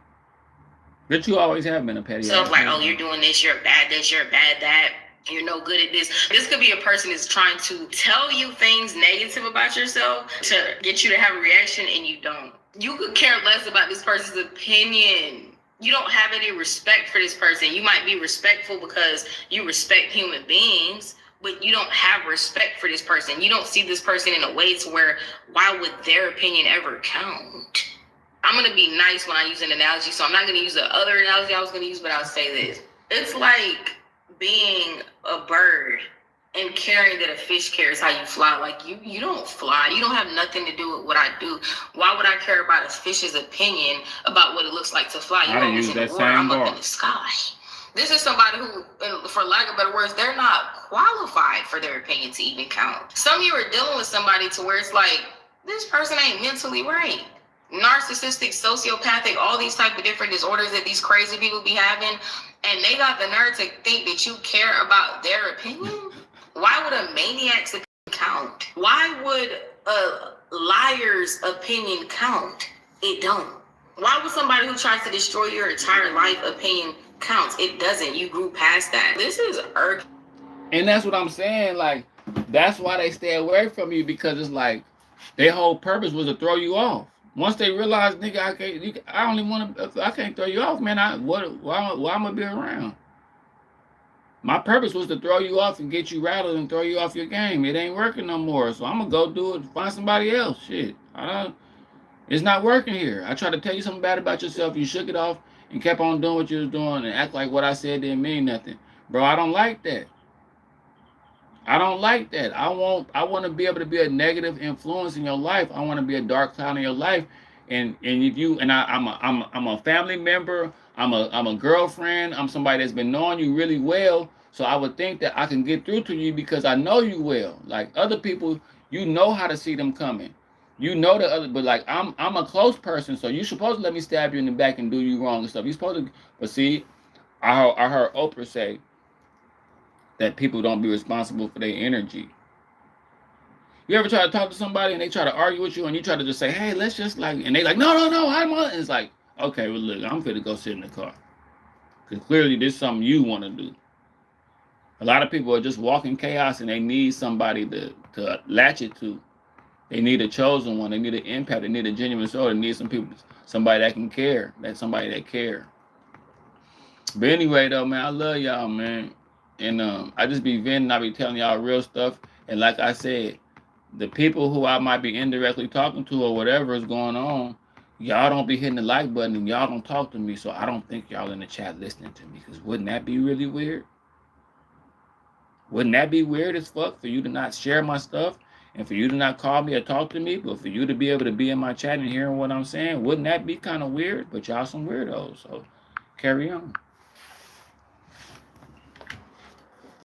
But you always have been a petty. So like, oh, you're doing this, you're bad this, you're bad that, you're no good at this. This could be a person that's trying to tell you things negative about yourself to get you to have a reaction, and you don't. You could care less about this person's opinion. You don't have any respect for this person. You might be respectful because you respect human beings, but you don't have respect for this person. You don't see this person in a way to where, why would their opinion ever count? I'm going to be nice when I use an analogy, so I'm not going to use the other analogy I was going to use, but I'll say this. It's like being a bird and caring that a fish cares how you fly. Like, you don't fly. You don't have nothing to do with what I do. Why would I care about a fish's opinion about what it looks like to fly? You're always in the water. I'm up in the sky. This is somebody who, for lack of better words, they're not qualified for their opinion to even count. Some of you are dealing with somebody to where it's like, this person ain't mentally right. Narcissistic, sociopathic, all these type of different disorders that these crazy people be having, and they got the nerve to think that you care about their opinion? Why would a maniac's opinion count? Why would a liar's opinion count? It don't. Why would somebody who tries to destroy your entire life opinion count? It doesn't. You grew past that. This is irking. And that's what I'm saying. Like, that's why they stay away from you, because it's like their whole purpose was to throw you off. Once they realize, nigga, I can't throw you off, man. Why I'm gonna be around? My purpose was to throw you off and get you rattled and throw you off your game. It ain't working no more, so I'm gonna go do it. Find somebody else. Shit, it's not working here. I tried to tell you something bad about yourself. You shook it off and kept on doing what you was doing and act like what I said didn't mean nothing, bro. I don't like that. I want to be able to be a negative influence in your life. I want to be a dark cloud in your life. And if you and I'm a family member. I'm a girlfriend. I'm somebody that's been knowing you really well. So I would think that I can get through to you because I know you well. Like other people, you know how to see them coming. You know the other, but like I'm a close person, so you're supposed to let me stab you in the back and do you wrong and stuff. You're supposed to, but see, I heard Oprah say that people don't be responsible for their energy. You ever try to talk to somebody and they try to argue with you and you try to just say, hey, let's just like, and they like, no, I'm on. It's like, okay, well, look, I'm finna go sit in the car. Because clearly this is something you want to do. A lot of people are just walking chaos and they need somebody to latch it to. They need a chosen one. They need an impact. They need a genuine soul. They need somebody that can care. That's somebody that care. But anyway, though, man, I love y'all, man. And I just be venting. I be telling y'all real stuff. And like I said, the people who I might be indirectly talking to or whatever is going on, y'all don't be hitting the like button and y'all don't talk to me. So I don't think y'all in the chat listening to me. Because wouldn't that be really weird? Wouldn't that be weird as fuck for you to not share my stuff and for you to not call me or talk to me, but for you to be able to be in my chat and hearing what I'm saying? Wouldn't that be kind of weird? But y'all some weirdos, so carry on.